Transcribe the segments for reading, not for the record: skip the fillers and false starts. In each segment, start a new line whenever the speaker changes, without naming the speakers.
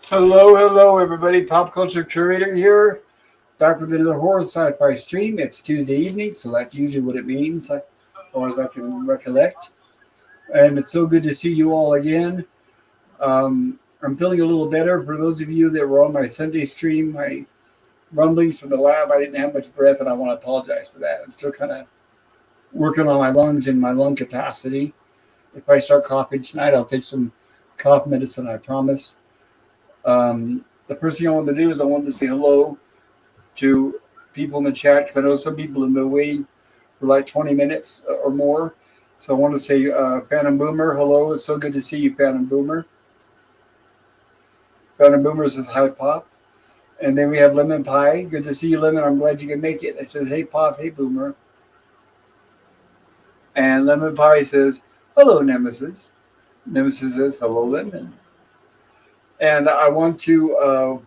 Hello, everybody. Pop culture curator here. Back with another horror sci-fi stream. It's Tuesday evening, so that's usually what it means, as far as I can recollect. And it's so good to see you all again. I'm feeling a little better. For those of you that were on my Sunday stream, my rumblings from the lab, I didn't have much breath, and I want to apologize for that. I'm still kind of working on my lungs and my lung capacity. If I start coughing tonight, I'll take some cough medicine, I promise. The first thing I wanted to do is I wanted to say hello to people in the chat because I know some people have been waiting for like 20 minutes or more. So I want to say, Phantom Boomer, hello. It's so good to see you, Phantom Boomer. Phantom Boomer says, hi, Pop. And then we have Lemon Pie. Good to see you, Lemon. I'm glad you can make it. It says, hey, Pop, hey, Boomer. And Lemon Pie says, hello, Nemesis. Nemesis says, hello, Lemon. And I want to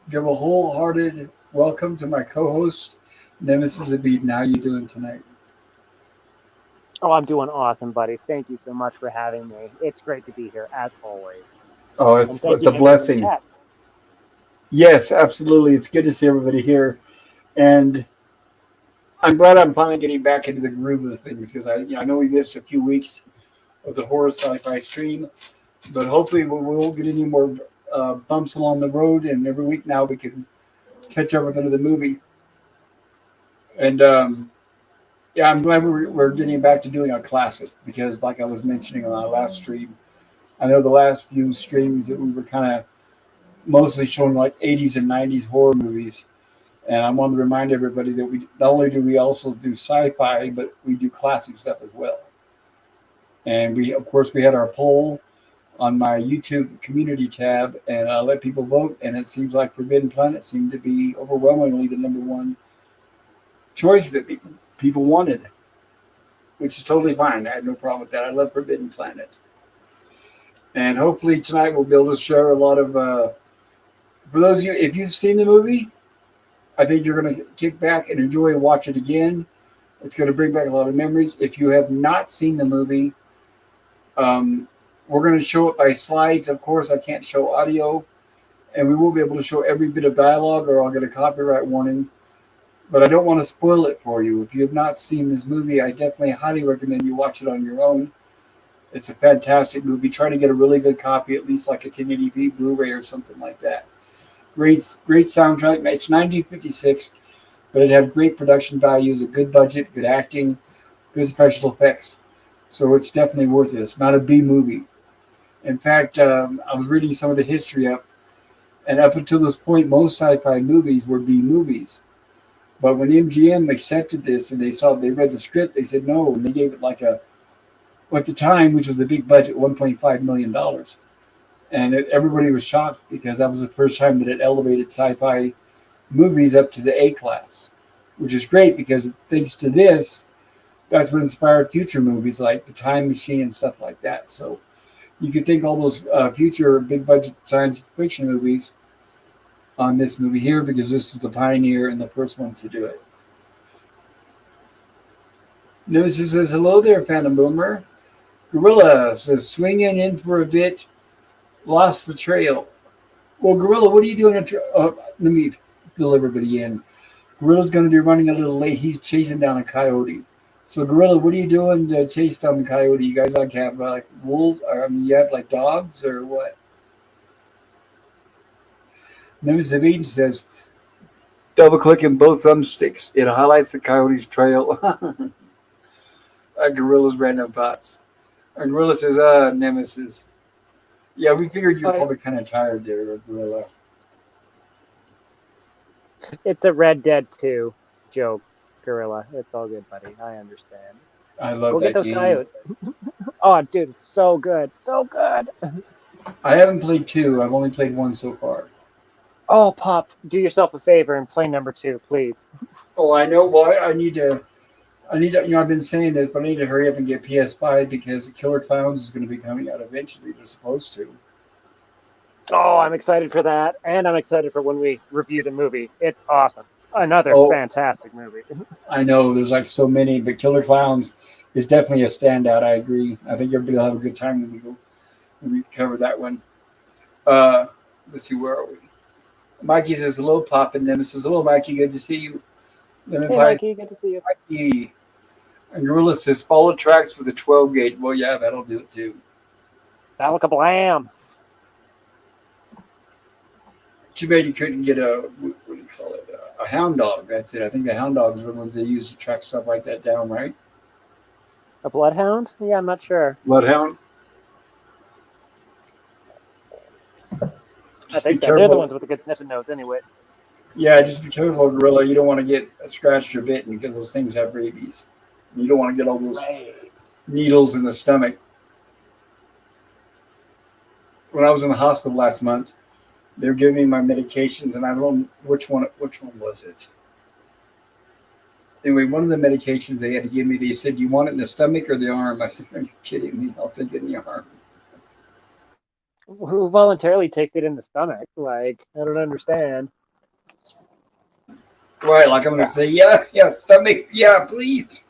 give a wholehearted welcome to my co-host, Nemesis Abid. How you doing tonight?
Oh, I'm doing awesome, buddy. Thank you so much for having me. It's great to be here, as always.
Oh,
And thank
it's
you
a
to everyone in the
blessing.
chat.
Yes, absolutely. It's good to see everybody here, and I'm glad I'm finally getting back into the groove of things because I know we missed a few weeks of the horror sci-fi stream, but hopefully we won't get any more bumps along the road, and every week now we can catch up with another movie. And yeah, I'm glad we're getting back to doing a classic because, like I was mentioning on our last stream, I know the last few streams that we were kind of mostly showing like 80s and 90s horror movies. And I wanted to remind everybody that we not only do we also do sci-fi, but we do classic stuff as well. And we, of course, we had our poll on my YouTube community tab, and I let people vote. And it seems like Forbidden Planet seemed to be overwhelmingly the number one choice that people wanted, which is totally fine. I had no problem with that. I love Forbidden Planet. And hopefully tonight we'll be able to share a lot of. For those of you, if you've seen the movie, I think you're going to kick back and enjoy and watch it again. It's going to bring back a lot of memories. If you have not seen the movie, um, we're going to show it by slides. Of course, I can't show audio, and we will be able to show every bit of dialogue, or I'll get a copyright warning. But I don't want to spoil it for you. If you have not seen this movie, I definitely highly recommend you watch it on your own. It's a fantastic movie. Try to get a really good copy, at least like a 1080p Blu-ray or something like that. Great soundtrack. It's 1956, but it had great production values, a good budget, good acting, good special effects. So it's definitely worth it. It's not a B movie. In fact, I was reading some of the history up, and up until this point, most sci-fi movies were B movies. But when MGM accepted this and they read the script, they said no, and they gave it like at the time, which was a big budget, $1.5 million. And everybody was shocked because that was the first time that it elevated sci-fi movies up to the A class, which is great because thanks to this, that's what inspired future movies like The Time Machine and stuff like that. So you could think all those future big budget science fiction movies on this movie here because this is the pioneer and the first one to do it. Nemesis says, hello there, Phantom Boomer. Gorilla says, swinging in for a bit, lost the trail. Well, Gorilla, what are you doing? Let me fill everybody in. Gorilla's going to be running a little late. He's chasing down a coyote. So, Gorilla, what are you doing to chase down the coyote? You guys like have like wolves? Or, I mean, you have like dogs or what? Nemesis Eden says, double clicking both thumbsticks. It highlights the coyote's trail. Gorilla's random thoughts. Gorilla says, Nemesis. Yeah, we figured you're
Oh,
probably kind of tired there, Gorilla.
it's a Red Dead 2 joke, Gorilla. It's all good, buddy. I understand.
I love
Go get
that
those
game.
coyotes. Oh, dude, it's so good. So good.
I haven't played two. I've only played one so far.
Oh, Pop, do yourself a favor and play number 2, please.
Oh, I know. Well, I need to. I need to. I've been saying this, but I need to hurry up and get PS5 because Killer Clowns is going to be coming out eventually. They're supposed to.
Oh, I'm excited for that. And I'm excited for when we review the movie. It's awesome. Another
Oh,
fantastic movie.
I know. There's like so many, but Killer Clowns is definitely a standout. I agree. I think everybody will have a good time when we cover that one. Let's see, where are we? Mikey says hello, Pop, and Nemesis. Hello, Mikey. Good to see you. Lemon
Hey,
Pie says,
Mikey, good to see you.
Mikey. And Gorilla says follow tracks with a 12 gauge. Well, yeah, that'll do it too.
That'll kablam.
Too bad you couldn't get what do you call it? A hound dog. That's it. I think the hound dogs are the ones they use to track stuff like that down, right?
A bloodhound? Yeah, I'm not sure.
Bloodhound.
I
Just be
think that they're the
careful.
ones with the good sniffing nose anyway.
Yeah, just be careful, Gorilla. You don't want to get scratched or bitten because those things have rabies. You don't want to get all those
Right.
needles in the stomach. When I was in the hospital last month, they were giving me my medications, and I don't know which one was it. Anyway, one of the medications they had to give me, they said, "Do you want it in the stomach or the arm?" I said, "Are you kidding me? I'll take it in the arm."
Who voluntarily takes it in the stomach? Like, I don't understand.
Right, like I'm going to say, yeah, stomach, yeah, please.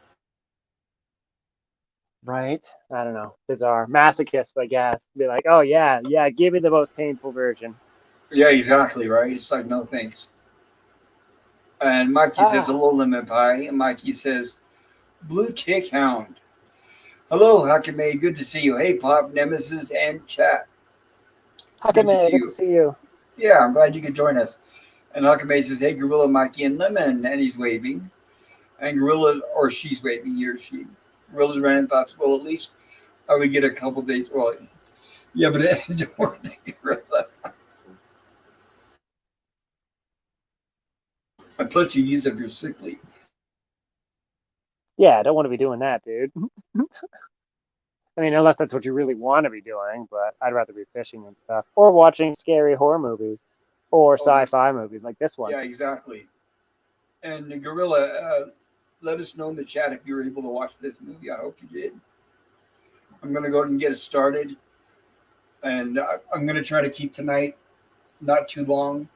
Right? I don't know. Bizarre. Masochists, I guess. Be like, oh, yeah, give me the most painful version.
Yeah, exactly, right? It's like, no thanks. And Mikey says, hello, Lemon Pie. And Mikey says, Blue Tick Hound. Hello, Hakame. Good to see you. Hey, Pop, Nemesis, and chat.
Hakame, good to see you.
Yeah, I'm glad you could join us. And Hakame says, hey, Gorilla, Mikey, and Lemon. And he's waving. And Gorilla, or she's waving, he or she. Gorilla's random thoughts. Well, at least I would get a couple days. Well, yeah, but it's more than Gorilla. And plus, you use up your sick leave.
Yeah, I don't want to be doing that, dude. I mean, unless that's what you really want to be doing, but I'd rather be fishing and stuff. Or watching scary horror movies. Or sci-fi movies like this one.
Yeah, exactly. And Gorilla, let us know in the chat if you were able to watch this movie. I hope you did. I'm going to go ahead and get it started. And I'm going to try to keep tonight not too long.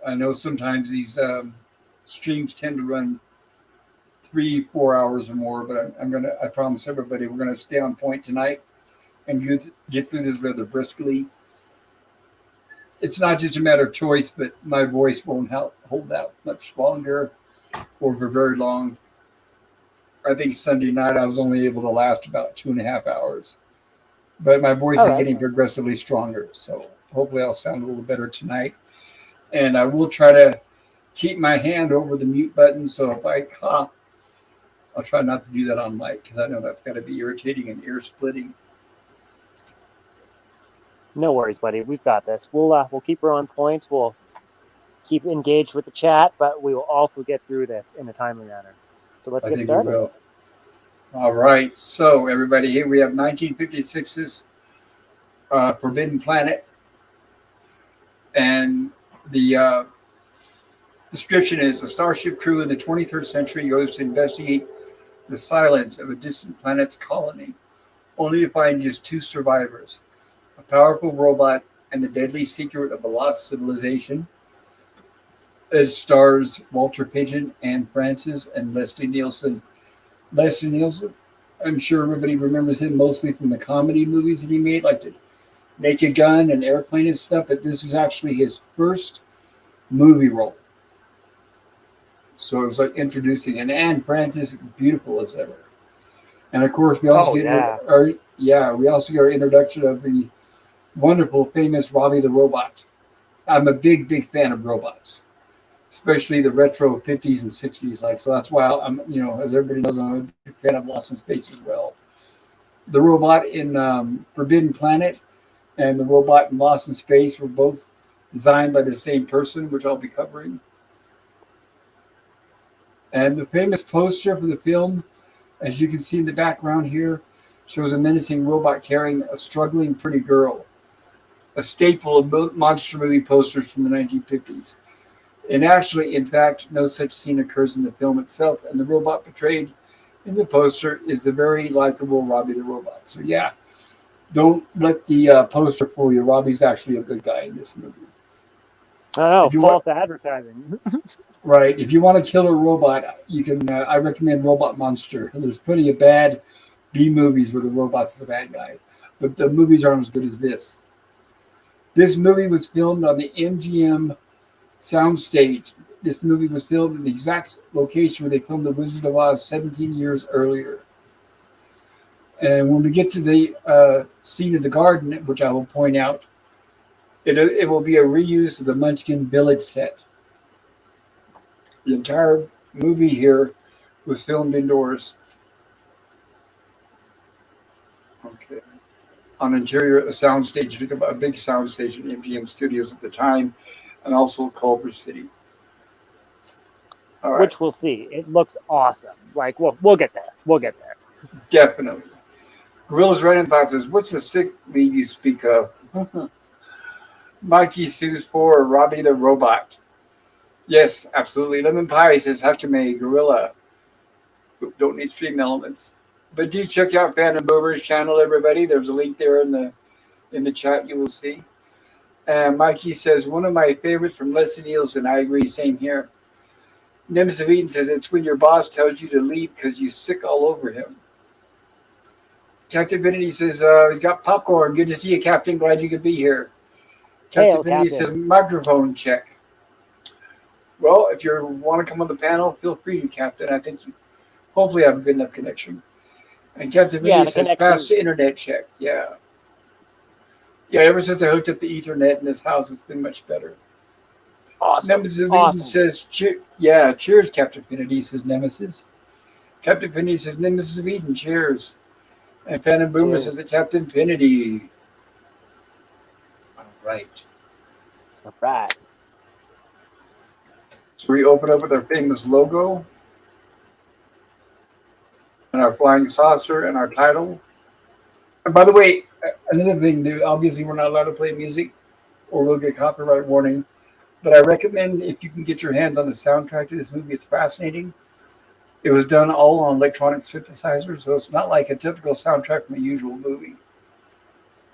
I know sometimes these streams tend to run 3-4 hours or more, but I promise everybody we're going to stay on point tonight and get through this rather briskly. It's not just a matter of choice, but my voice won't hold out much longer or for very long. I think Sunday night I was only able to last about 2.5 hours, but my voice is getting progressively stronger. So hopefully I'll sound a little better tonight. And I will try to keep my hand over the mute button. So if I cough, I'll try not to do that on mic because I know that's got to be irritating and ear splitting.
No worries, buddy. We've got this. We'll keep her on points. We'll keep engaged with the chat, but we will also get through this in a timely manner. So let's get started.
We will. All right. So everybody, here we have 1956's Forbidden Planet, and the description is: a starship crew in the 23rd century goes to investigate the silence of a distant planet's colony, only to find just 2 survivors. A powerful robot and the deadly secret of a lost civilization. It stars Walter Pidgeon, Anne Francis, and Leslie Nielsen. Leslie Nielsen, I'm sure everybody remembers him mostly from the comedy movies that he made, like the Naked Gun and Airplane and stuff, but this was actually his first movie role. So it was like introducing, and Anne Francis, beautiful as ever. And of course, we also get our introduction of the wonderful, famous Robbie the Robot. I'm a big, big fan of robots, especially the retro 50s and 60s. So that's why I'm, as everybody knows, I'm a big fan of Lost in Space as well. The robot in Forbidden Planet and the robot in Lost in Space were both designed by the same person, which I'll be covering. And the famous poster for the film, as you can see in the background here, shows a menacing robot carrying a struggling pretty girl, a staple of monster movie posters from the 1950s. And actually, in fact, no such scene occurs in the film itself, and the robot portrayed in the poster is the very likable Robbie the Robot. So yeah, don't let the poster fool you. Robbie's actually a good guy in this movie.
Oh, false advertising.
Right. If you want to kill a robot, you can. I recommend Robot Monster. There's plenty of bad B movies where the robot's the bad guy, but the movies aren't as good as this. This movie was filmed on the MGM soundstage. This movie was filmed in the exact location where they filmed The Wizard of Oz 17 years earlier. And when we get to the scene of the garden, which I will point out, it will be a reuse of the Munchkin Village set. The entire movie here was filmed indoors. Okay. On interior a soundstage, a big soundstage in MGM Studios at the time, and also Culver City. All right,
Which we'll see. It looks awesome. Like we'll get there. We'll get there.
definitely. Gorilla's Running Thought says, "What's the sick lead you speak of?" Mikey sues for Robbie the Robot. Yes, absolutely. Lemon Pie says, Hakame, Gorilla. Don't need stream elements. But do check out Phantom Boomer's channel, everybody. There's a link there in the chat you will see. And Mikey says, one of my favorites from Leslie Nielsen. I agree, same here. Nemesis of Eden says, it's when your boss tells you to leave because you sick all over him. Captain Infinity says, he's got popcorn. Good to see you, Captain. Glad you could be here. Captain Infinity says, microphone check. Well, if you want to come on the panel, feel free to, Captain. I think you hopefully have a good enough connection. And Captain Infinity says, pass the internet check. Yeah. Yeah, ever since I hooked up the Ethernet in this house, it's been much better.
Awesome.
Nemesis of Eden says, cheers, Captain Infinity, says Nemesis. Captain Infinity says, Nemesis of Eden, cheers. And Phantom Boomer says that Captain Infinity. All right.
All right.
So we open up with our famous logo and our flying saucer and our title. And by the way, another thing, obviously we're not allowed to play music or we'll get copyright warning. But I recommend if you can get your hands on the soundtrack to this movie, it's fascinating. It was done all on electronic synthesizers, so it's not like a typical soundtrack from a usual movie.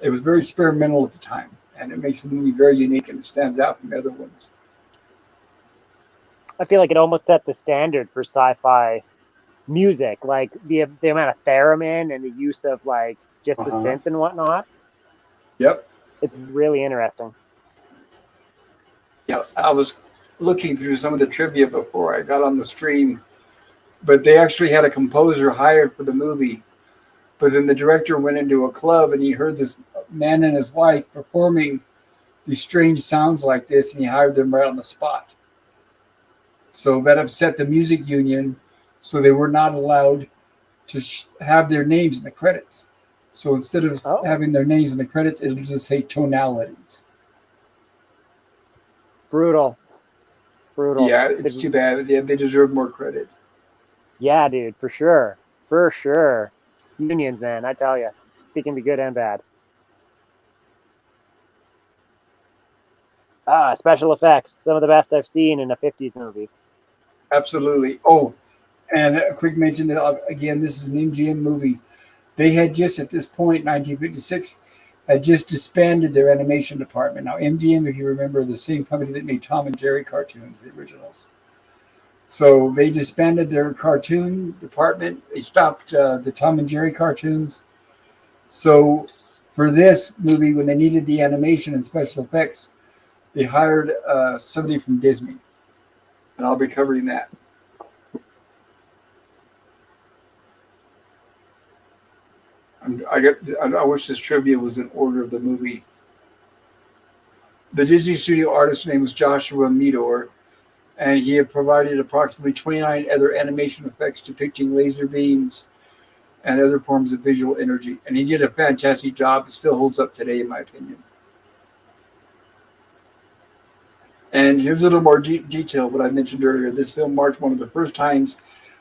It was very experimental at the time, and it makes the movie very unique and it stands out from the other ones.
I feel like it almost set the standard for sci-fi music, like the amount of theremin and the use of like just the synth and whatnot.
Yep.
It's really interesting.
Yeah, I was looking through some of the trivia before I got on the stream, but they actually had a composer hired for the movie. But then the director went into a club and he heard this man and his wife performing these strange sounds like this, and he hired them right on the spot. So that upset the music union, so they were not allowed to have their names in the credits. So instead of having their names in the credits, it would just say tonalities.
Brutal.
Yeah, it's too bad. Yeah, they deserve more credit.
Yeah, dude, for sure. For sure. Unions, man, I tell you. It can be good and bad. Special effects. Some of the best I've seen in a 50s movie.
Absolutely. Oh, and a quick mention that, again, this is an MGM movie. They had just, at this point, 1956, had just disbanded their animation department. Now, MGM, if you remember, the same company that made Tom and Jerry cartoons, the originals. So they disbanded their cartoon department. They stopped the Tom and Jerry cartoons. So for this movie, when they needed the animation and special effects, they hired somebody from Disney. And I'll be covering that. I wish this trivia was in order of the movie. The Disney studio artist's name was Joshua Meador, and he had provided approximately 29 other animation effects depicting laser beams and other forms of visual energy. And he did a fantastic job. It still holds up today, in my opinion. And here's a little more detail what I mentioned earlier. This film marked one of the first times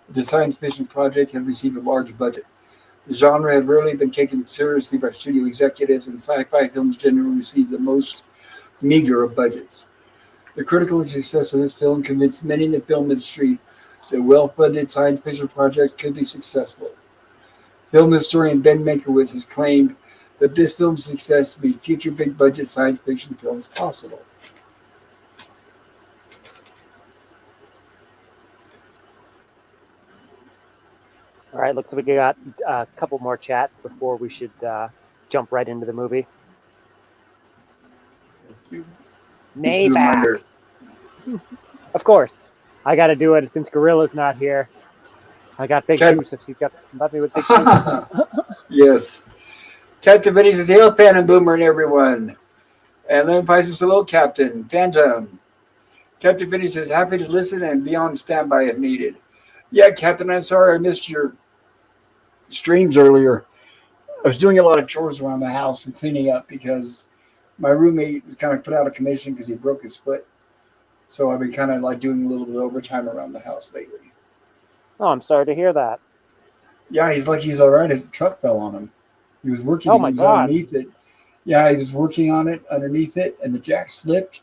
the science fiction project had received a large budget. The genre had rarely been taken seriously by studio executives, and sci-fi films generally received the most meager of budgets. The critical success of this film convinced many in the film industry that well-funded science fiction projects could be successful. Film historian Ben Mankiewicz has claimed that this film's success made future big-budget science fiction films possible.
All right, looks like we got a couple more chats before we should jump right into the movie. Nay
a
back.
reminder.
Of course. I got to do it since Gorilla's not here. I got Big
Ted-
Juice if she's got to let me with Big Juice.
Yes. Ted Vinny says, hail, Pan and Boomer and everyone. And then Pfizer says, hello, Captain. Phantom. Captain Vinny says, happy to listen and be on standby if needed. Yeah, Captain, I'm sorry I missed your streams earlier. I was doing a lot of chores around the house and cleaning up because my roommate was kind of put out of commission because he broke his foot. So I've been kind of like doing a little bit of overtime around the house lately.
Oh, I'm sorry to hear that.
Yeah, he's all right. The truck fell on him. He was working.
Oh my
He was
God.
underneath it. Yeah, he was working on it underneath it, and the jack slipped,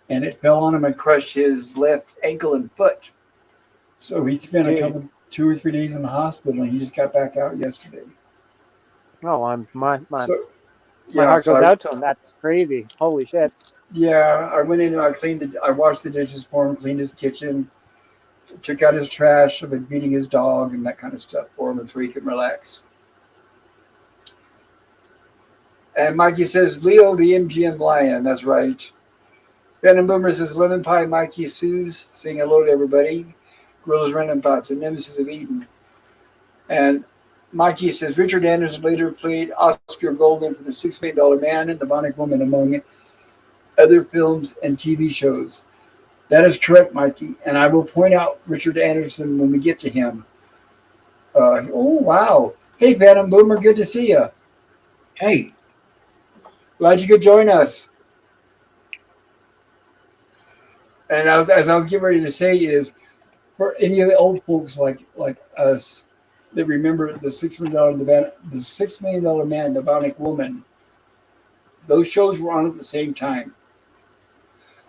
and it fell on him and crushed his left ankle and foot. So he spent a couple, 2 or 3 days in the hospital, and he just got back out yesterday.
Oh, my
Yeah,
heart
so
goes out to him. That's crazy. Holy shit.
Yeah, I went in and I washed the dishes for him, cleaned his kitchen, took out his trash. I've been feeding his dog and that kind of stuff for him, and so he can relax. And Mikey says, Leo the MGM Lion. That's right. Venom Boomer says, Lemon Pie, Mikey Suze, saying hello to everybody. Gorilla's Random Thoughts and Nemesis of Eden. And Mikey says, Richard Anderson later played Oscar Goldman for the $6 Million Man and the Bionic Woman, among other films and TV shows. That is correct, Mikey. And I will point out Richard Anderson when we get to him. Oh, wow. Hey, Venom Boomer, good to see you.
Hey.
Glad you could join us. And as I was getting ready to say is, for any of the old folks like us that remember the $6 Million Man and the Bionic Woman, those shows were on at the same time.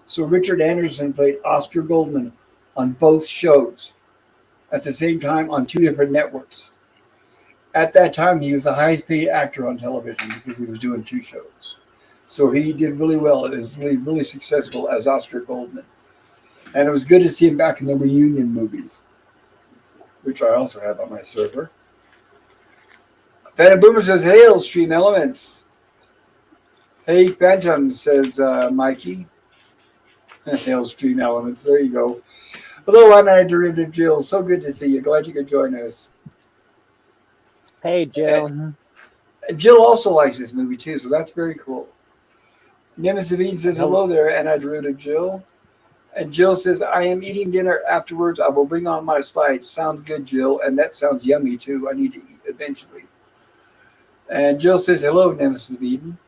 So Richard Anderson played Oscar Goldman on both shows at the same time on 2 different networks. At that time, he was the highest paid actor on television because he was doing 2 shows. So he did really well. It was really, really successful as Oscar Goldman. And it was good to see him back in the reunion movies, which I also have on my server. Phantom Boomer says, hail, Stream Elements. Hey, Phantom, says Mikey. Hail, Stream Elements. There you go. Hello, one-eyed derivative Jill. So good to see you. Glad you could join us.
Hey, Jill.
And Jill also likes this movie, too, so that's very cool. Nemesis Bean says, hello there, and derivative Jill. And Jill says, I am eating dinner afterwards. I will bring on my slides. Sounds good, Jill. And that sounds yummy, too. I need to eat eventually. And Jill says, hello, Nemesis of Eden.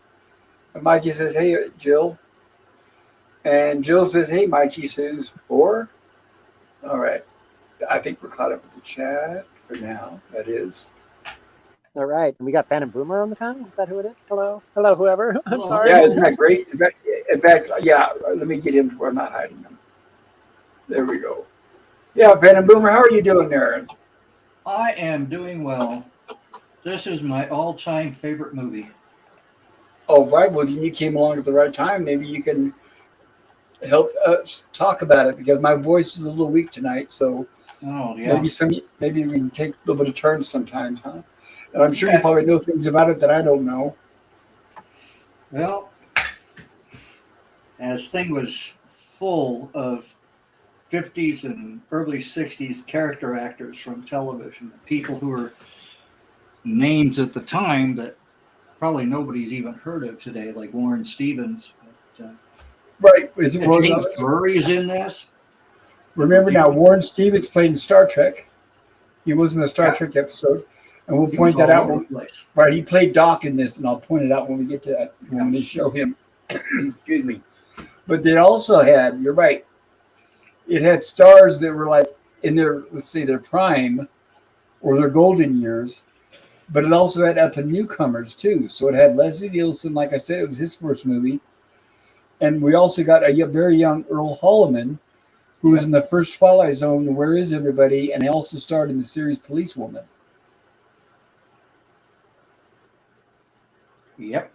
And Mikey says, hey, Jill. And Jill says, hey, Mikey says, 4. All right. I think we're caught up with the chat for now. That is.
All right. And we got Phantom Boomer on the panel. Is that who it is? Hello, whoever. I'm sorry.
Yeah, isn't that great? In fact, yeah, let me get him to where I'm not hiding him. There we go. Yeah, Phantom Boomer, how are you doing there?
I am doing well. This is my all-time favorite movie.
Oh, right. Well, then you came along at the right time. Maybe you can help us talk about it because my voice is a little weak tonight. So maybe we can take a little bit of turns sometimes, huh? And I'm sure you probably know things about it that I don't know.
Well, this thing was full of 50s and early 60s character actors from television, people who were names at the time that probably nobody's even heard of today, like Warren Stevens. But,
right.
James Drury's in this.
Remember now, Warren Stevens played in Star Trek. He was in a Star Trek episode. And we'll point that out. Right, he played Doc in this, and I'll point it out when we get to that, when they show him. Excuse me. But they also had, you're right, it had stars that were like in their, let's say, their prime or their golden years, but it also had up and newcomers too. So it had Leslie Nielsen, like I said, it was his first movie. And we also got a very young Earl Holliman, who was in the first Twilight Zone, Where Is Everybody? And he also starred in the series Policewoman.
Yep.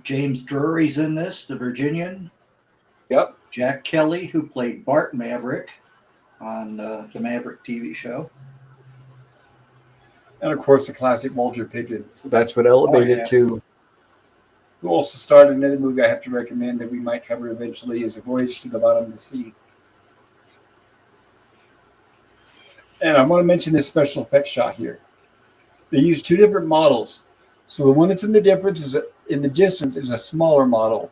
James Drury's in this, the Virginian.
Yep.
Jack Kelly, who played Bart Maverick on the Maverick TV show.
And, of course, the classic Walter Pidgeon. So that's what elevated to. who also starred in another movie I have to recommend that we might cover eventually, is A Voyage to the Bottom of the Sea. And I want to mention this special effects shot here. They use two different models. So the one that's in the distance is a smaller model.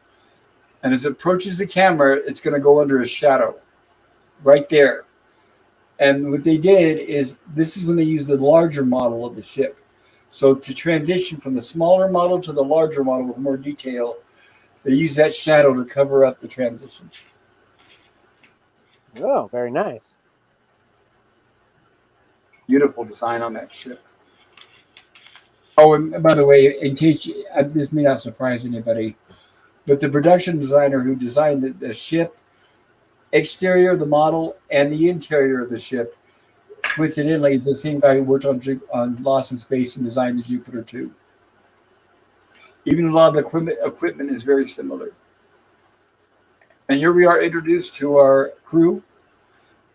And as it approaches the camera, it's going to go under a shadow right there. And what they did is, this is when they used the larger model of the ship. So to transition from the smaller model to the larger model with more detail, they use that shadow to cover up the transition.
Oh, very nice.
Beautiful design on that ship. Oh, and by the way, in case this may not surprise anybody, but the production designer who designed the ship, exterior of the model, and the interior of the ship, coincidentally, is the same guy who worked on Lost in Space and designed the Jupiter 2. Even a lot of the equipment is very similar. And here we are introduced to our crew.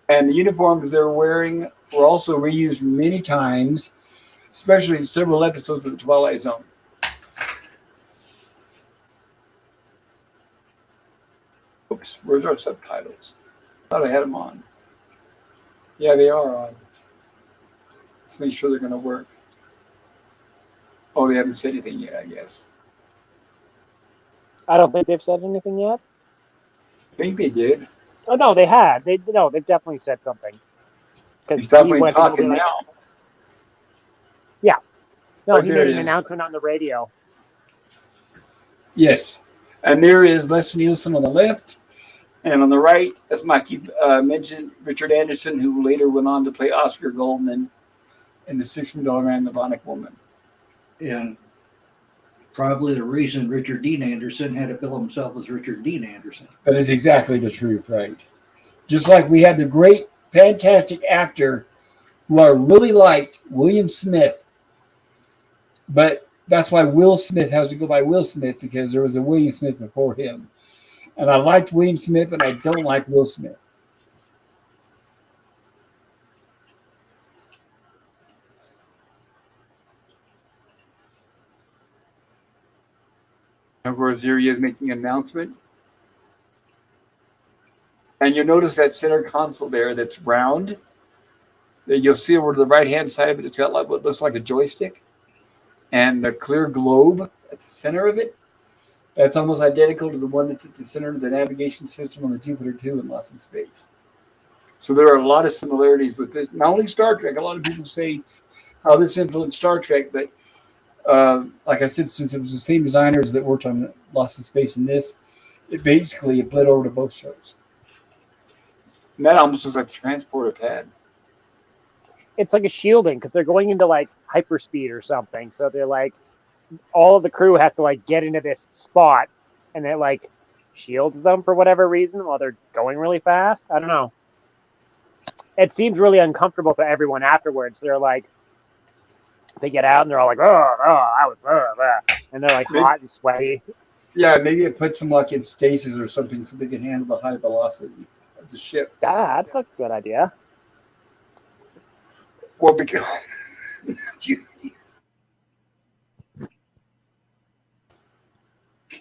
And the uniforms they're wearing were also reused many times, especially in several episodes of The Twilight Zone. Oops, where's our subtitles? Thought I had them on. Yeah, they are on. Let's make sure they're going to work. Oh, they haven't said anything yet, I guess.
I don't think they've said anything yet.
I think they did.
Oh no, they had. They've definitely said something.
He's definitely talking now.
Yeah. No,
Oh,
he made an announcement on the radio.
Yes. And there is Les Nielsen on the left. And on the right, as Mikey mentioned, Richard Anderson, who later went on to play Oscar Goldman in The $6 Million Man, The Bionic Woman.
And probably the reason Richard Dean Anderson had to bill himself as Richard Dean Anderson.
That is exactly the truth, right? Just like we had the great, fantastic actor who I really liked, William Smith. But that's why Will Smith has to go by Will Smith, because there was a William Smith before him. And I liked William Smith, and I don't like Will Smith. Of course, here he is making an announcement. And you'll notice that center console there that's round. That you'll see over to the right-hand side of it, it's got like what looks like a joystick. And the clear globe at the center of it, that's almost identical to the one that's at the center of the navigation system on the Jupiter 2 in Lost in Space. So there are a lot of similarities with this. Not only Star Trek, a lot of people say how this influenced Star Trek, but like I said, since it was the same designers that worked on Lost in Space and this, it basically bled over to both shows. And that almost looks like the transporter pad.
It's like a shielding, because they're going into like hyperspeed or something. So they're like, all of the crew has to like get into this spot, and it like shields them for whatever reason while they're going really fast. I don't know. It seems really uncomfortable to everyone afterwards. They're like, they get out and they're all like, I was, and they're like hot and sweaty.
Yeah, maybe it puts them like in stasis or something so they can handle the high velocity of the ship.
That's a good idea.
Well, because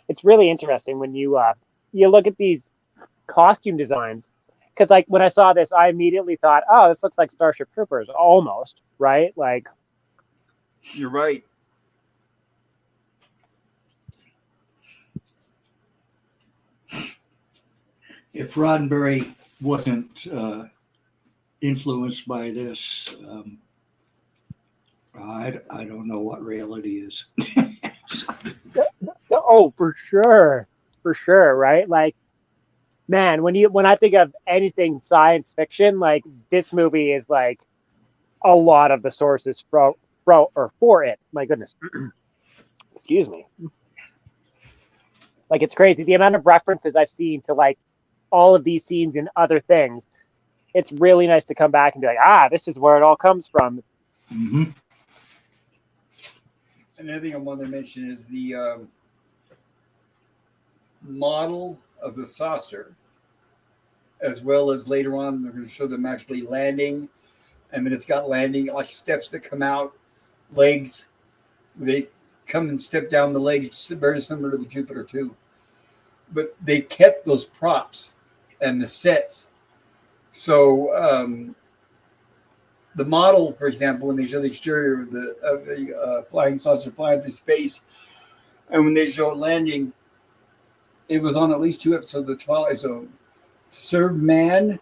it's really interesting when you look at these costume designs, because like when I saw this, I immediately thought, oh, this looks like Starship Troopers, almost, right? Like,
you're right.
If Roddenberry wasn't influenced by this, I don't know what reality is.
oh, for sure, right? Like, man, when I think of anything science fiction, like this movie is like a lot of the sources for it. My goodness, excuse me. Like, it's crazy the amount of references I've seen to like all of these scenes and other things. It's really nice to come back and be like, this is where it all comes from.
Mm-hmm.
Another thing I want to mention is the model of the saucer, as well as later on they're going to show them actually landing, and then it's got landing like steps that come out, legs. They come and step down the leg. It's very similar to the Jupiter too. But they kept those props and the sets. So the model, for example, when they show the exterior of the flying saucer flying through space, and when they show it landing, it was on at least 2 episodes of Twilight Zone. To Serve Man,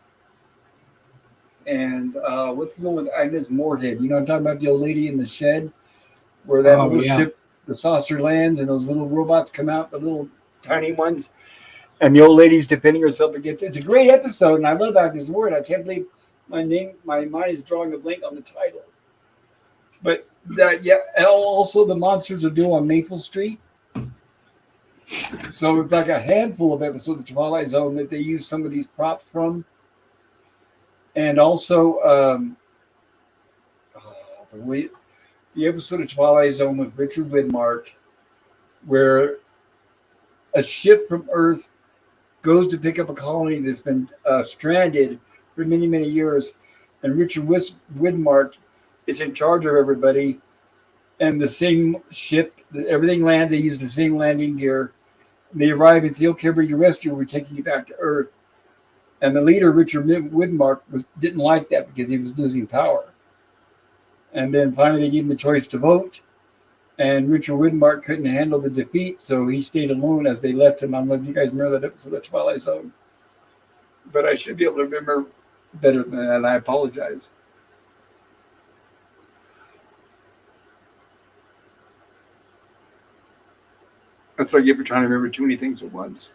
and what's the one with Agnes Moorehead? You know, I'm talking about the old lady in the shed where that little ship, the saucer lands, and those little robots come out, the little tiny ones, and the old lady's defending herself against it. It's a great episode, and I love Agnes Moorehead. I can't believe my mind is drawing a blank on the title. But and also the monsters are due on Maple Street. So it's like a handful of episodes of Twilight Zone that they use some of these props from. And also the episode of Twilight Zone with Richard Widmark, where a ship from Earth goes to pick up a colony that's been stranded for many, many years. And Richard Widmark is in charge of everybody. And the same ship, everything lands, they use the same landing gear. They arrive and say, okay, we're your rescue, we're taking you back to Earth. And the leader, Richard Widmark, didn't like that because he was losing power. And then finally they gave him the choice to vote. And Richard Widmark couldn't handle the defeat, so he stayed alone as they left him. I don't know if you guys remember that episode of Twilight Zone. But I should be able to remember better than that, and I apologize. That's what I get for trying to remember too many things at once.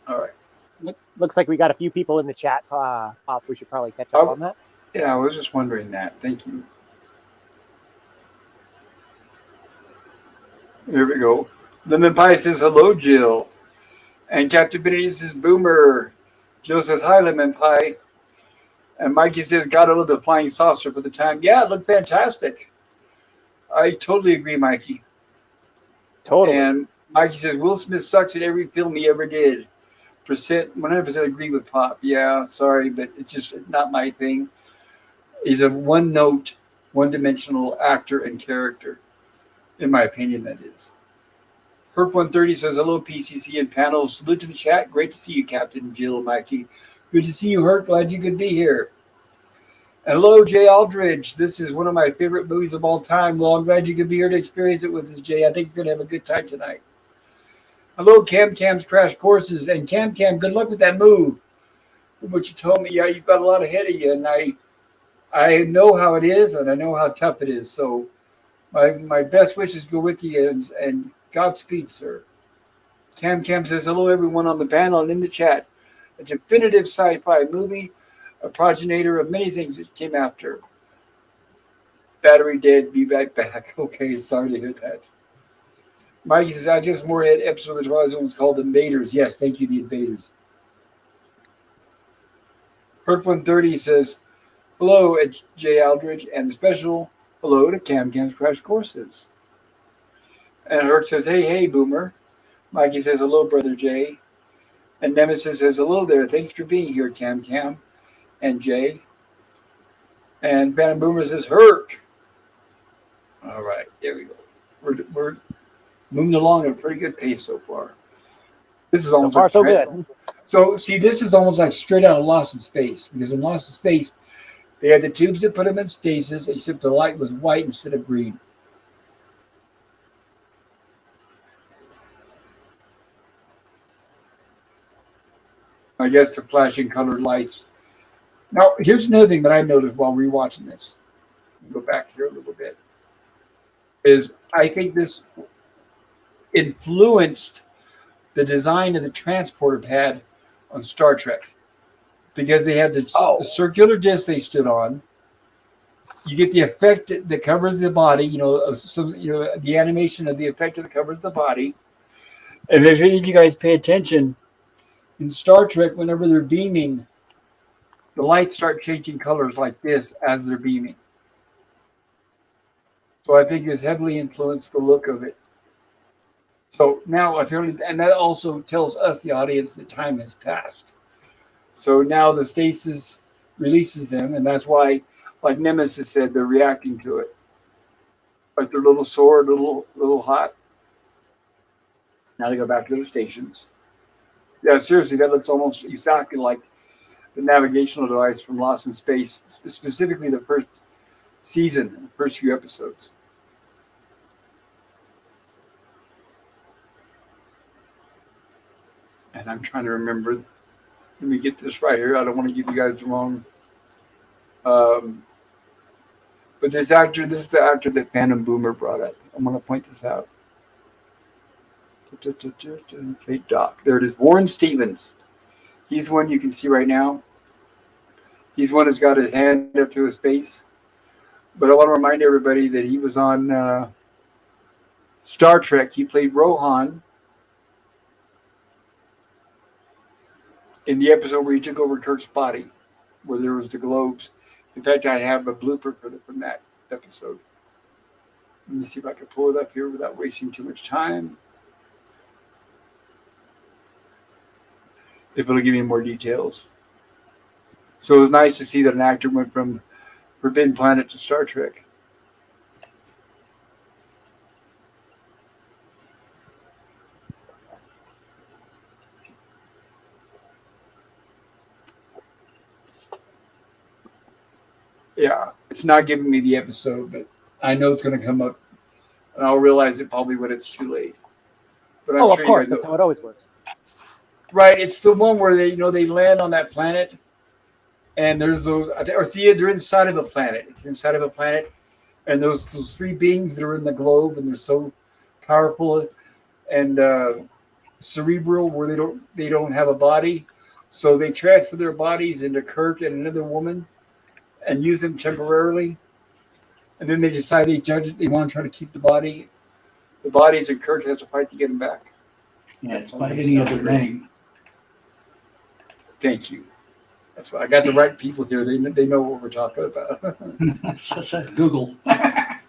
All right.
Looks like we got a few people in the chat. We should probably catch up on that.
Yeah, I was just wondering that. Thank you. Here we go. Lemon Pie says, hello, Jill. And Captain Benedict says, Boomer. Jill says, hi, Lemon Pie. And Mikey says, gotta love the flying saucer for the time. Yeah, it looked fantastic. I totally agree, Mikey.
Totally.
And Mikey says, Will Smith sucks at every film he ever did. 100% agree with Pop. Yeah, sorry, but it's just not my thing. He's a one-note, one-dimensional actor and character. In my opinion, that is. Herc130 says, hello, PCC and panel. Salute to the chat. Great to see you, Captain Jill, Mikey. Good to see you, Herc. Glad you could be here. And hello, Jay Aldridge. This is one of my favorite movies of all time. Well, I'm glad you could be here to experience it with us, Jay. I think you're going to have a good time tonight. Hello, Cam's Crash Courses. And Cam, good luck with that move. From what you told me, yeah, you've got a lot ahead of you. And I know how it is, and I know how tough it is. So my best wishes go with you, and Godspeed, sir. Cam says, hello, everyone on the panel and in the chat. A definitive sci-fi movie, a progenitor of many things that came after. Battery dead, be right back. Okay, sorry to hear that. Mikey says, I just more had episode of the Twilight Zone was called Invaders. Yes, thank you, the Invaders. Herc130 says, hello, Jay Aldridge, and special hello to Cam's Crash Courses. And Herc says, hey, Boomer. Mikey says, hello, Brother Jay. And Nemesis says, hello there. Thanks for being here, Cam and Jay. And Phantom Boomer says, Herc. All right, there we go. We're moving along at a pretty good pace so far. This is almost
so good.
So, see, this is almost like straight out of Lost in Space. Because in Lost in Space, they had the tubes that put them in stasis, except the light was white instead of green. I guess the flashing colored lights. Now, here's another thing that I noticed while rewatching this. Go back here a little bit. Is I think this influenced the design of the transporter pad on Star Trek. Because they had the circular disc they stood on. You get the effect that covers the body, the animation of the effect that covers the body. And if any of you guys pay attention, in Star Trek, whenever they're beaming, the lights start changing colors like this as they're beaming. So I think it's heavily influenced the look of it. So now, apparently, and that also tells us, the audience, that time has passed. So now the stasis releases them, and that's why, like Nemesis said, they're reacting to it. Like they're a little sore, a little hot. Now they go back to their stations. Yeah, seriously, that looks almost exactly like the navigational device from Lost in Space, specifically the first season, the first few episodes. And I'm trying to remember. Let me get this right here. I don't want to give you guys the wrong. Um, but this is the actor that Phantom Boomer brought up. I'm going to point this out. Fate Doc. There it is. Warren Stevens. He's the one you can see right now. He's the one who's got his hand up to his face. But I want to remind everybody that he was on Star Trek. He played Rohan in the episode where he took over Kirk's body, where there was the globes. In fact, I have a blooper from that episode. Let me see if I can pull it up here without wasting too much time. If it'll give me more details. So it was nice to see that an actor went from Forbidden Planet to Star Trek. Yeah, it's not giving me the episode, but I know it's going to come up, and I'll realize it probably when it's too late. But I'm
Of
sure
course,
you guys
that's
know.
how it always works.
Right, it's the one where they land on that planet, and there's those, or they're inside of a planet. It's inside of a planet, and those three beings that are in the globe, and they're so powerful and cerebral, where they don't have a body, so they transfer their bodies into Kirk and another woman, and use them temporarily, and then they decide they want to try to keep the bodies, and Kirk has to fight to get them back.
Yeah, it's by any other name.
Thank you. That's why I got the right people here. They know what we're talking about.
That's just at Google.
That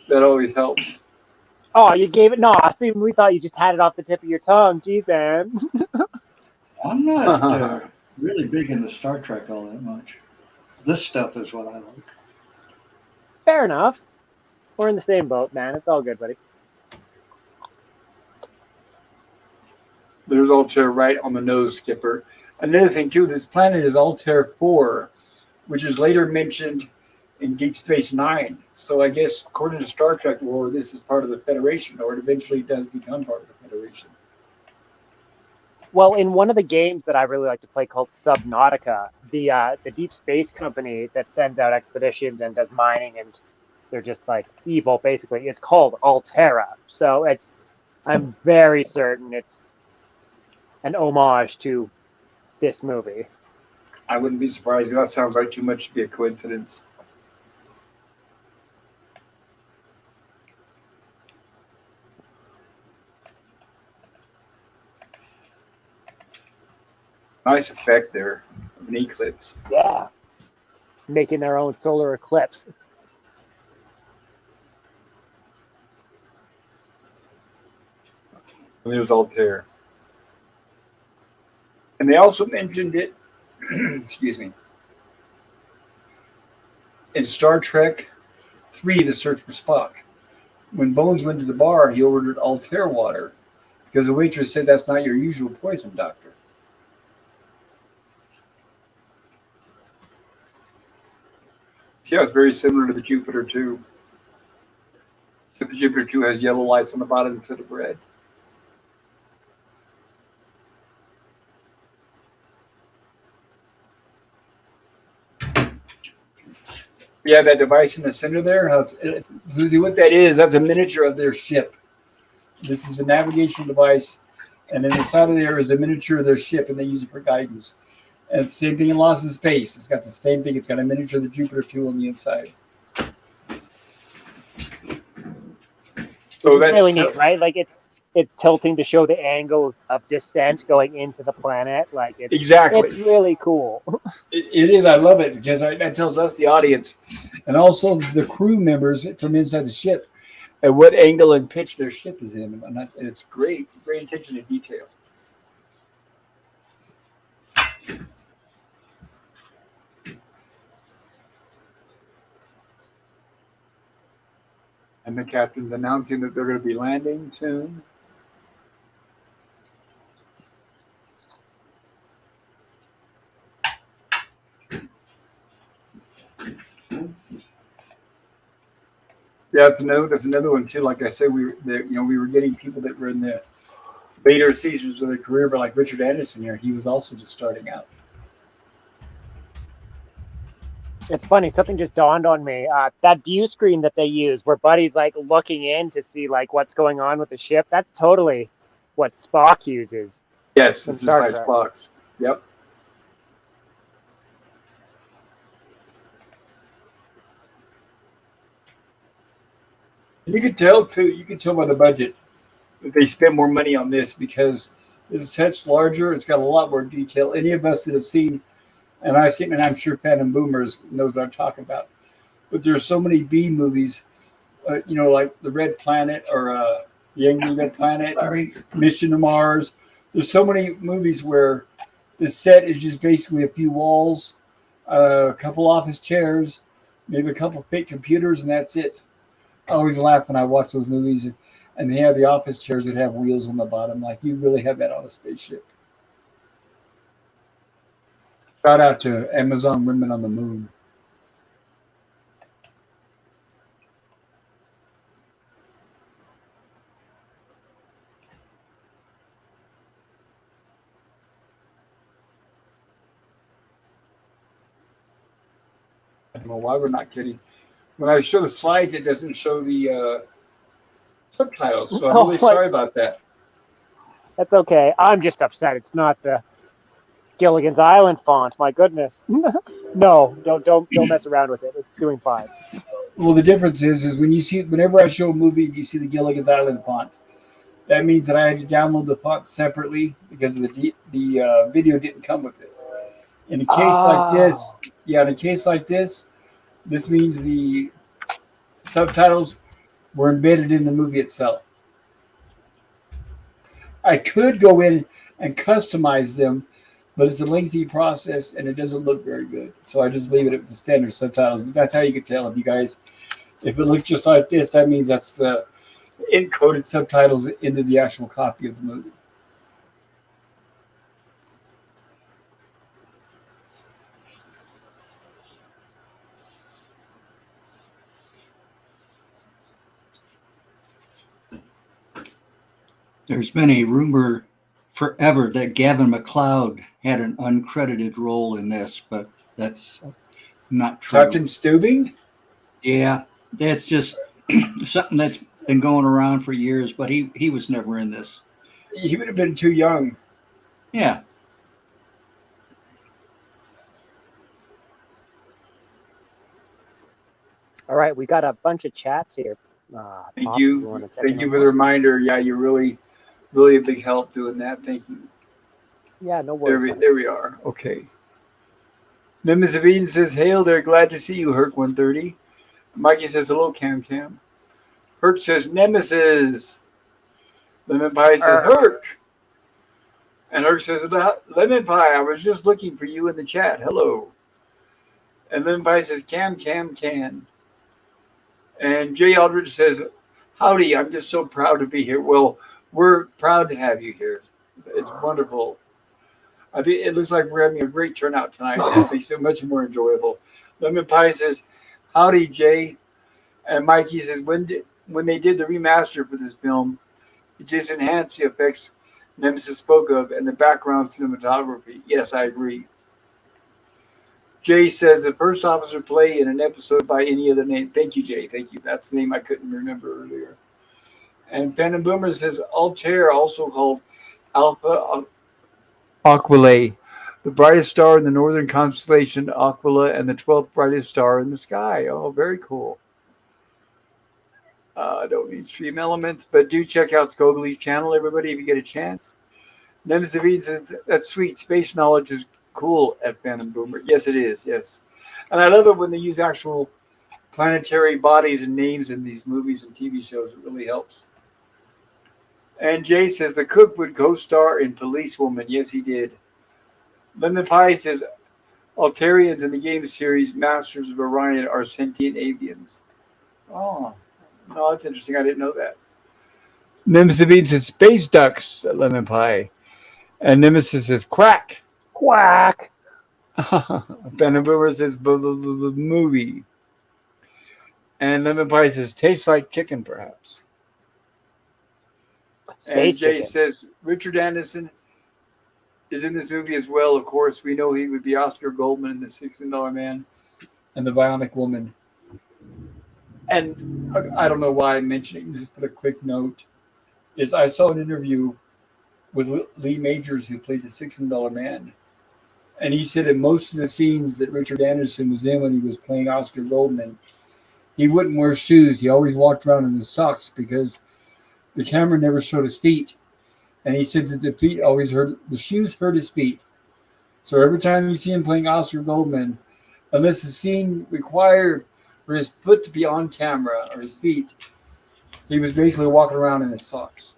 always helps.
Oh, you gave it. No, I see. We thought you just had it off the tip of your tongue. Gee, Ben.
I'm not really big into Star Trek all that much. This stuff is what I like.
Fair enough. We're in the same boat, man. It's all good, buddy.
There's Altair right on the nose, Skipper. Another thing, too, this planet is Altair 4, which is later mentioned in Deep Space Nine. So I guess, according to Star Trek lore, this is part of the Federation, or it eventually does become part of the Federation.
Well, in one of the games that I really like to play called Subnautica, the Deep Space Company that sends out expeditions and does mining, and they're just like evil, basically, is called Altera. So I'm very certain it's an homage to this movie.
I wouldn't be surprised. That sounds like too much to be a coincidence. Nice effect there of an eclipse.
Yeah. Making their own solar eclipse.
And it was Altair. And they also mentioned it, excuse me, in Star Trek 3, The Search for Spock. When Bones went to the bar, he ordered Altair water because the waitress said that's not your usual poison, doctor. Yeah, it's very similar to the Jupiter 2. So the Jupiter 2 has yellow lights on the bottom instead of red. Yeah, that device in the center there, Lucy, what that is, that's a miniature of their ship. This is a navigation device, and then the side of there is a miniature of their ship, and they use it for guidance. And same thing in Lost in Space. It's got the same thing. It's got a miniature of the Jupiter 2 on the inside.
So that's really neat, right? Like it's tilting to show the angle of descent going into the planet. Like
exactly.
It's really cool.
It is. I love it because that tells us, the audience, and also the crew members from inside the ship, at what angle and pitch their ship is in. And it's great attention to detail. And the captain's announcing that they're going to be landing soon. Yeah, that's another one too. Like I said, we were getting people that were in the later seasons of their career, but like Richard Anderson here, he was also just starting out.
It's funny, something just dawned on me. That view screen that they use, where Buddy's like looking in to see like what's going on with the ship, that's totally what Spock uses
Yes,
in
it's
Star
inside
Trek.
Spock's. Yep. And you can tell too. You can tell by the budget that they spend more money on this because this set's larger. It's got a lot more detail. Any of us that have seen, and I've seen, and I'm sure Phantom Boomers knows what I'm talking about. But there's so many B movies, like The Red Planet or The Angry Red Planet,
Sorry.
Mission to Mars. There's so many movies where the set is just basically a few walls, a couple office chairs, maybe a couple fake computers, and that's it. I always laugh when I watch those movies, and they have the office chairs that have wheels on the bottom. Like, you really have that on a spaceship. Shout out to Amazon Women on the Moon. I don't know why we're not getting. When I show the slide, it doesn't show the subtitles, so I'm really sorry about that.
That's okay. I'm just upset. It's not the Gilligan's Island font. My goodness. No, don't mess around with it. It's doing fine.
Well, the difference is whenever I show a movie and you see the Gilligan's Island font, that means that I had to download the font separately because the video didn't come with it. In a case like this, this means the subtitles were embedded in the movie itself. I could go in and customize them, but it's a lengthy process and it doesn't look very good. So I just leave it with the standard subtitles. But that's how you can tell if it looks just like this, that means that's the encoded subtitles into the actual copy of the movie.
There's been a rumor forever that Gavin MacLeod had an uncredited role in this, but that's not true.
Captain Steubing?
Yeah, that's just something that's been going around for years, but he was never in this.
He would have been too young.
Yeah.
All right, we got a bunch of chats here.
Thank you. Thank you for the reminder. Yeah, you're really a big help doing that. Thank you.
Yeah, no worries.
There we are. Okay. Nemesis of Eden says, "Hail there, glad to see you, Herc 130. Mikey says, "Hello, Cam Cam." Herc says, "Nemesis." Lemon Pie says, "Herc." And Herc says, "Lemon Pie, I was just looking for you in the chat. Hello." And Lemon Pie says, "Cam Cam can." And Jay Aldridge says, "Howdy, I'm just so proud to be here." Well, we're proud to have you here. It's wonderful. I think it looks like we're having a great turnout tonight. It makes it much more enjoyable. Lemon Pie says, "Howdy, Jay." And Mikey says, when they did the remaster for this film, it just enhanced the effects Nemesis spoke of and the background cinematography. Yes, I agree. Jay says, "The first officer play in an episode by any other name." Thank you, Jay. Thank you. That's the name I couldn't remember earlier. And Phantom Boomer says, "Altair, also called Alpha Aquilae, the brightest star in the northern constellation Aquila and the 12th brightest star in the sky." Oh, very cool. I don't need stream elements, but do check out Scogely's channel, everybody, if you get a chance. Nemesis of Eden says, "That's sweet. Space knowledge is cool at Phantom Boomer." Yes, it is. Yes. And I love it when they use actual planetary bodies and names in these movies and TV shows. It really helps. And Jay says, "The cook would co-star in Policewoman." Yes, he did. Lemon Pie says, "Altarians in the game series Masters of Orion are sentient avians." Oh, No, that's interesting. I didn't know that. Nemesis says space ducks at lemon pie. And Nemesis says quack.
Quack.
Phantom Boomer says movie. And lemon pie says tastes like chicken, perhaps.
Space
And Jay
chicken.
says Richard Anderson is in this movie as well. Of course, we know he would be Oscar Goldman in The $16 Man and The Bionic Woman. And I don't know why I'm mentioning this, but a quick note is I saw an interview with Lee Majors, who played the $16 Man. And he said in most of the scenes that Richard Anderson was in when he was playing Oscar Goldman, he wouldn't wear shoes. He always walked around in his socks because the camera never showed his feet. And he said that the shoes hurt his feet. So every time you see him playing Oscar Goldman, unless the scene required for his foot to be on camera or his feet, he was basically walking around in his socks.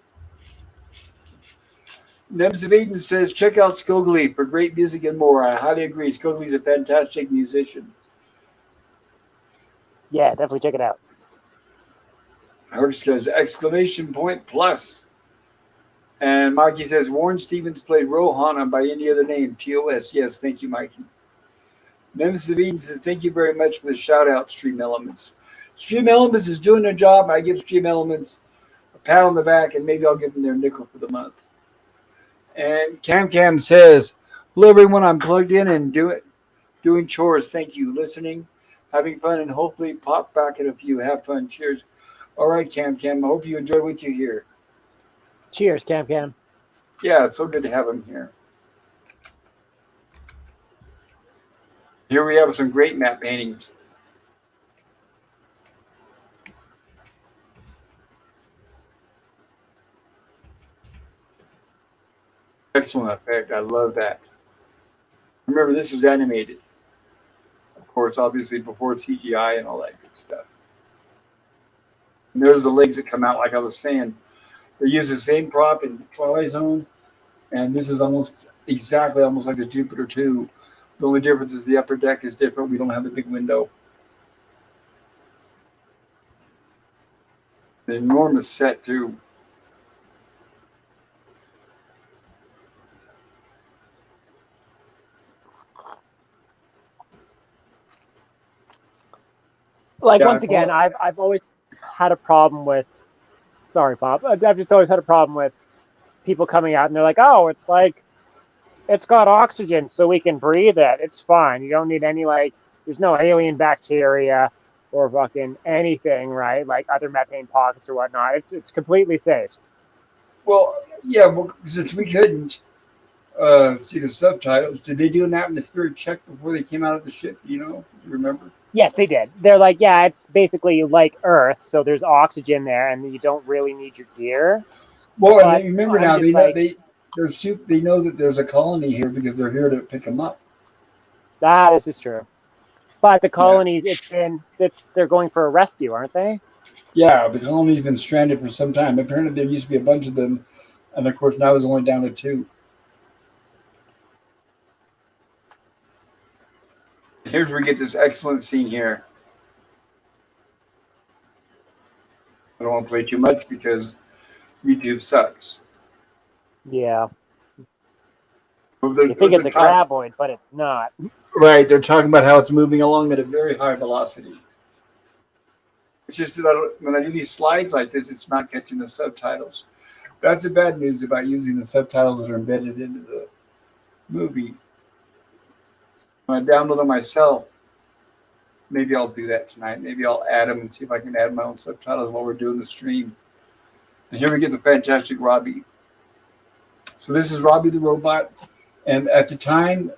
Nebs of Eden says, check out Skogly for great music and more. I highly agree. Skogly's a fantastic musician.
Yeah, definitely check it out.
Herc says, exclamation point plus. And Mikey says, Warren Stevens played Rohan by any other name. TOS. Yes, thank you, Mikey. Nemesis of Eden says, thank you very much for the shout out, Stream Elements. Stream Elements is doing their job. I give Stream Elements a pat on the back, and maybe I'll give them their nickel for the month. And Cam says, hello, everyone. I'm plugged in and doing chores. Thank you. Listening, having fun, and hopefully pop back in a few. Have fun. Cheers. All right, Cam. I hope you enjoy what you hear.
Cheers, Cam.
Yeah, it's so good to have him here. Here we have some great matte paintings. Excellent effect. I love that. Remember, this was animated. Of course, obviously before CGI and all that good stuff. And there's the legs that come out, like I was saying. They use the same prop in Twilight Zone, and this is almost like the Jupiter 2. The only difference is the upper deck is different. We don't have the big window. An enormous set, too.
Once again, I've always had a problem with. Sorry, Pop. I've just always had a problem with people coming out and they're like, "Oh, it's got oxygen, so we can breathe it. It's fine. You don't need any there's no alien bacteria or fucking anything, right? Like other methane pockets or whatnot. It's completely safe."
Well, yeah, since we couldn't see the subtitles, did they do an atmospheric check before they came out of the ship? You remember?
Yes, they did. They're like, yeah, it's basically like Earth, so there's oxygen there, and you don't really need your gear.
Well, and they remember now, they know that there's a colony here because they're here to pick them up.
This is true. But the colonies, they're going for a rescue, aren't they?
Yeah, the colony's been stranded for some time. Apparently, there used to be a bunch of them, and of course, now it's only down to 2. Here's where we get this excellent scene here. I don't want to play too much because YouTube sucks.
Yeah. You think it's a graboid, but it's not.
Right, they're talking about how it's moving along at a very high velocity. It's just that when I do these slides like this, it's not catching the subtitles. That's the bad news about using the subtitles that are embedded into the movie. When I download them myself, maybe I'll do that tonight. Maybe I'll add them and see if I can add my own subtitles while we're doing the stream. And here we get the fantastic Robbie. So this is Robbie the robot. And at the time,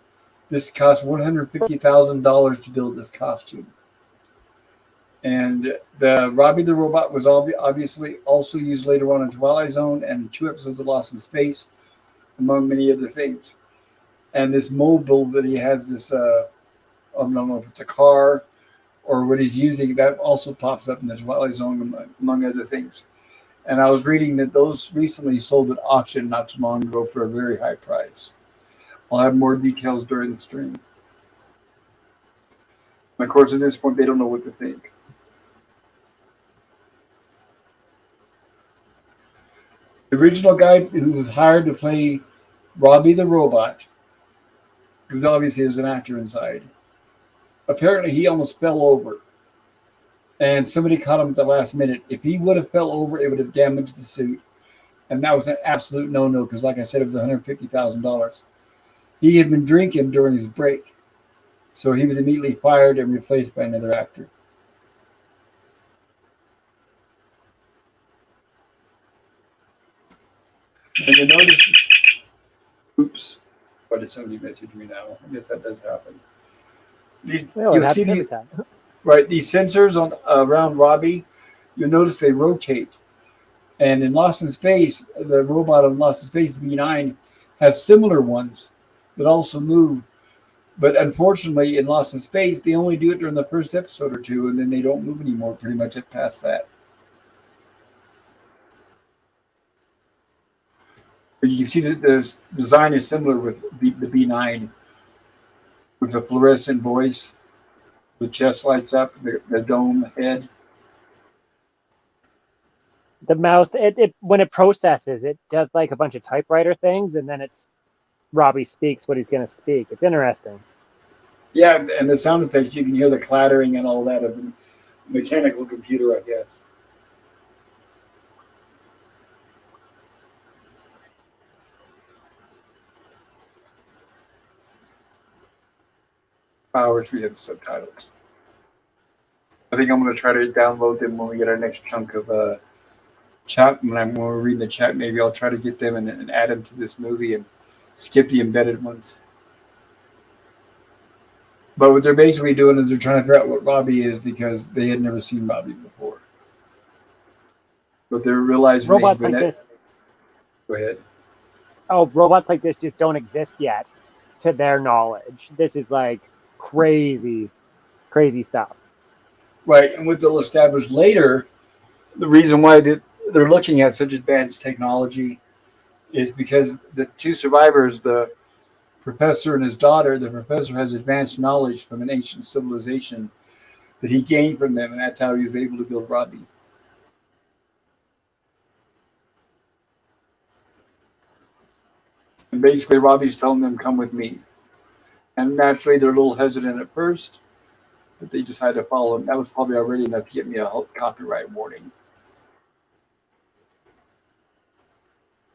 this cost $150,000 to build this costume. And the Robbie the robot was obviously also used later on in Twilight Zone and 2 episodes of Lost in Space, among many other things. And this mobile that he has, this, I don't know if it's a car or what he's using, that also pops up in the Twilight Zone, among other things. And I was reading that those recently sold at auction not too long ago for a very high price. I'll have more details during the stream. And of course, at this point, they don't know what to think. The original guy who was hired to play Robbie the robot, because obviously there's an actor inside. Apparently, he almost fell over, and somebody caught him at the last minute. If he would have fell over, it would have damaged the suit, and that was an absolute no-no. Because, like I said, it was $150,000. He had been drinking during his break, so he was immediately fired and replaced by another actor. And you notice, oops, why did somebody message me now? I guess that does happen. You'll see these sensors on around Robbie. You'll notice they rotate. And in Lost in Space, the robot on Lost in Space, the B9, has similar ones that also move. But unfortunately, in Lost in Space, they only do it during the first episode or two, and then they don't move anymore pretty much past that. But you can see that the design is similar with the B9, with the fluorescent voice, the chest lights up, the dome head.
The mouth, it when it processes, it does like a bunch of typewriter things, and then it's Robbie speaks what he's going to speak. It's interesting.
Yeah, and the sound effects, you can hear the clattering and all that of the mechanical computer, I guess. Which we have the subtitles. I think I'm going to try to download them when we get our next chunk of chat. When we're reading the chat, maybe I'll try to get them and add them to this movie and skip the embedded ones. But what they're basically doing is they're trying to figure out what Robbie is because they had never seen Robbie before. But they're realizing
robots like this.
Go ahead.
Oh, robots like this just don't exist yet, to their knowledge. This is like crazy stuff.
Right, and what they'll establish later, the reason why they're looking at such advanced technology is because the two survivors, the professor and his daughter, the professor has advanced knowledge from an ancient civilization that he gained from them, and that's how he was able to build Robbie. And basically, Robbie's telling them, come with me. And naturally, they're a little hesitant at first, but they decide to follow him. That was probably already enough to get me a copyright warning.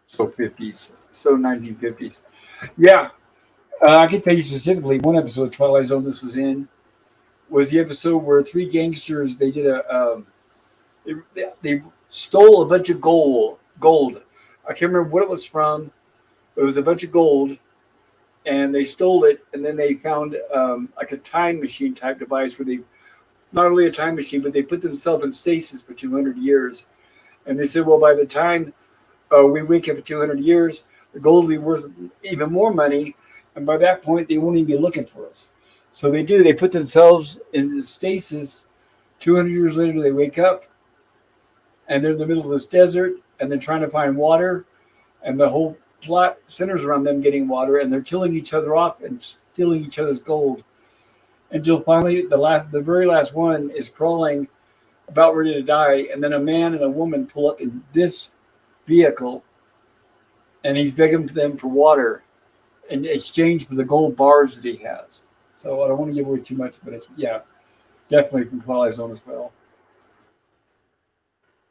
So 50s, so 1950s. Yeah, I can tell you specifically one episode of Twilight Zone this was in was the episode where three gangsters, they did they stole a bunch of gold. I can't remember what it was from. It was a bunch of gold, and they stole it, and then they found like a time machine type device where they, not only a time machine, but they put themselves in stasis for 200 years. And they said, well, by the time we wake up in 200 years, the gold will be worth even more money, and by that point, they won't even be looking for us. So they put themselves in the stasis. 200 years later, they wake up, and they're in the middle of this desert, and they're trying to find water, and the whole plot centers around them getting water, and they're killing each other off and stealing each other's gold until finally the very last one is crawling, about ready to die, and then a man and a woman pull up in this vehicle, and he's begging them for water in exchange for the gold bars that he has. So I don't want to give away too much, but it's definitely from Twilight Zone as well,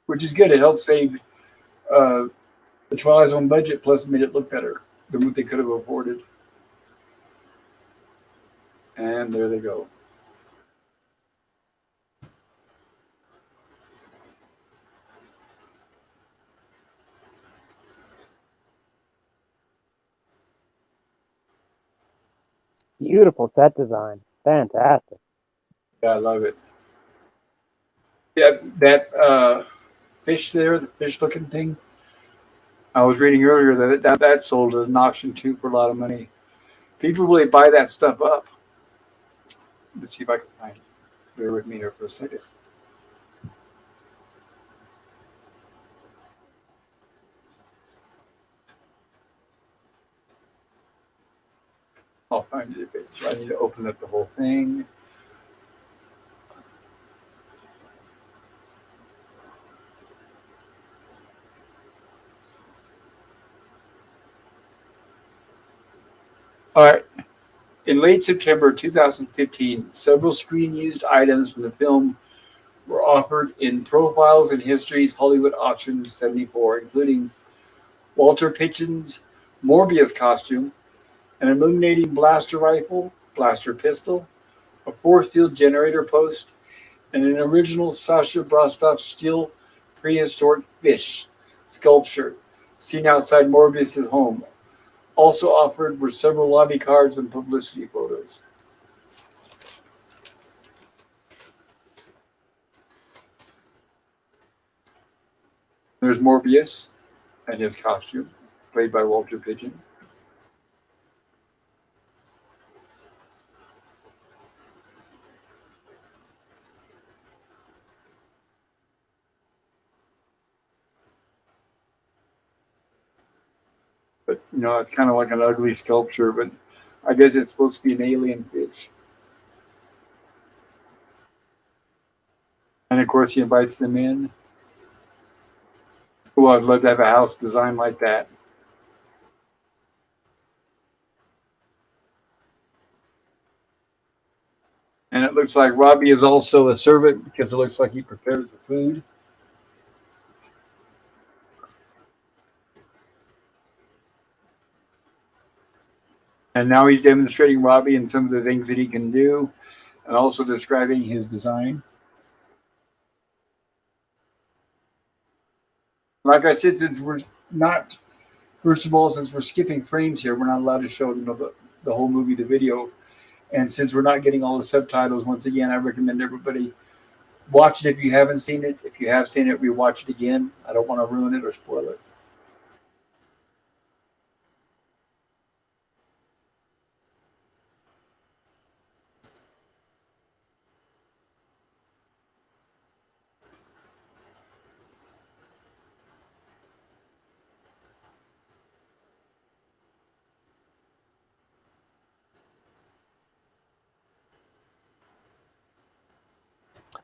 which is good. It helped save the Twilight Zone budget, plus made it look better than what they could have afforded. And there they go.
Beautiful set design. Fantastic.
Yeah, I love it. Yeah, that fish there, the fish-looking thing, I was reading earlier that sold at an auction too for a lot of money. People really buy that stuff up. Let's see if I can find it. Bear with me here for a second. I'll find it if I need to open up the whole thing. All right. In late September 2015, several screen-used items from the film were offered in Profiles and History's Hollywood Auction 74, including Walter Pidgeon's Morbius costume, an illuminating blaster rifle, blaster pistol, a force-field generator post, and an original Sasha Brostov steel prehistoric fish sculpture seen outside Morbius's home. Also offered were several lobby cards and publicity photos. There's Morbius and his costume, played by Walter Pidgeon. But, it's kind of like an ugly sculpture, but I guess it's supposed to be an alien fish. And of course, he invites them in. Oh, I'd love to have a house designed like that. And it looks like Robbie is also a servant because it looks like he prepares the food. And now he's demonstrating Robbie and some of the things that he can do, and also describing his design. Like I said, since we're not, first of all, since we're skipping frames here, we're not allowed to show the whole movie, the video. And since we're not getting all the subtitles, once again, I recommend everybody watch it if you haven't seen it. If you have seen it, rewatch it again. I don't want to ruin it or spoil it.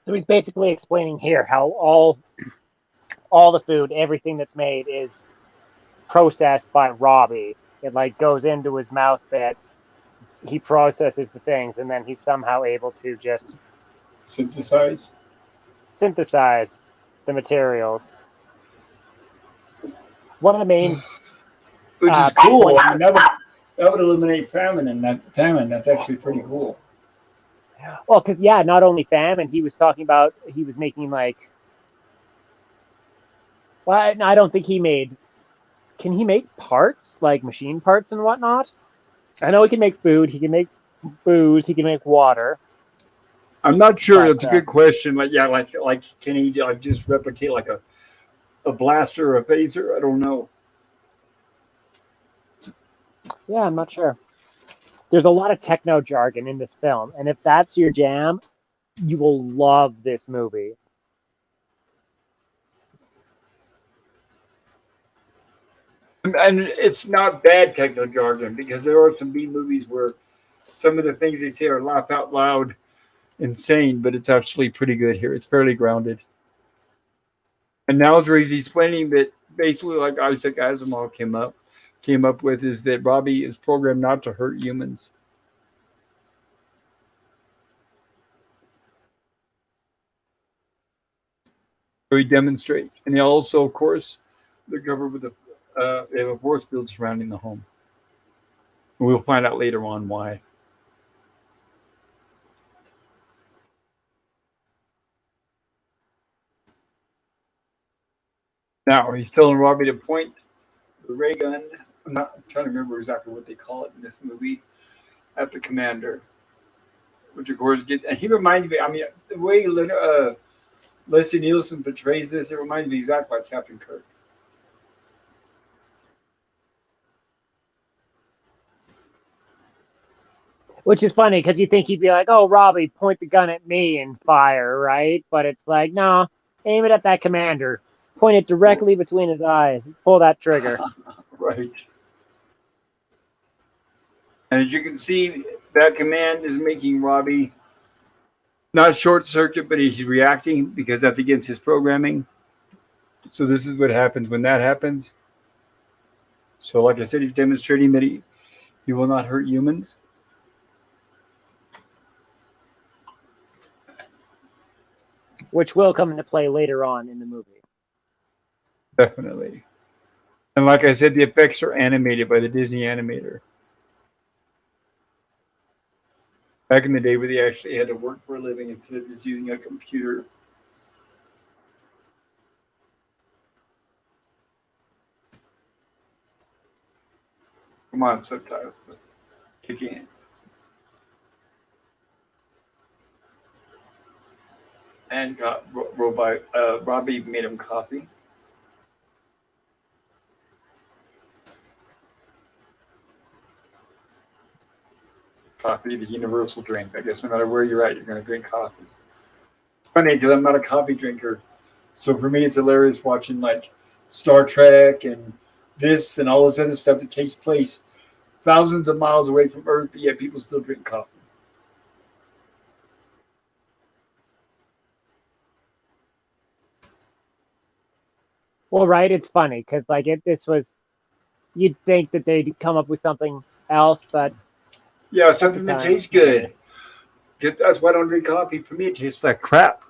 So he's basically explaining here how all the food, everything that's made, is processed by Robbie. It like goes into his mouth bits. He processes the things, and then he's somehow able to just
synthesize
the materials. One of the main,
which is cool. I mean, that would eliminate famine, and that's actually pretty cool.
Well, because not only famine, he was talking about he was making like. Well, I don't think he made. Can he make parts like machine parts and whatnot? I know he can make food. He can make booze. He can make water.
I'm not sure. That's a good question. Like can he just replicate like a blaster or a phaser? I don't know.
Yeah, I'm not sure. There's a lot of techno jargon in this film, and if that's your jam, you will love this movie.
And it's not bad techno jargon, because there are some B movies where some of the things they say are laugh out loud insane, but it's actually pretty good here. It's fairly grounded. And now where he's explaining that basically like Isaac Asimov came up with is that Robbie is programmed not to hurt humans. So he demonstrates. And he also, of course, they're covered with they have a force field surrounding the home. And we'll find out later on why. Now he's telling Robbie to point the ray gun. I'm trying to remember exactly what they call it in this movie, at the commander. Which of course and he reminds me, I mean, the way Leslie Nielsen portrays this, it reminds me exactly like Captain Kirk.
Which is funny because you think he'd be like, "Oh, Robbie, point the gun at me and fire," right? But it's like, no, aim it at that commander. Point it directly between his eyes. Pull that trigger.
Right. And as you can see, that command is making Robbie not short circuit, but he's reacting because that's against his programming. So this is what happens when that happens. So like I said, he's demonstrating that He will not hurt humans.
Which will come into play later on in the movie.
Definitely. And like I said, the effects are animated by the Disney animator. Back in the day where they actually had to work for a living instead of just using a computer. Come on, subtitles. Kick in. And Robbie made him coffee. Coffee, the universal drink. I guess no matter where you're at, you're going to drink coffee. It's funny because I'm not a coffee drinker. So for me, it's hilarious watching like Star Trek and this and all this other stuff that takes place thousands of miles away from Earth, but yet people still drink coffee.
Well, right, it's funny because like this was, you'd think that they'd come up with something else, but
yeah, something that tastes good. That's why I don't drink coffee. For me, it tastes like crap.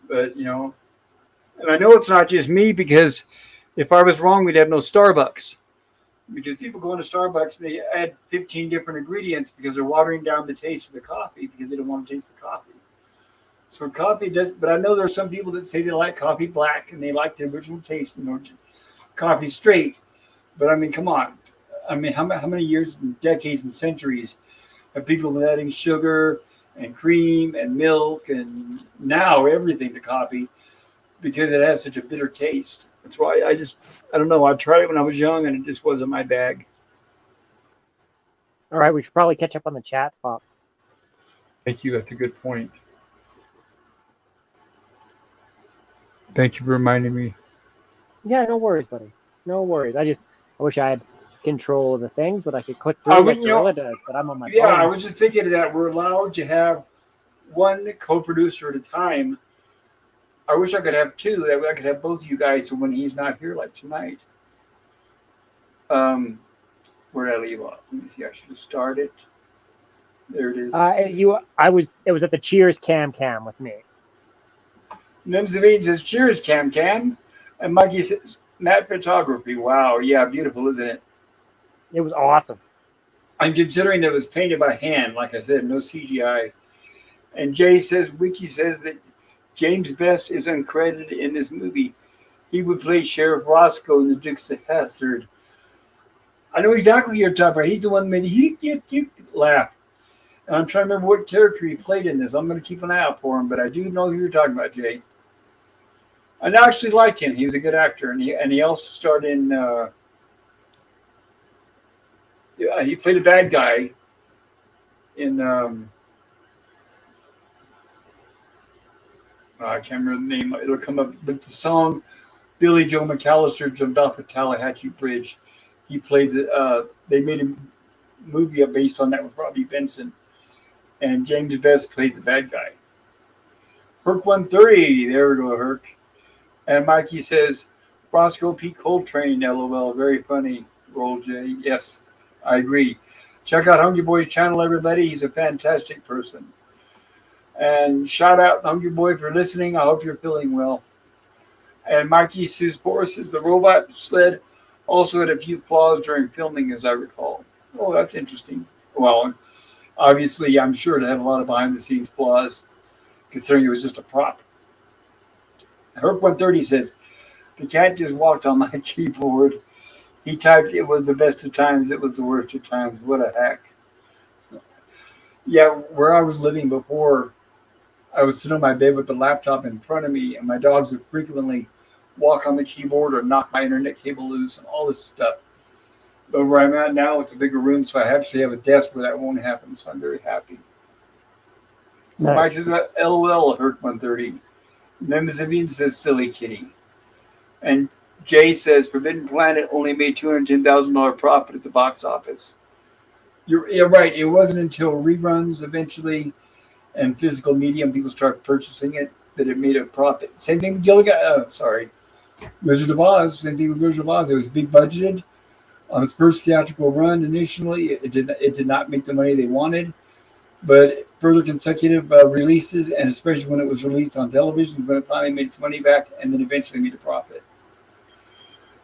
But and I know it's not just me because if I was wrong, we'd have no Starbucks. Because people go into Starbucks and they add 15 different ingredients because they're watering down the taste of the coffee because they don't want to taste the coffee. So coffee does, but I know there's some people that say they like coffee black and they like the original taste and coffee straight. But I mean, come on. I mean, how many years and decades and centuries have people been adding sugar and cream and milk and now everything to coffee because it has such a bitter taste? That's why I don't know. I tried it when I was young and it just wasn't my bag.
All right, we should probably catch up on the chat, Pop.
Thank you. That's a good point. Thank you for reminding me.
Yeah, no worries, buddy. No worries. I wish I had control of the things, but I could click through like Gorilla does, but I'm on my phone.
Yeah, I was just thinking that we're allowed to have one co-producer at a time. I wish I could have two. That I could have both of you guys so when he's not here like tonight. Where did I leave off? Let me see. I should have started. There it is.
It was at the Cheers Cam with me.
Nimzavine says, cheers, Cam. And Mikey says, Matte Photography. Wow. Yeah, beautiful, isn't it?
It was awesome.
I'm considering that it was painted by hand, like I said, no CGI. And Jay says, Wiki says that James Best is uncredited in this movie. He would play Sheriff Roscoe in the Dukes of Hazzard. I know exactly what you're talking about. He's the one that made he laugh. And I'm trying to remember what character he played in this. I'm going to keep an eye out for him, but I do know who you're talking about, Jay. I actually liked him. He was a good actor, and he also starred in. He played a bad guy in. I can't remember the name. It'll come up. But the song, Billy Joe McAllister jumped off a Tallahatchie Bridge. He played the. They made a movie based on that with Robbie Benson, and James Best played the bad guy. Herc 130. There we go, Herc. And Mikey says, Roscoe P. Coltrane, LOL. Very funny. Roll J. Yes, I agree. Check out Hungry Boy's channel, everybody. He's a fantastic person. And shout out Hungry Boy for listening. I hope you're feeling well. And Mikey Suspor says the robot sled also had a few flaws during filming, as I recall. Oh, that's interesting. Well, obviously, I'm sure it had a lot of behind-the-scenes flaws, considering it was just a prop. Herc 130 says, the cat just walked on my keyboard. He typed, it was the best of times, it was the worst of times. What a hack. Yeah, where I was living before, I was sitting on my bed with the laptop in front of me, and my dogs would frequently walk on the keyboard or knock my internet cable loose and all this stuff. But where I'm at now, it's a bigger room, so I actually have a desk where that won't happen, so I'm very happy. Nice. Mike says, LOL, Herc 130. Memzavine says, silly kitty. And Jay says, Forbidden Planet only made $210,000 profit at the box office. You're right. It wasn't until reruns eventually and physical medium people started purchasing it that it made a profit. Same thing with Wizard of Oz. Same thing with Wizard of Oz. It was big budgeted, On its first theatrical run, initially, it did not make the money they wanted, but further consecutive releases, and especially when it was released on television, when it finally made its money back, and then eventually made a profit.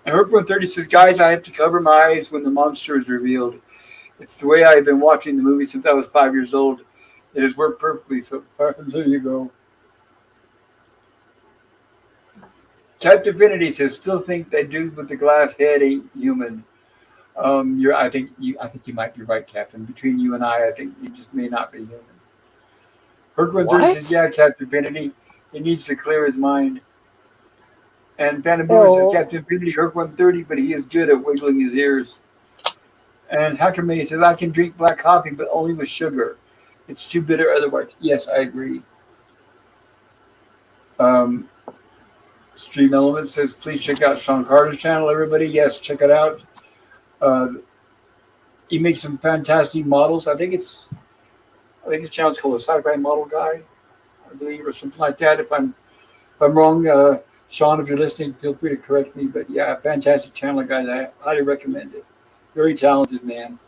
And Herc 130 says, "Guys, I have to cover my eyes when the monster is revealed. It's the way I've been watching the movie since I was 5 years old. It has worked perfectly so far." There you go. Captain Divinity says, "Still think that dude with the glass head ain't human." I think you might be right, Captain. Between you and I think he just may not be human. Herc 130 says,
What?
"Yeah, Captain Divinity. He needs to clear his mind." And Phantom Boomer says,
Oh,
"Captain Divinity, Herc 130, but he is good at wiggling his ears." And Hacker May says, "I can drink black coffee, but only with sugar. It's too bitter otherwise." Yes, I agree. Um, Stream Elements says, "Please check out Sean Carter's channel, everybody." Yes, check it out. Uh, he makes some fantastic models. I think the channel's called the Sci-Fi Model Guy, I believe, or something like that. If I'm wrong, Sean, if you're listening, feel free to correct me. But yeah, fantastic channel, guys. I highly recommend it. Very talented man.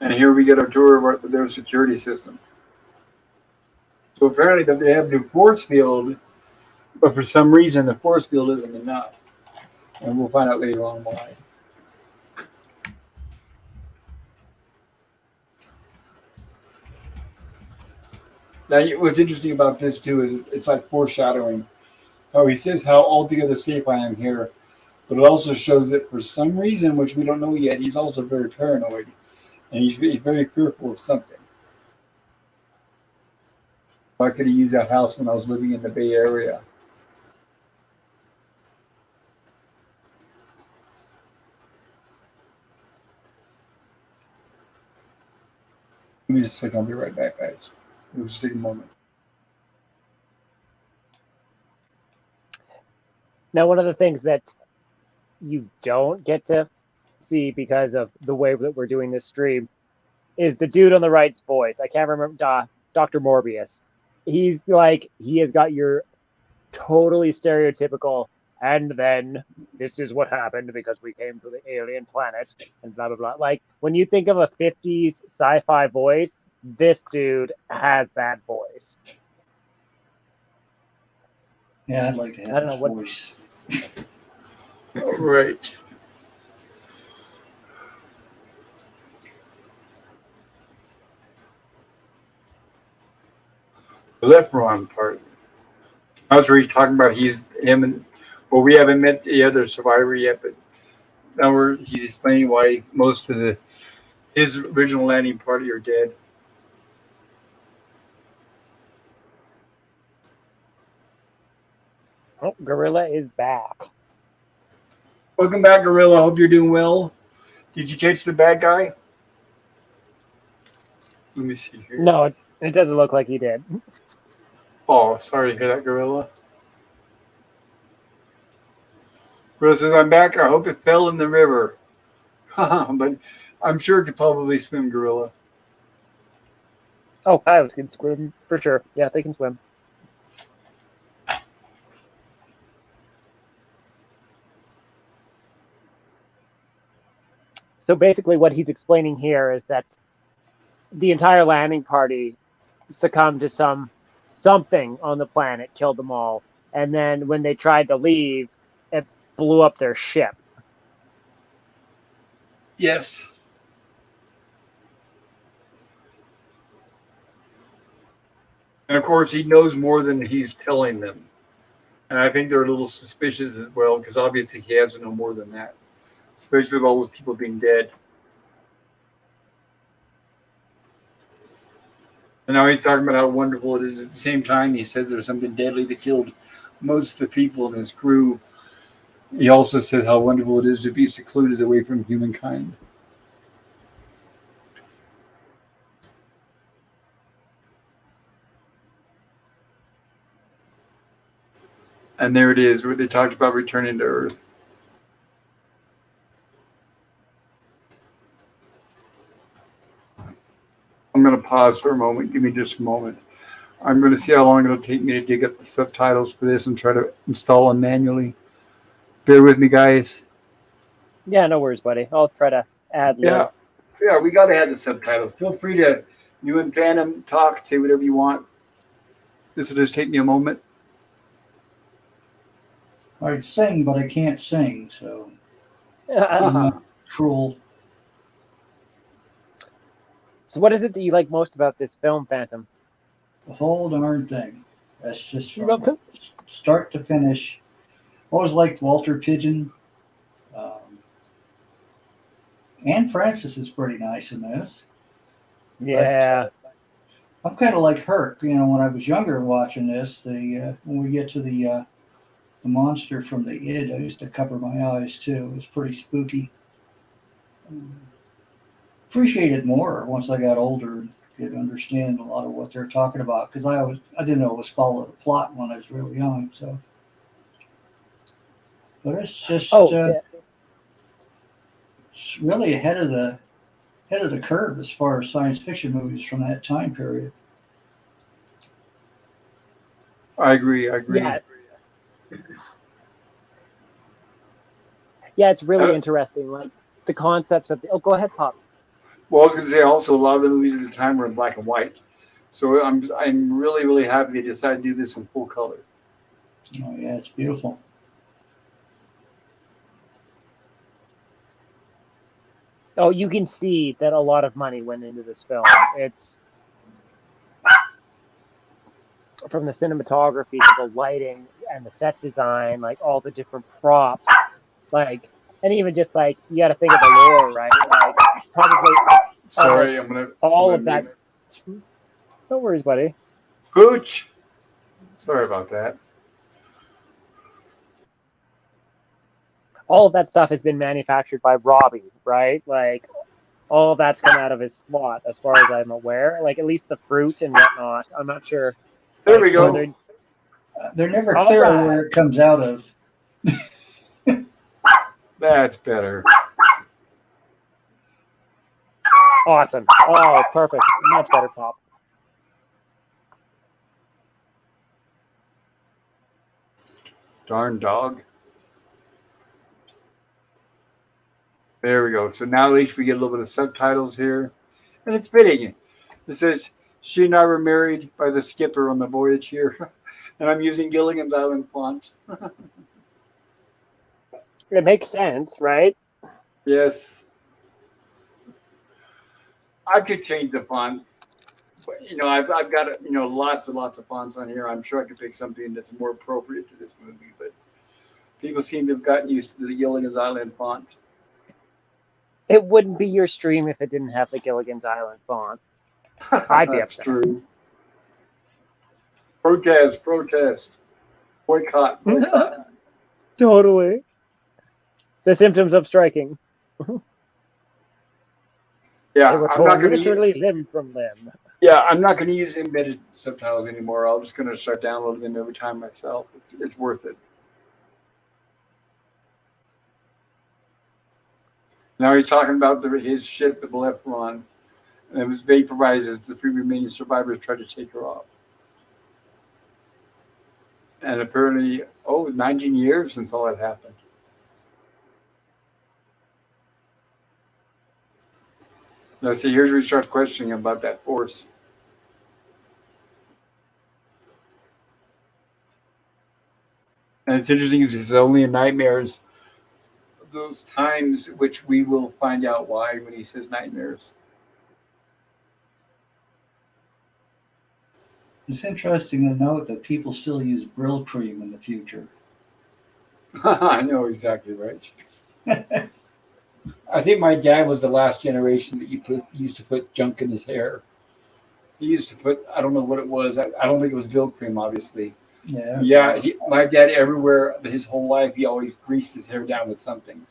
And here we get a tour of their security system. So apparently they have a new force field, but for some reason the force field isn't enough. And we'll find out later on why. Now, what's interesting about this too is it's like foreshadowing. How he says how altogether safe I am here, but it also shows that for some reason, which we don't know yet, he's also very paranoid and he's very fearful of something. I could have used that house when I was living in the Bay Area. Let me just click. I'll be right back, guys. It'll just take a moment.
now one of the things that you don't get to see because of the way that we're doing this stream is the dude on the right's voice. I can't remember Dr. Morbius. He's like he has got your totally stereotypical, and then this is what happened because we came to the alien planet and blah blah blah. Like when you think of a 50s sci-fi voice, this dude has that voice.
Yeah, I'd like to
I
have
don't know
his
what.
voice.
All right. The left wrong part. That's where he's talking about him and well, we haven't met the other survivor yet, but now he's explaining why most of his original landing party are dead.
Oh, Gorilla is back.
Welcome back, Gorilla. Hope you're doing well. Did you catch the bad guy? Let me see here.
No, it doesn't look like he did.
Oh, sorry to hear that, Gorilla. Gorilla says, "I'm back. I hope it fell in the river." But I'm sure it could probably swim, Gorilla.
Oh, coyotes can swim for sure. Yeah, they can swim. So basically, what he's explaining here is that the entire landing party succumbed to something on the planet, killed them all, and then when they tried to leave, it blew up their ship.
Yes. And of course, he knows more than he's telling them. And I think they're a little suspicious as well, because obviously he has to know more than that, especially with all those people being dead. And now he's talking about how wonderful it is. At the same time, he says there's something deadly that killed most of the people in his crew. He also says how wonderful it is to be secluded away from humankind. And there it is, where they talked about returning to Earth. I'm going to pause for a moment. Give me just a moment. I'm going to see how long it'll take me to dig up the subtitles for this and try to install them manually. Bear with me, guys.
Yeah, no worries, buddy. I'll try to add
Yeah,
lib.
yeah, we got to have the subtitles. Feel free to, you and Phantom, talk, say whatever you want. This will just take me a moment.
I sing, but I can't sing, so I'm not cruel.
So what is it that you like most about this film, Phantom?
The whole darn thing. That's just from start to finish. Always liked Walter Pidgeon. Anne Francis is pretty nice in this.
Yeah.
But I'm kind of like Herc. You know, when I was younger watching this, when we get to the monster from the id, I used to cover my eyes too. It was pretty spooky. Appreciate it more once I got older and could understand a lot of what they're talking about, because I didn't always follow the plot when I was really young. So, but it's just it's really ahead of the curve as far as science fiction movies from that time period.
I agree.
Yeah. Yeah, it's really interesting. Like the concepts of go ahead, Pop.
Well, I was going to say also a lot of the movies at the time were in black and white, so I'm really, really happy they decided to do this in full color.
Oh yeah, it's beautiful.
Oh, you can see that a lot of money went into this film. It's from the cinematography to the lighting and the set design, like all the different props, like, and even just like you got to think of the lore, right? Like probably.
Sorry,
all of that. No worries, buddy.
Pooch. Sorry about that.
All of that stuff has been manufactured by Robbie, right? Like, all of that's come out of his slot, as far as I'm aware. Like, at least the fruit and whatnot. I'm not sure.
There we go.
They're never clear where it comes out of.
That's better.
Awesome. Oh, perfect. Much better, Pop.
Darn dog. There we go. So now at least we get a little bit of subtitles here. And it's fitting. It says, she and I were married by the skipper on the voyage here. And I'm using Gilligan's Island font.
It makes sense, right?
Yes. I could change the font. But, I've got, lots and lots of fonts on here. I'm sure I could pick something that's more appropriate to this movie. But people seem to have gotten used to the Gilligan's Island font.
It wouldn't be your stream if it didn't have the Gilligan's Island font. I'd be
That's
upset.
true. Protest. Boycott.
Totally. The symptoms of striking.
Yeah,
they were
I'm not going
literally limb from limb.
Yeah, I'm not going to use embedded subtitles anymore. I'm just going to start downloading them every time myself. It's worth it. Now he's talking about his ship, the Bellerophon, and it was vaporized as the 3 remaining survivors tried to take her off. And apparently, 19 years since all that happened. Now, see, here's where he starts questioning about that force. And it's interesting because it's only in nightmares, those times which we will find out why when he says nightmares.
It's interesting to note that people still use Brill cream in the future.
I know exactly right. I think my dad was the last generation that used to put junk in his hair. He used to put, I don't know what it was. I don't think it was Brill cream, obviously. Yeah. My dad, everywhere, his whole life, he always greased his hair down with something.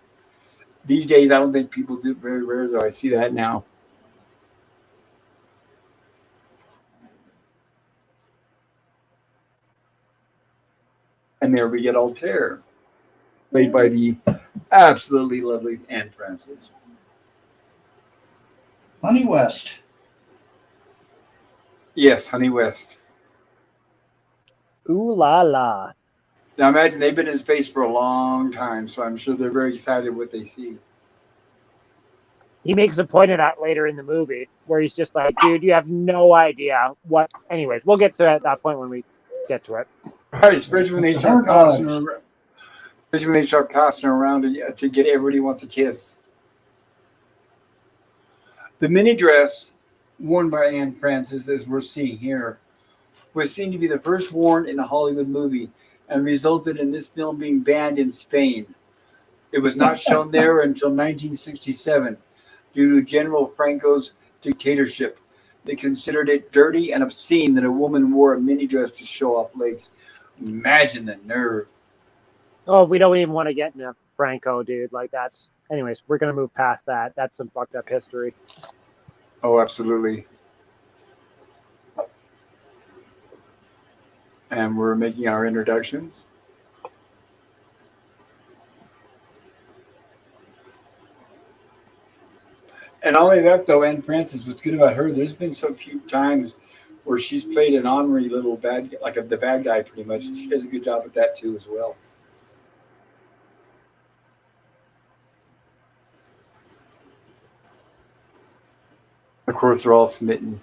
These days, I don't think people do. Very rare, though. I see that now. And there we get Altair, played by the absolutely lovely Anne Francis.
Honey West.
Yes, Honey West.
Ooh la la.
Now imagine they've been in space for a long time, so I'm sure they're very excited what they see.
He makes a point of that later in the movie where he's just like, dude, you have no idea what. Anyways, we'll get to that point when we get to it.
Right, especially when they start
Horn
tossing
dogs.
around. Especially when they start tossing around to get everybody wants a kiss. The mini dress worn by Anne Francis, as we're seeing here, was seen to be the first worn in a Hollywood movie and resulted in this film being banned in Spain. It was not shown there until 1967 due to General Franco's dictatorship. They considered it dirty and obscene that a woman wore a mini dress to show off legs. Imagine the nerve.
Oh, we don't even want to get into Franco, dude. Like that's. Anyways, we're gonna move past that. That's some fucked up history.
Oh, absolutely. And we're making our introductions. And not only that, though, Anne Francis, what's good about her, there's been so few times where she's played an honorary little bad, like the bad guy, pretty much. She does a good job at that, too, as well. Of course, they're all smitten.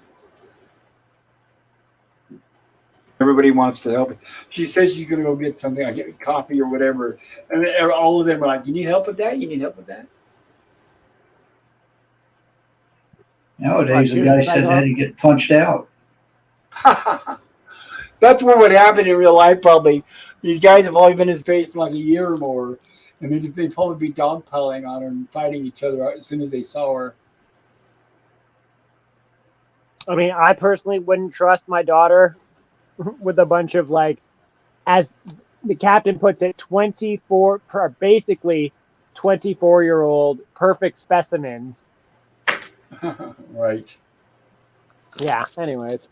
Everybody wants to help. She says she's going to go get something, like coffee or whatever. And all of them are like, you need help with that? You need help with that?
Nowadays, the guy said that he'd get punched out.
That's what would happen in real life, probably. These guys have only been in space for like a year or more. And they'd probably be dogpiling on her and fighting each other out as soon as they saw her.
I mean, I personally wouldn't trust my daughter with a bunch of like, as the captain puts it, basically 24-year-old perfect specimens.
Right.
Yeah. Anyways,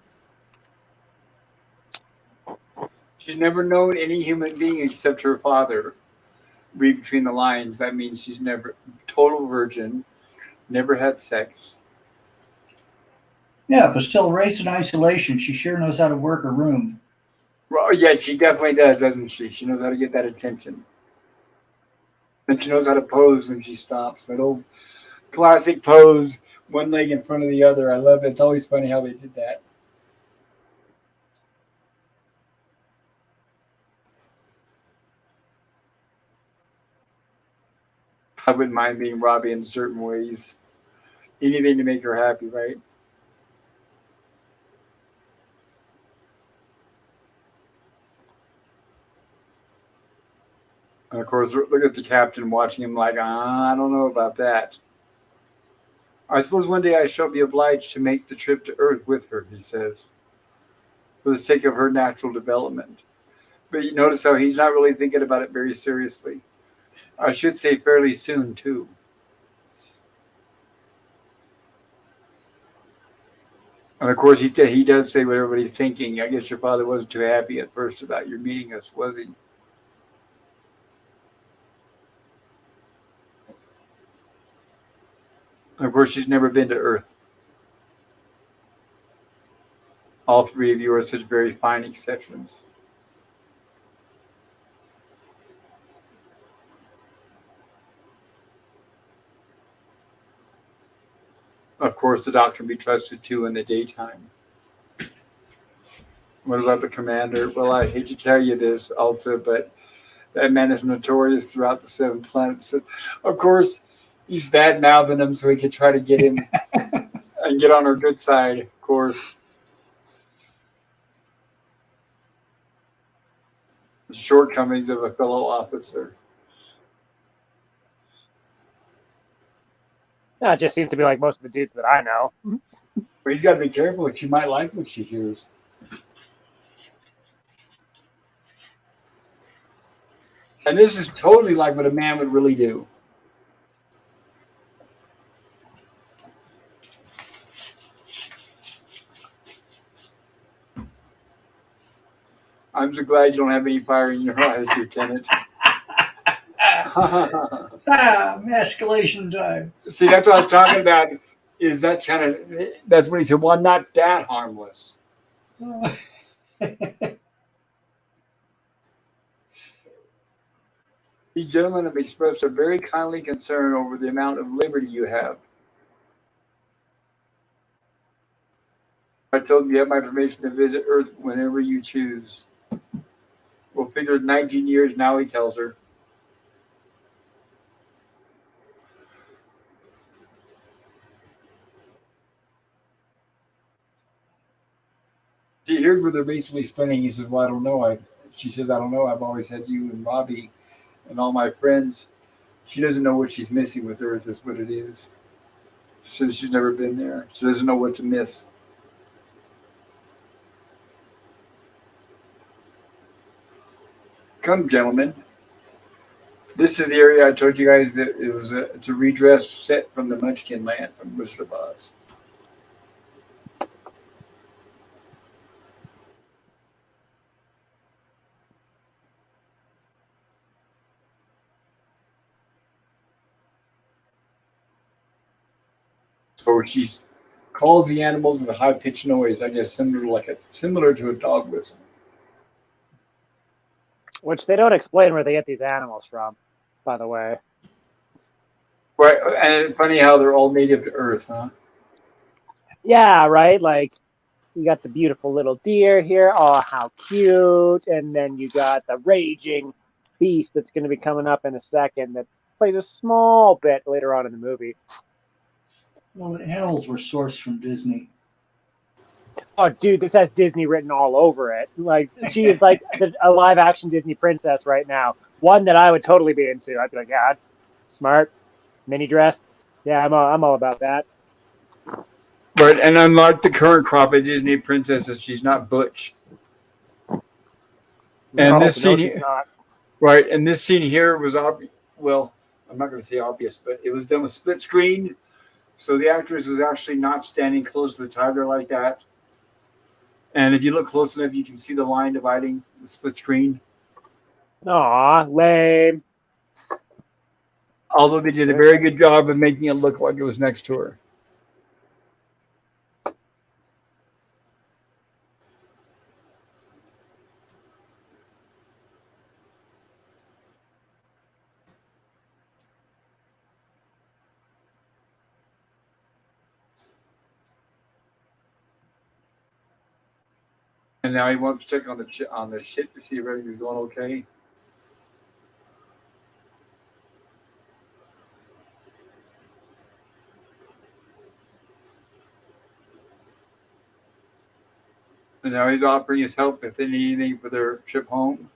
she's never known any human being except her father. Read between the lines. That means she's never total virgin, never had sex.
Yeah, but still raised in isolation. She sure knows how to work a room.
Well, yeah, she definitely does, doesn't she? She knows how to get that attention. And she knows how to pose when she stops. That old classic pose, one leg in front of the other. I love it. It's always funny how they did that. I wouldn't mind being Robbie in certain ways. Anything to make her happy, right? And of course, look at the captain watching him like, I don't know about that. I suppose one day I shall be obliged to make the trip to Earth with her, he says, for the sake of her natural development. But you notice how he's not really thinking about it very seriously. I should say fairly soon, too. And of course, he does say what everybody's thinking. I guess your father wasn't too happy at first about your meeting us, was he? And of course, she's never been to Earth. All three of you are such very fine exceptions. Of course, the doc can be trusted too in the daytime. What about the commander? Well, I hate to tell you this, Alta, but that man is notorious throughout the 7 planets. Of course, he's bad-mouthing him so he could try to get him and get on her good side, of course. The shortcomings of a fellow officer.
that just seems to be like most of the dudes that I know.
But he's got to be careful. She might like what she hears. And this is totally like what a man would really do. I'm so glad you don't have any fire in your eyes, Lieutenant.
Escalation time.
See, that's what I was talking about. Is that that's what he said. Well, not that harmless. These gentlemen have expressed a very kindly concern over the amount of liberty you have. I told them you have my permission to visit Earth whenever you choose. We'll figure 19 years now, he tells her. See, here's where they're basically spinning. He says, well, I don't know. She says, I don't know. I've always had you and Robbie and all my friends. She doesn't know what she's missing with Earth is what it is. She says she's never been there. She doesn't know what to miss. Come, gentlemen. This is the area I told you guys that it's a redress set from the Munchkin Land from Wizard of Oz. So she calls the animals with a high pitched noise, I guess similar to a dog whistle.
Which they don't explain where they get these animals from, by the way.
Right, and funny how they're all native to Earth, huh?
Yeah, right. Like you got the beautiful little deer here. Oh, how cute! And then you got the raging beast that's going to be coming up in a second. That plays a small bit later on in the movie.
Well, the animals were sourced from Disney.
Oh, dude, this has Disney written all over it. Like she is like a live action Disney princess right now. One that I would totally be into. I'd be like, yeah, smart, mini dress. Yeah, I'm all about that.
Right, and unlike the current crop of Disney princesses, she's not butch. And this scene here, right, and this scene here was obvious. Well, I'm not going to say obvious, but it was done with split screen, so the actress was actually not standing close to the tiger like that. And if you look close enough, you can see the line dividing the split screen.
Aw, lame.
Although they did a very good job of making it look like it was next to her. And now he wants to check on the ship to see if everything's going okay. And now he's offering his help if they need anything for their trip home.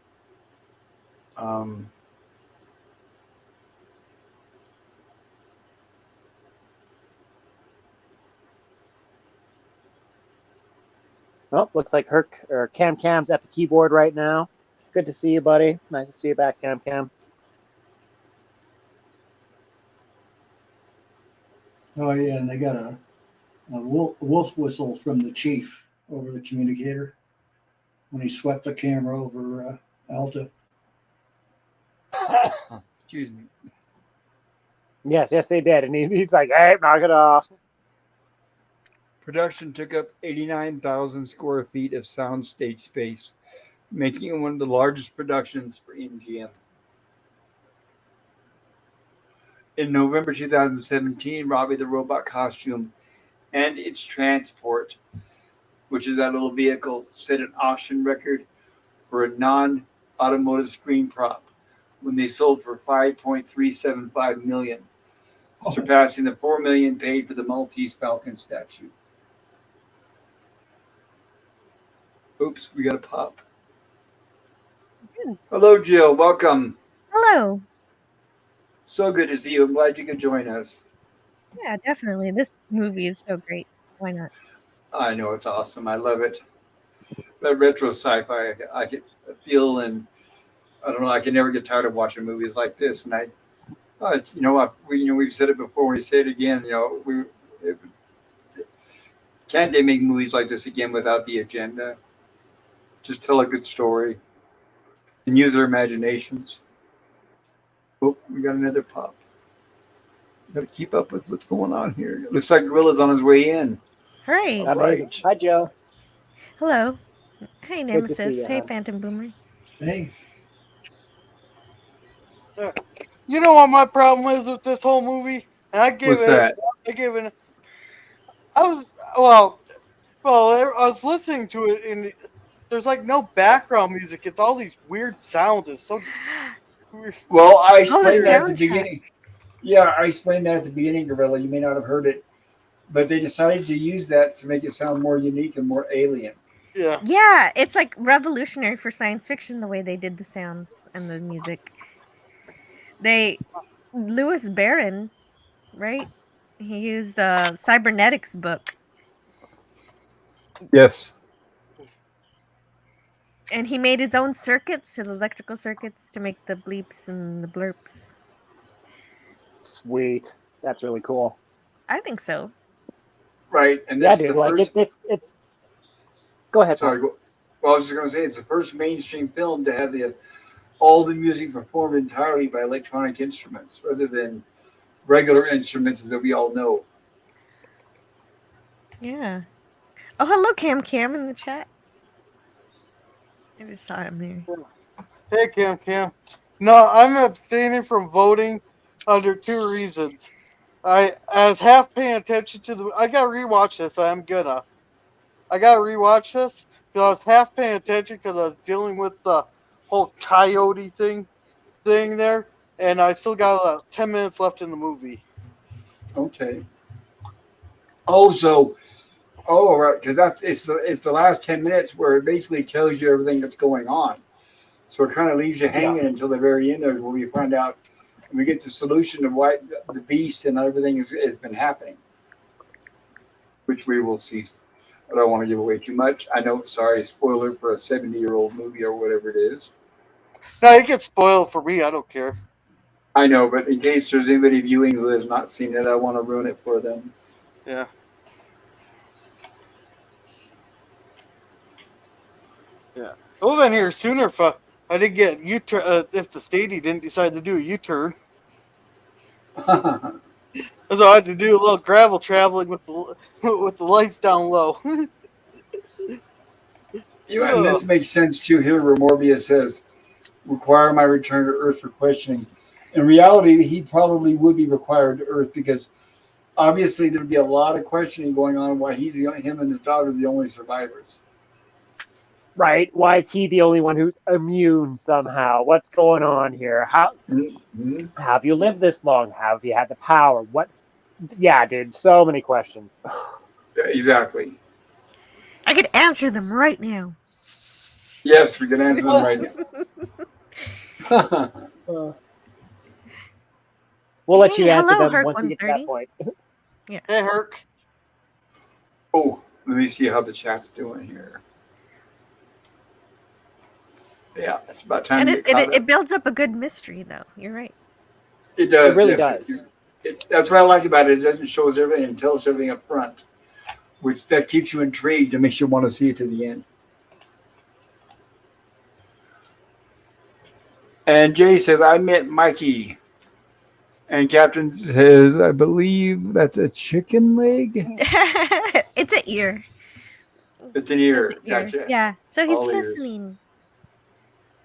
Oh, looks like Cam's at the keyboard right now. Good to see you, buddy. Nice to see you back, Cam.
Oh yeah, and they got a wolf whistle from the chief over the communicator when he swept the camera over Alta.
Excuse me.
Yes, they did. And he's like, hey, knock it off.
Production took up 89,000 square feet of soundstage space, making it one of the largest productions for MGM. In November 2017, Robbie the Robot costume and its transport, which is that little vehicle, set an auction record for a non-automotive screen prop when they sold for $5.375 million, surpassing the $4 million paid for the Maltese Falcon statue. Oops, we got a pop.
Good.
Hello, Jill. Welcome.
Hello.
So good to see you. I'm glad you could join us.
Yeah, definitely. This movie is so great. Why not?
I know it's awesome. I love it. That retro sci-fi, I can feel, and I don't know. I can never get tired of watching movies like this. And we've said it before. We say it again. Can't they make movies like this again without the agenda? Just tell a good story and use their imaginations. Oh, we got another pop. Got to keep up with what's going on here. It looks like Gorilla's on his way in.
Hooray.
All right.
Hi, Joe.
Hello. Hey,
Good to see
Nemesis.
you,
Hey,
hon.
Phantom Boomer.
Hey,
You know what my problem is with this whole movie? And I give
What's
it.
that?
I give it. I was I was listening to it, and there's like no background music. It's all these weird sounds. It's so weird.
Well, I
Oh, the
explained that at the
soundtrack.
beginning. Yeah, I explained that at the beginning, Gorilla. You may not have heard it, but they decided to use that to make it sound more unique and more alien.
Yeah.
Yeah, it's like revolutionary for science fiction the way they did the sounds and the music. Lewis Barron, right? He used cybernetics book,
Yes.
and he made his own circuits, his electrical circuits to make the bleeps and the blurps.
Sweet. That's really cool.
I think so.
Right, and
Yeah,
this is
dude.
the
Like
first.
it's. Go ahead,
Sorry.
Tom.
Well, I was just going to say it's the first mainstream film to have all the music performed entirely by electronic instruments, rather than regular instruments that we all know.
Yeah. Oh, hello, Cam in the chat. I just saw him there.
Hey, Cam. No, I'm abstaining from voting under two reasons. I was half paying attention to the. I gotta rewatch this. I gotta rewatch this because I was half paying attention because I was dealing with the whole coyote thing there, and I still got 10 minutes left in the movie.
Okay. Right, because it's the last 10 minutes where it basically tells you everything that's going on. So it kind of leaves you hanging until the very end, there, where we find out, we get the solution of why the beast and everything has been happening, which we will see. I don't want to give away too much. I know, sorry, spoiler for a 70-year-old movie or whatever it is.
No, it gets spoiled for me. I don't care.
I know, but in case there's anybody viewing who has not seen it, I want to ruin it for them.
Yeah. Yeah. I would have been here sooner if I didn't get U-turn. If the stadium didn't decide to do a U-turn, so I had to do a little gravel traveling with the lights down low.
And this makes sense too here, where Morbius says, require my return to Earth for questioning. In reality, he probably would be required to Earth because obviously there'd be a lot of questioning going on why him and his daughter are the only survivors.
Right? Why is he the only one who's immune somehow? What's going on here? How have you lived this long? How have you had the power? What? Yeah, dude. So many questions.
Yeah, exactly.
I could answer them right now.
Yes, we can answer them right now.
We'll let you
Hey,
answer
hello,
them
Herc
once we get to that
130.
point.
Hey, Herc.
Oh, let me see how the chat's doing here. Yeah, it's about time
And
to
it,
get caught
it,
up.
it builds up a good mystery, though. You're right.
It does.
It really
yes.
does.
That's what I like about it. It doesn't show us everything and tells us everything up front, which that keeps you intrigued and makes you want to see it to the end. And Jay says, I met Mikey. And Captain says, I believe that's a chicken leg.
It's an ear.
It's an ear.
It's an ear.
Gotcha.
Yeah. So he's
All ears.
listening.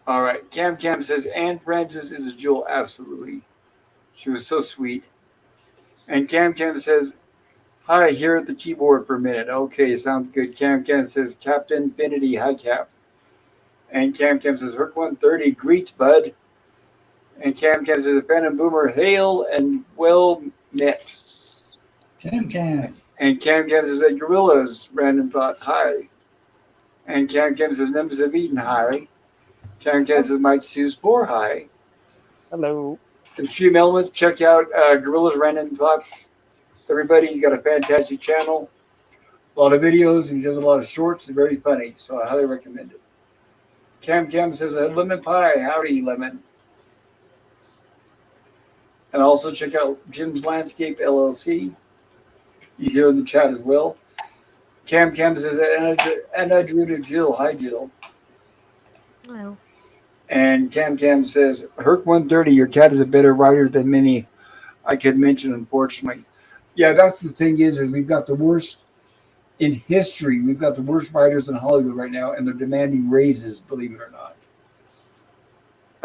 All right. Cam says, Anne Francis is a jewel. Absolutely. She was so sweet. And Cam says, hi, here at the keyboard for a minute. Okay, sounds good. Cam says, Captain Infinity, hi, Cap. And Cam says, Herc 130, greets, bud. And Cam says, a Phantom Boomer, hail and well met.
Cam.
And Cam says, Gorillas, random thoughts, hi. And Cam says, Nimbus of Eden, hi. Cam says, Mike Sue's 4, hi.
Hello.
Extreme Elements, check out Gorillas Random Thoughts. Everybody, he's got a fantastic channel. A lot of videos, and he does a lot of shorts. It's very funny, so I highly recommend it. Cam says, Lemon Pie, howdy, Lemon. And also check out Jim's Landscape LLC. You hear in the chat as well. Cam says, and I drew to Jill. Hi, Jill.
Hello.
And Cam says, Herc 130, your cat is a better writer than many I could mention, unfortunately. Yeah, that's the thing is we've got the worst in history. We've got the worst writers in Hollywood right now, and they're demanding raises, believe it or not.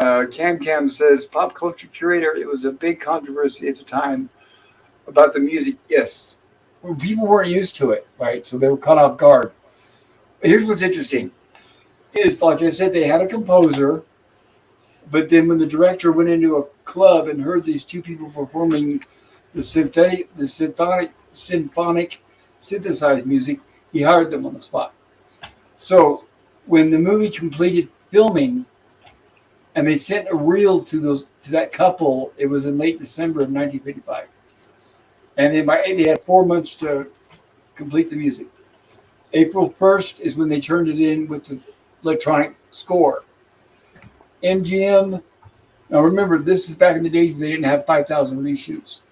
Cam Cam says, pop culture curator, it was a big controversy at the time about the music. Yes. Well, people weren't used to it, right? So they were caught off guard. Here's what's interesting. Is, like I said, they had a composer, but then when the director went into a club and heard these two people performing the symphonic synthesized music, he hired them on the spot. So when the movie completed filming and they sent a reel to that couple, it was in late December of 1955. And they had 4 months to complete the music. April 1st is when they turned it in with the electronic score. MGM, now remember, this is back in the days when they didn't have 5,000 reshoots.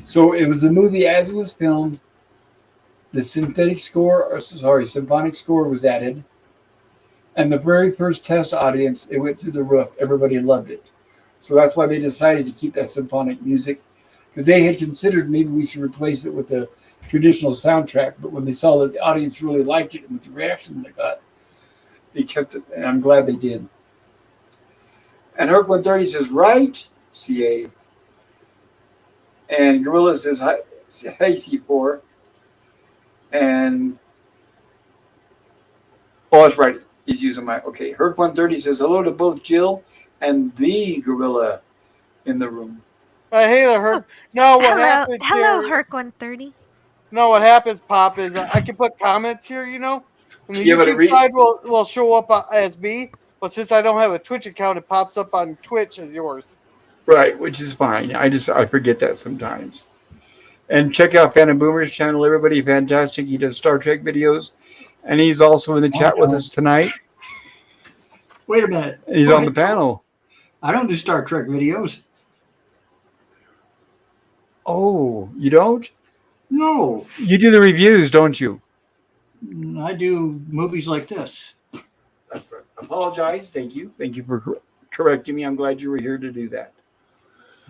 So it was the movie as it was filmed. The symphonic score was added. And the very first test audience, it went through the roof. Everybody loved it. So that's why they decided to keep that symphonic music, because they had considered maybe we should replace it with the traditional soundtrack. But when they saw that the audience really liked it and with the reaction they got, they kept it. And I'm glad they did. And Herc 130 says, right, CA. And Gorilla says, hi, C4. And, oh, that's right. He's using my, okay. Herc 130 says, hello to both Jill and the Gorilla in the room.
Hey there, Herc. No, what happens
Hello,
here,
Herc 130.
No, what happens, Pop, is I can put comments here, and the
Yeah, but
YouTube side will show up as me, but since I don't have a Twitch account, it pops up on Twitch as yours.
Right, which is fine. I forget that sometimes. And check out Phantom Boomer's channel, everybody. Fantastic. He does Star Trek videos. And he's also in the chat with us tonight.
Wait a minute.
He's on the panel.
I don't do Star Trek videos.
Oh, you don't?
No.
You do the reviews, don't you?
I do movies like this.
I apologize. Thank you. Thank you for correcting me. I'm glad you were here to do that.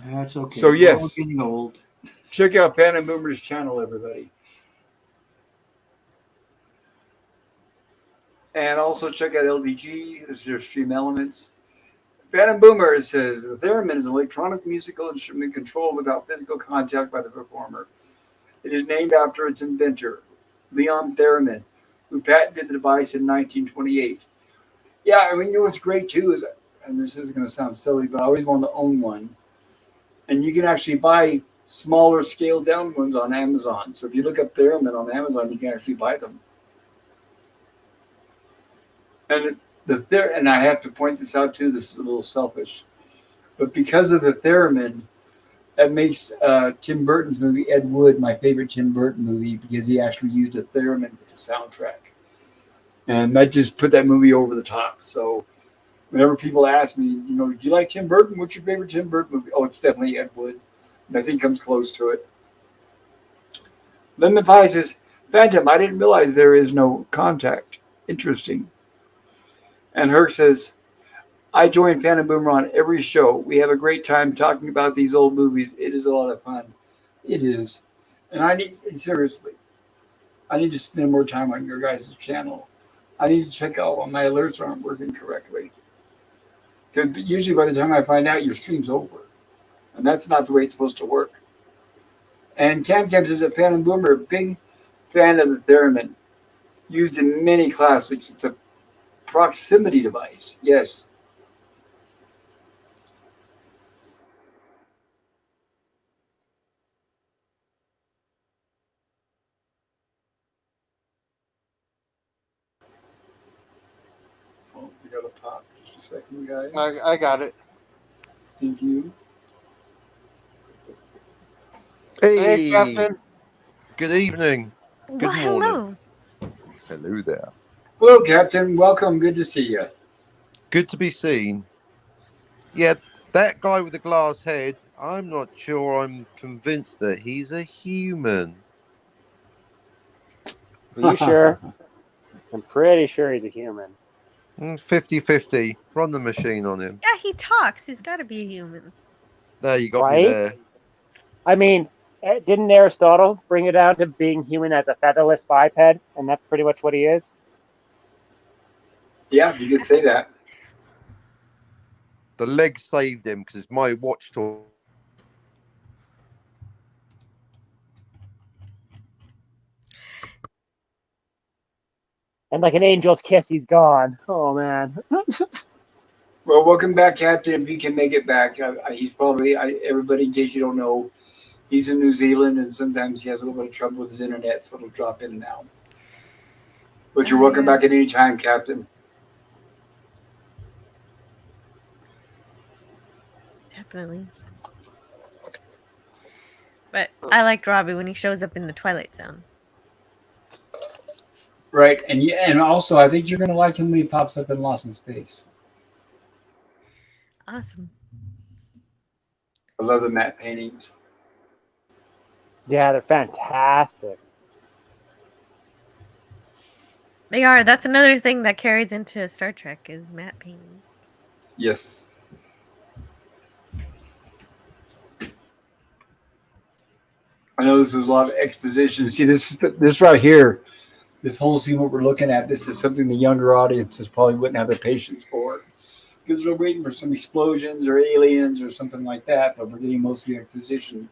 That's okay.
So, yes.
We're getting old.
Check out Phantom Boomer's channel, everybody. And also check out LDG. There's their stream elements. Phantom Boomer says, the theremin is an electronic musical instrument controlled without physical contact by the performer. It is named after its inventor, Leon Theremin, who patented the device in 1928. Yeah, I mean, what's great too is, and this is going to sound silly, but I always wanted to own one. And you can actually buy smaller scaled down ones on Amazon. So if you look up Theremin on Amazon, you can actually buy them. And and I have to point this out too, this is a little selfish, but because of the theremin, that makes Tim Burton's movie Ed Wood my favorite Tim Burton movie, because he actually used a theremin with the soundtrack. And that just put that movie over the top. So whenever people ask me, do you like Tim Burton? What's your favorite Tim Burton movie? Oh, it's definitely Ed Wood. And I think comes close to it. Lemon Pie says, Phantom, I didn't realize there is no contact. Interesting. And Herc says, I join Phantom Boomer on every show. We have a great time talking about these old movies. It is a lot of fun. It is. And seriously, I need to spend more time on your guys' channel. I need to check out when my alerts aren't working correctly. Because usually by the time I find out, your stream's over. And that's not the way it's supposed to work. And Cam says that Phantom Boomer, big fan of the theremin, used in many classics. It's a proximity device. Yes. Oh, we got a pop. Just a second, guys.
I got it.
Thank you.
Hey, Captain.
Good evening. Good
Well,
morning.
hello.
Hello there.
Hello, Captain. Welcome. Good to see you.
Good to be seen. Yeah, that guy with the glass head, I'm not sure I'm convinced that he's a human.
Are you sure? I'm pretty sure he's a human.
50-50. Run the machine on him.
Yeah, he talks. He's got to be a human.
There, you got me
Right?
there.
I mean, didn't Aristotle bring it down to being human as a featherless biped? And that's pretty much what he is?
Yeah, you could say that.
The leg saved him because it's my watch toy.
And like an angel's kiss, he's gone. Oh man.
Well, welcome back, Captain. If he can make it back, he's probably everybody. In case you don't know, he's in New Zealand, and sometimes he has a little bit of trouble with his internet, so it'll drop in and out. But you're welcome back at any time, Captain.
Definitely. But I liked Robbie when he shows up in the Twilight Zone.
Right, and also I think you're gonna like him when he pops up in Lost in Space.
Awesome.
I love the matte paintings.
Yeah, they're fantastic.
They are. That's another thing that carries into Star Trek is matte paintings.
Yes. I know this is a lot of exposition. See, this right here, this whole scene, what we're looking at, this is something the younger audiences probably wouldn't have the patience for, because they're waiting for some explosions or aliens or something like that. But we're getting most of the exposition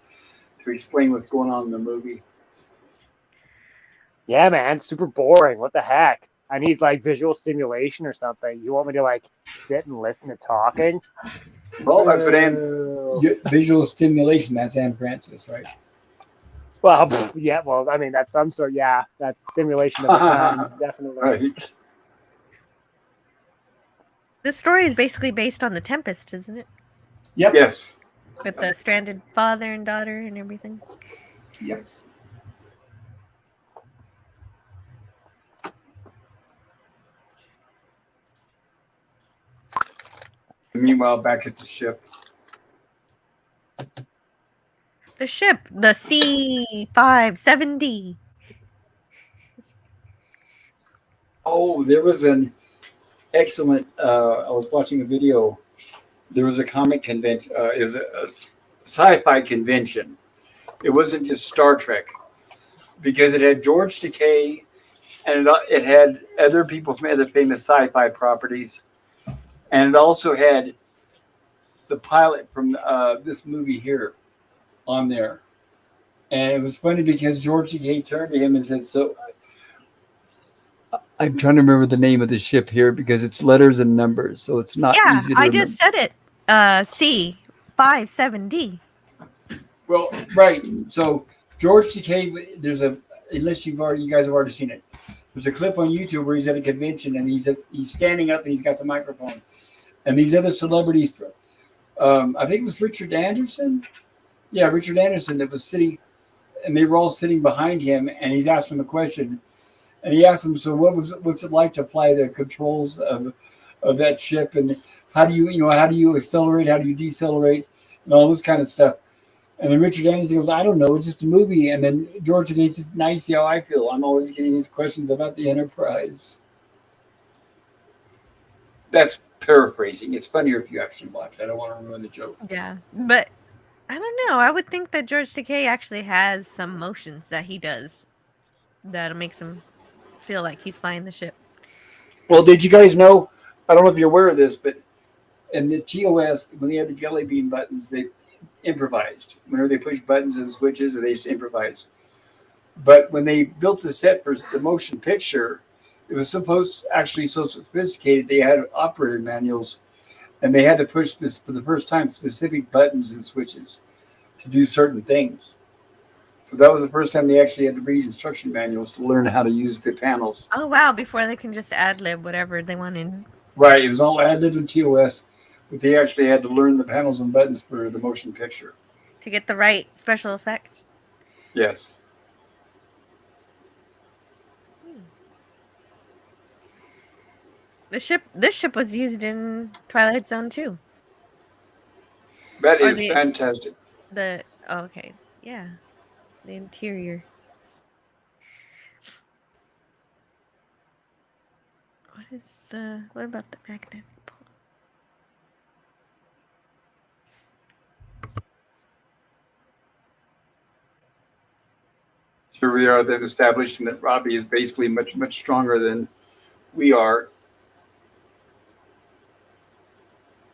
to explain what's going on in the movie.
Yeah, man, super boring. What the heck? I need like visual stimulation or something. You want me to like sit and listen to talking?
Well, that's what visual stimulation. That's Anne Francis, right?
Well, yeah. Well, I mean, that's some sort. Yeah, that's stimulation of the kind, definitely.
Right.
This story is basically based on The Tempest, isn't it?
Yep. Yes.
With the stranded father and daughter and everything.
Yep. Meanwhile, back at the ship.
The ship, the C-570.
Oh, there was an excellent. I was watching a video. There was a comic convention. It was a sci-fi convention. It wasn't just Star Trek, because it had George Takei, and it had other people from other famous sci-fi properties, and it also had the pilot from this movie here on there. And it was funny because George Takei turned to him and said, "So." I'm trying to remember the name of the ship here because it's letters and numbers, so it's not easy to remember.
I just said it. C-570.
Well, right. So George Takei, unless you guys have already seen it. There's a clip on YouTube where he's at a convention and he's standing up and he's got the microphone, and these other celebrities, I think it was Richard Anderson. Yeah, Richard Anderson that was sitting, and they were all sitting behind him, and he's asking the question. And he asked him, "So what's it like to fly the controls of that ship? And how do you accelerate? How do you decelerate? And all this kind of stuff." And then Richard Anderson goes, "I don't know. It's just a movie." And then George Takei said, "Now you see how I feel. I'm always getting these questions about the Enterprise." That's paraphrasing. It's funnier if you actually watch. I don't want to ruin the joke.
Yeah, but I don't know. I would think that George Takei actually has some motions that he does that makes him feel like he's flying the ship.
Well, did you guys know? I don't know if you're aware of this, but in the TOS, when they had the jelly bean buttons, they improvised. Whenever they pushed buttons and switches, they just improvised. But when they built the set for the motion picture, it was actually so sophisticated. They had operator manuals, and they had to push this for the first time specific buttons and switches to do certain things. So that was the first time they actually had to read instruction manuals to learn how to use the panels.
Oh, wow. Before they can just ad-lib whatever they want in.
Right. It was all ad-lib in TOS, but they actually had to learn the panels and buttons for the motion picture.
To get the right special effects.
Yes.
This ship was used in Twilight Zone too.
That is fantastic.
Okay. Yeah. The interior. What about the magnet?
Here we are then establishing that Robbie is basically much, much stronger than we are.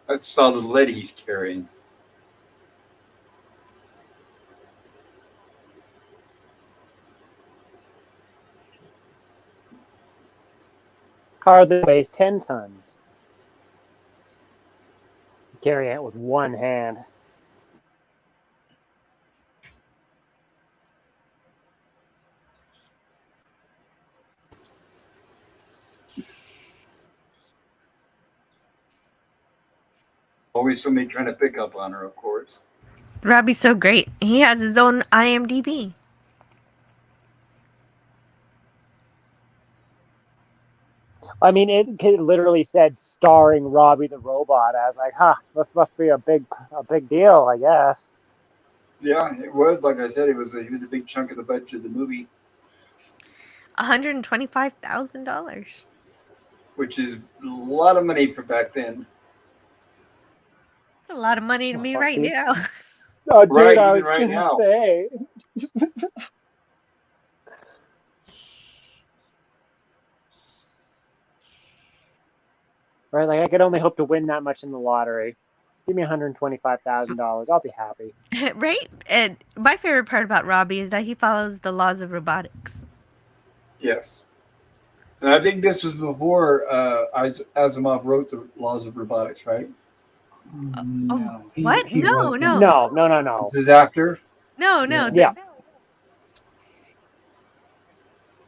That's solid lead he's carrying.
Car that weighs 10 tons. Carrying it with one hand.
Always somebody trying to pick up on her, of course.
Robbie's so great. He has his own IMDb.
I mean, it literally said starring Robbie the Robot. I was like, huh, this must be a big deal, I guess.
Yeah, it was. Like I said, he was a big chunk of the budget of the movie,
$125,000.
which is a lot of money for back then.
That's a lot of money to me
Oh,
right
dude.
now.
Oh, dude,
Right,
I
even
was
right
gonna
now.
say. Right, like I could only hope to win that much in the lottery. Give me $125,000. I'll be happy.
Right? And my favorite part about Robbie is that he follows the laws of robotics.
Yes. And I think this was before Asimov wrote the Laws of Robotics, right?
No.
What?
He
No,
wrote them.
No.
This is after?
No.
Yeah.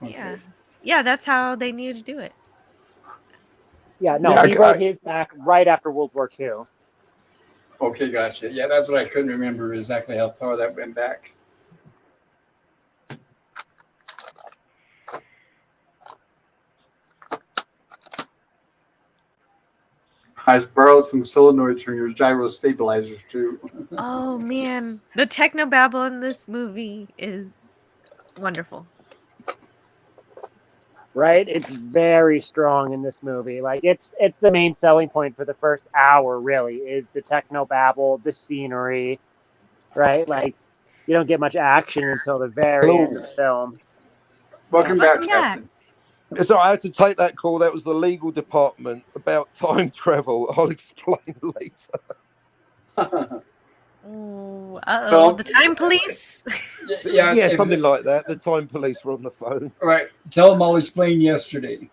Okay.
Yeah, that's how they knew to do it.
Yeah, no,
Yeah,
he wrote his back right after World War II.
Okay, gotcha. Yeah, that's what I couldn't remember exactly how far that went back. I borrowed some solenoids from your gyro stabilizers too.
Oh man, the technobabble in this movie is wonderful.
Right? It's very strong in this movie. Like it's the main selling point for the first hour, really, is the technobabble, the scenery, right? Like you don't get much action until the very
Hello.
end of the film.
Welcome
Welcome
back,
back.
Captain.
So I had to take that call. That was the legal department about time travel. I'll explain later.
Oh,
So-
the time police.
Yeah,
Yeah, something like that. The time police were on the phone.
All right, tell them I'll explain yesterday.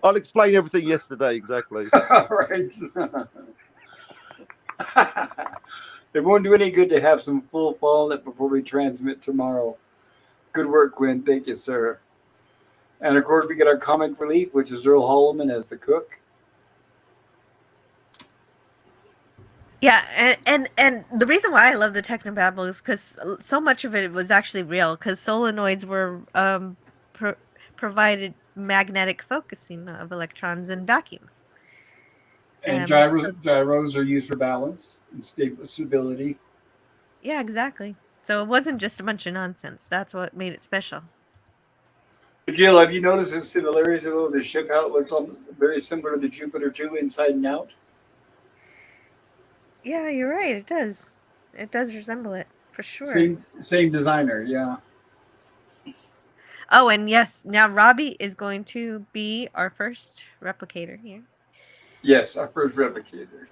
I'll explain everything yesterday, exactly.
All right. It won't do any good to have some full fallout before we transmit tomorrow. Good work, Gwen. Thank you, sir. And of course, we get our comic relief, which is Earl Holloman as the cook.
Yeah, and the reason why I love the technobabble is because so much of it was actually real. Because solenoids were provided magnetic focusing of electrons in vacuums.
And
So-
gyros are used for balance and stability.
yeah, exactly. So it wasn't just a bunch of nonsense. That's what made it special.
Jill, have you noticed the similarities of the ship? How it looks very similar to the Jupiter 2 inside and out?
Yeah, you're right. It does. It does resemble it for sure.
Same designer, yeah.
Oh, and yes, now Robbie is going to be our first replicator here.
Yes, our first replicator.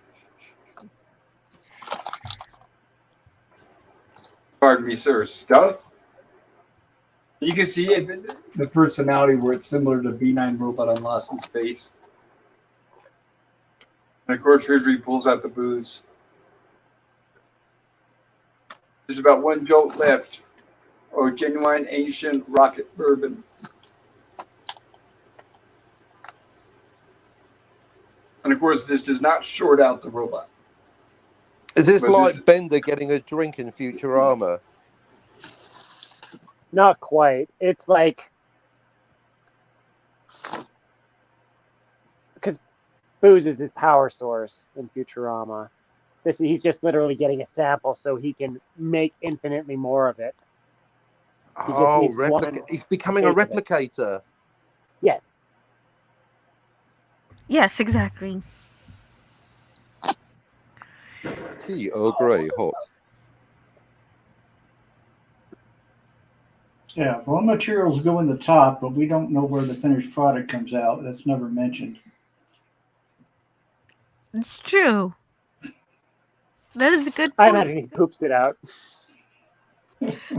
Pardon me, sir. Stuff. You can see it, the personality where it's similar to B9 Robot on Lost in Space. And of course, here's where he pulls out the booze. There's about one jolt left. Oh, genuine ancient rocket bourbon. And of course, this does not short out the robot.
Is this
But
like
this-
Bender getting a drink in Futurama?
Not quite. It's like because booze is his power source in Futurama. He's just literally getting a sample so he can make infinitely more of it. He just
Oh,
needs one
he's becoming a
taste of it.
replicator.
Yes.
Yes, exactly.
Tea Earl Grey, hot.
Yeah, raw materials go in the top, but we don't know where the finished product comes out. That's never mentioned.
It's true. That is a good
I
point.
imagine he poops it out.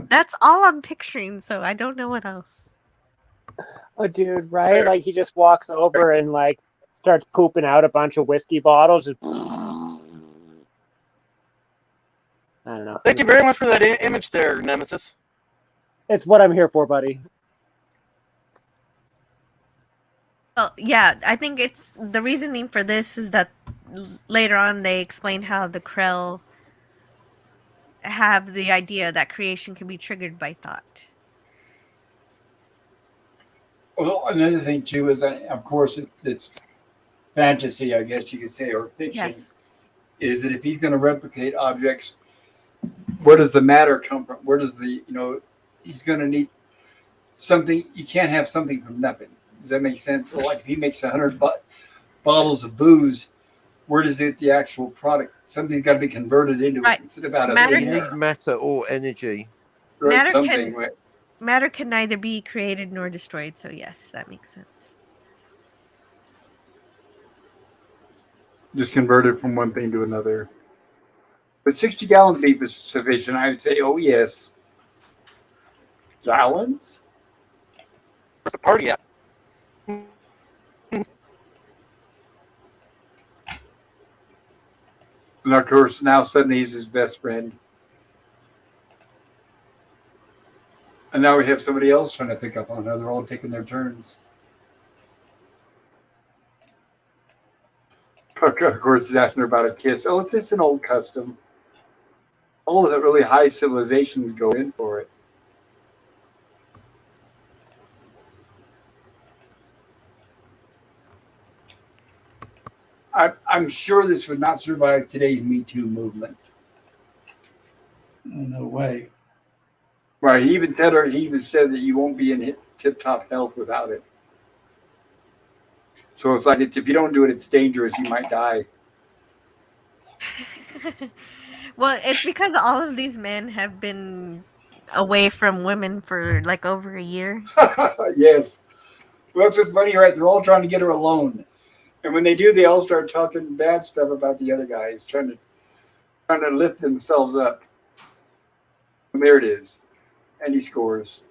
That's all I'm picturing, so I don't know what else.
Oh, dude, right? Like he just walks over and like starts pooping out a bunch of whiskey bottles. Just... I don't know.
Thank you very much for that image there, Nemesis.
It's what I'm here for, buddy.
Well, yeah, I think it's the reasoning for this is that later on they explain how the Krell have the idea that creation can be triggered by thought.
Well, another thing too is that, of course, it's fantasy, I guess you could say, or fiction.
Yes.
Is that if he's going to replicate objects, where does the matter come from? Where does he's going to need something? You can't have something from nothing. Does that make sense? So like if he makes 100 bottles of booze, where does it the actual product? Something's got to be converted into
Right.
it. Instead of out of
Matter-
You need matter or energy.
right,
Matter
something.
can- Matter can neither be created nor destroyed, so yes, that makes sense.
Just converted from one thing to another. But 60 gallons of beef is sufficient. I would say, oh yes. Gallons?
Where's the party at?
And of course, now suddenly he's his best friend. And now we have somebody else trying to pick up on her. They're all taking their turns. Of course, he's asking her about a kiss. Oh, it's just an old custom. All of the really high civilizations go in for it. I'm sure this would not survive today's Me Too movement.
No way.
Right. He even said that you won't be in tip-top health without it. So it's like if you don't do it, it's dangerous. You might die.
Well, it's because all of these men have been away from women for like over a year.
Yes. Well, it's just funny, right? They're all trying to get her alone. And when they do, they all start talking bad stuff about the other guys, trying to lift themselves up. And there it is. And he scores.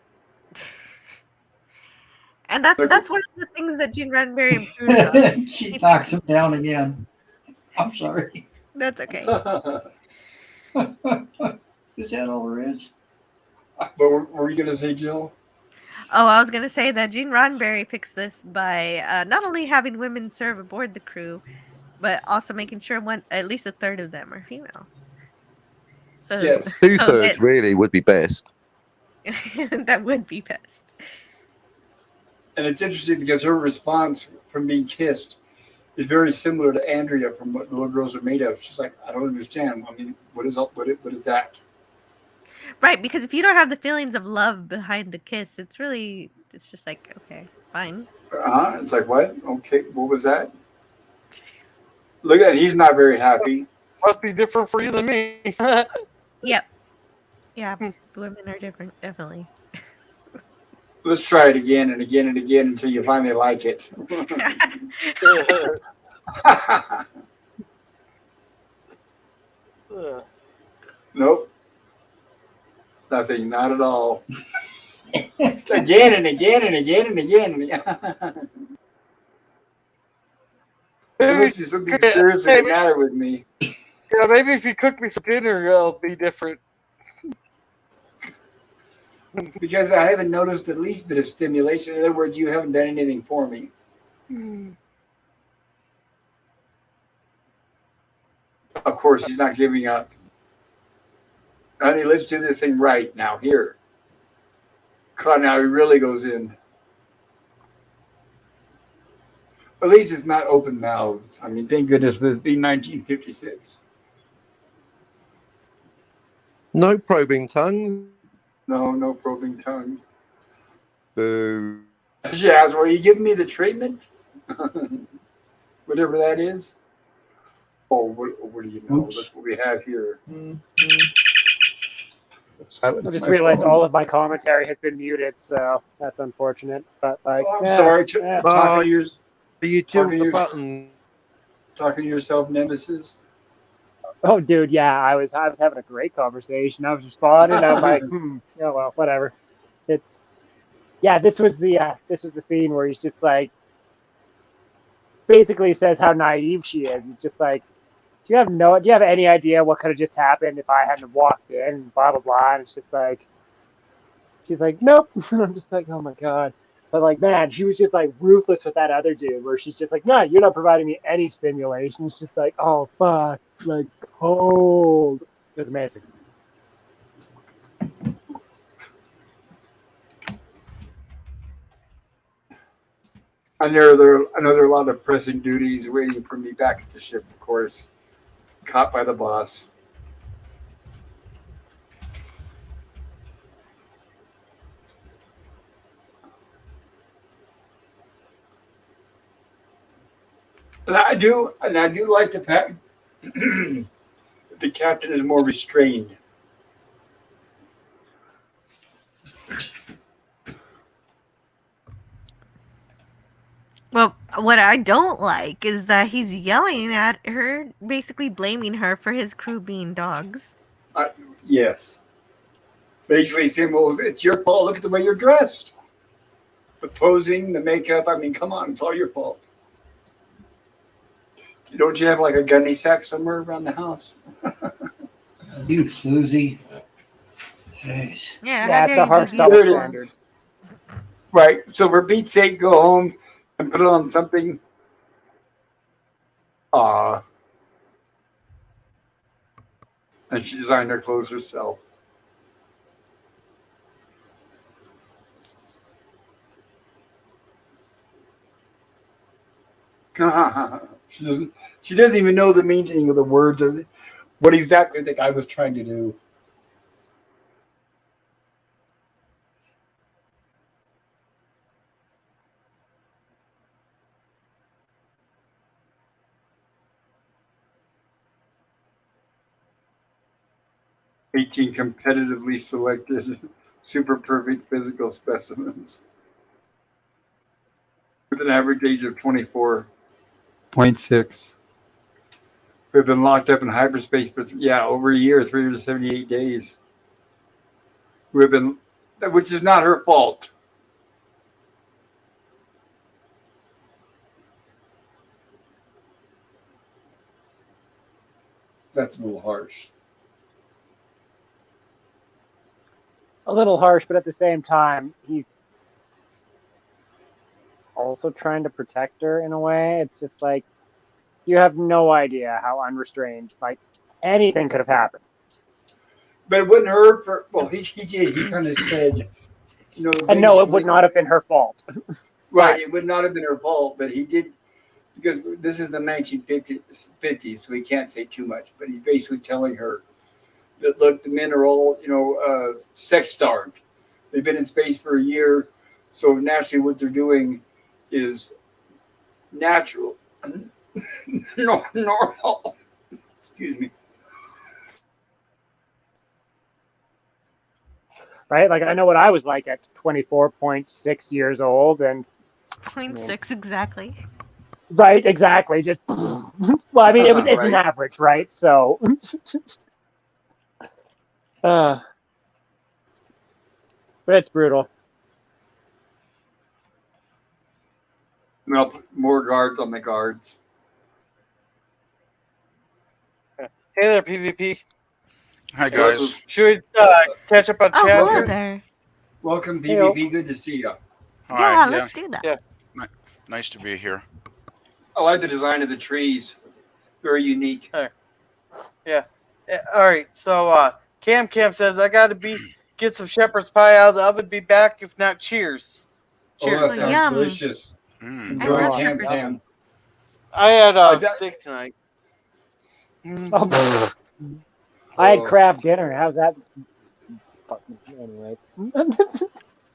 And that's one of the things that Gene Roddenberry improved on.
She knocks him down again. I'm sorry.
That's okay.
Is that all there is?
What were you going to say, Jill?
Oh, I was going to say that Gene Roddenberry fixed this by not only having women serve aboard the crew, but also making sure at least a third of them are female. So
Yes.
2/3 really would be best.
that would be best.
And it's interesting because her response from being kissed is very similar to Andrea from What Little Girls Are Made Of. She's like, I don't understand. I mean, what is that?
Right, because if you don't have the feelings of love behind the kiss, it's just like, okay, fine.
It's like, what? Okay, what was that? Look at it. He's not very happy.
Must be different for you than me.
Yep. Yeah, women are different, definitely.
Let's try it again and again and again until you finally like it. Nope. Nothing. Not at all. Again and again and again and again. And again. There must be something seriously the matter with me.
Yeah, maybe if you cook me some dinner, it'll be different.
Because I haven't noticed the least bit of stimulation. In other words, you haven't done anything for me. Of course, he's not giving up. Honey, let's do this thing right now. Here. God, now he really goes in. At least it's not open mouthed. I mean, thank goodness for this being 1956.
No probing tongue.
No probing tongue.
Boo.
She asked, "Were you giving me the treatment?" Whatever that is. Oh, what do you know?
Oops.
That's what we have here.
I just realized all of my commentary has been muted, so that's unfortunate. But like,
Oh, I'm sorry.
yeah.
Talking to yours.
You
Talking
jilled
to
the
you.
button.
talking to yourself, Nemesis?
Oh, dude, yeah, I was having a great conversation. I was responding. I'm like, yeah, well, whatever. It's yeah. This was the scene where he's just like basically says how naive she is. He's just like, do you have any idea what could have just happened if I hadn't walked in? Blah blah blah. And it's just like she's like, nope. I'm just like, oh my god. But like, man, she was just like ruthless with that other dude, where she's just like, no, you're not providing me any stimulation. It's just like, oh fuck, like cold. It was amazing.
I know there are a lot of pressing duties waiting for me back at the ship, of course. Caught by the boss. And I do like the fact the captain is more restrained.
Well, what I don't like is that he's yelling at her, basically blaming her for his crew being dogs.
Yes. Basically saying, well, it's your fault. Look at the way you're dressed. The posing, the makeup. I mean, come on. It's all your fault. Don't you have like a gunny sack somewhere around the house?
You floozy. Jeez.
Yeah,
Yeah,
how
it's
dare
a harsh
you
double
do that?
standard.
Right. So for Pete's sake, go home and put on something. Ah. And she designed her clothes herself. She doesn't. She doesn't even know the meaning of the words or what exactly the guy was trying to do. "18 competitively selected, super perfect physical specimens with an average age of 24.6, who have been locked up in hyperspace for over a year, 378 days. Who have been, which is not her fault. That's a little harsh.
A little harsh, but at the same time, he's also trying to protect her in a way. It's just like you have no idea how unrestrained, like anything could have happened.
But it wouldn't hurt for, well, he did. He kind of said,
And no, it would not have been her fault.
Right, it would not have been her fault, but he did, because this is the 1950s, so he can't say too much. But he's basically telling her that, look, the men are all, sex starved. They've been in space for a year, so naturally what they're doing is natural, normal. Excuse me.
Right? Like I know what I was like at 24.6 years old, and
0.6 exactly.
right, exactly. Just well, I mean, it's
Right.
an average, right? So, but it's brutal.
Well, more guards on the guards.
Hey there, PvP.
Hi guys.
Should we catch up on
Oh,
chat?
hello there.
Welcome,
Hey-o.
PvP. Good to see you.
Hi.
Yeah, let's do that.
Yeah.
Nice to be here.
I like the design of the trees. Very unique.
Yeah, all right. So Cam says I got to get some shepherd's pie out of the oven. Be back. If not, cheers.
Oh, that
Cheers.
sounds
Yum.
delicious.
Mm.
Enjoy
love
Cam
shepherd's
Cam.
I had
I got-
steak tonight.
I had
Oh.
crab dinner. How's that? Anyways.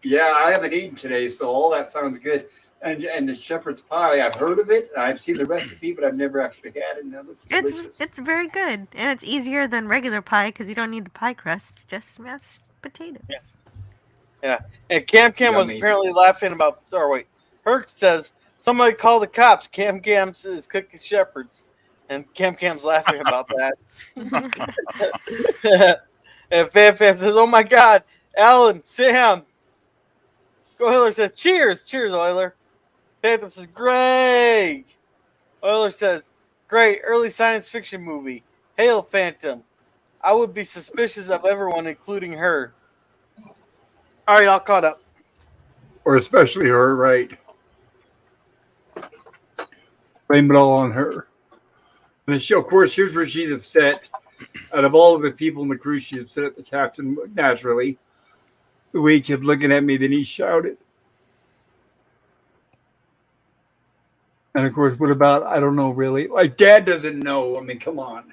Yeah, I haven't eaten today, so all that sounds good. And the shepherd's pie, I've heard of it. I've seen the recipe, but I've never actually had it. And that looks delicious.
It's very good, and it's easier than regular pie because you don't need the pie crust, just mashed potatoes.
Yeah. And Cam was
Yummy.
apparently laughing about. Or wait, Herc says somebody call the cops. Cam is cooking shepherds. And Cam's laughing about that. And Fan says, "Oh my God, Alan, Sam." Euler says, "Cheers, cheers, Euler." Phantom says, "Greg." Euler says, "Great early science fiction movie. Hail, Phantom. I would be suspicious of everyone, including her." All right, all caught up.
Or especially her, right? Blame it all on her. And she, of course, here's where she's upset. Out of all of the people in the crew, she's upset at the captain, naturally. The way he kept looking at me, then he shouted. And of course, what about, I don't know really. Like, Dad doesn't know. I mean, come on.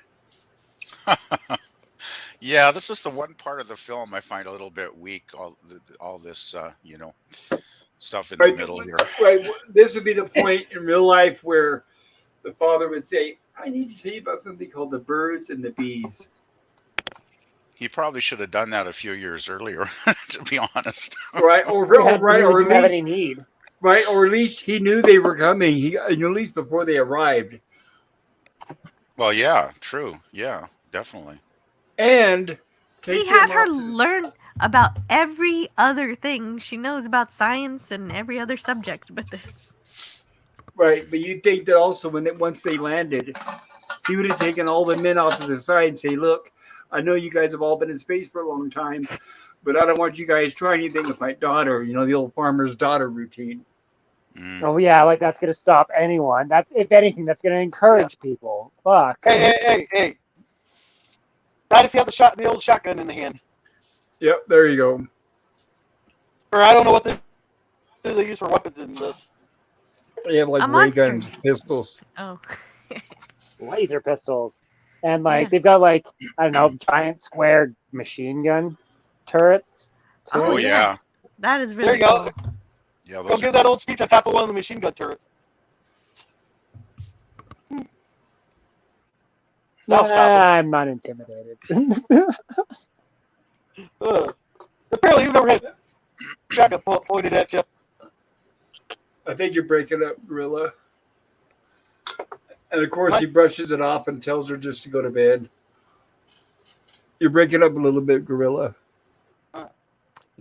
Yeah, this was the one part of the film I find a little bit weak. All this, stuff in the
Right,
middle here.
right. This would be the point in real life where the father would say, I need to tell you about something called the birds and the bees.
He probably should have done that a few years earlier, to be honest.
Right, or
have any
at least,
need.
right, or at least he knew they were coming. At least before they arrived.
Well, yeah, true. Yeah, definitely.
And
He had her learn about every other thing she knows about science and every other subject but this.
Right, but you think that also once they landed, he would have taken all the men off to the side and say, look, I know you guys have all been in space for a long time, but I don't want you guys trying anything with my daughter, the old farmer's daughter routine.
Oh yeah, like that's gonna stop anyone. That's, if anything, that's gonna encourage people. Fuck.
Hey. Not if you have the old shotgun in the hand.
Yep, there you go.
Or I don't know what they use for weapons in this.
They have like
A
ray
monster.
guns, pistols.
Oh.
Laser pistols. And like
Yes.
they've got like, I don't know, giant square machine gun turrets.
Oh, yeah.
That is really
There you go.
cool.
Yeah,
Go
those
give
are
that
cool.
old speech on top of one of the machine gun turrets. Now stop
I'm not intimidated.
it. Apparently you've never had a shotgun pointed at you.
I think you're breaking up, Gorilla. And of course, he brushes it off and tells her just to go to bed. You're breaking up a little bit, Gorilla.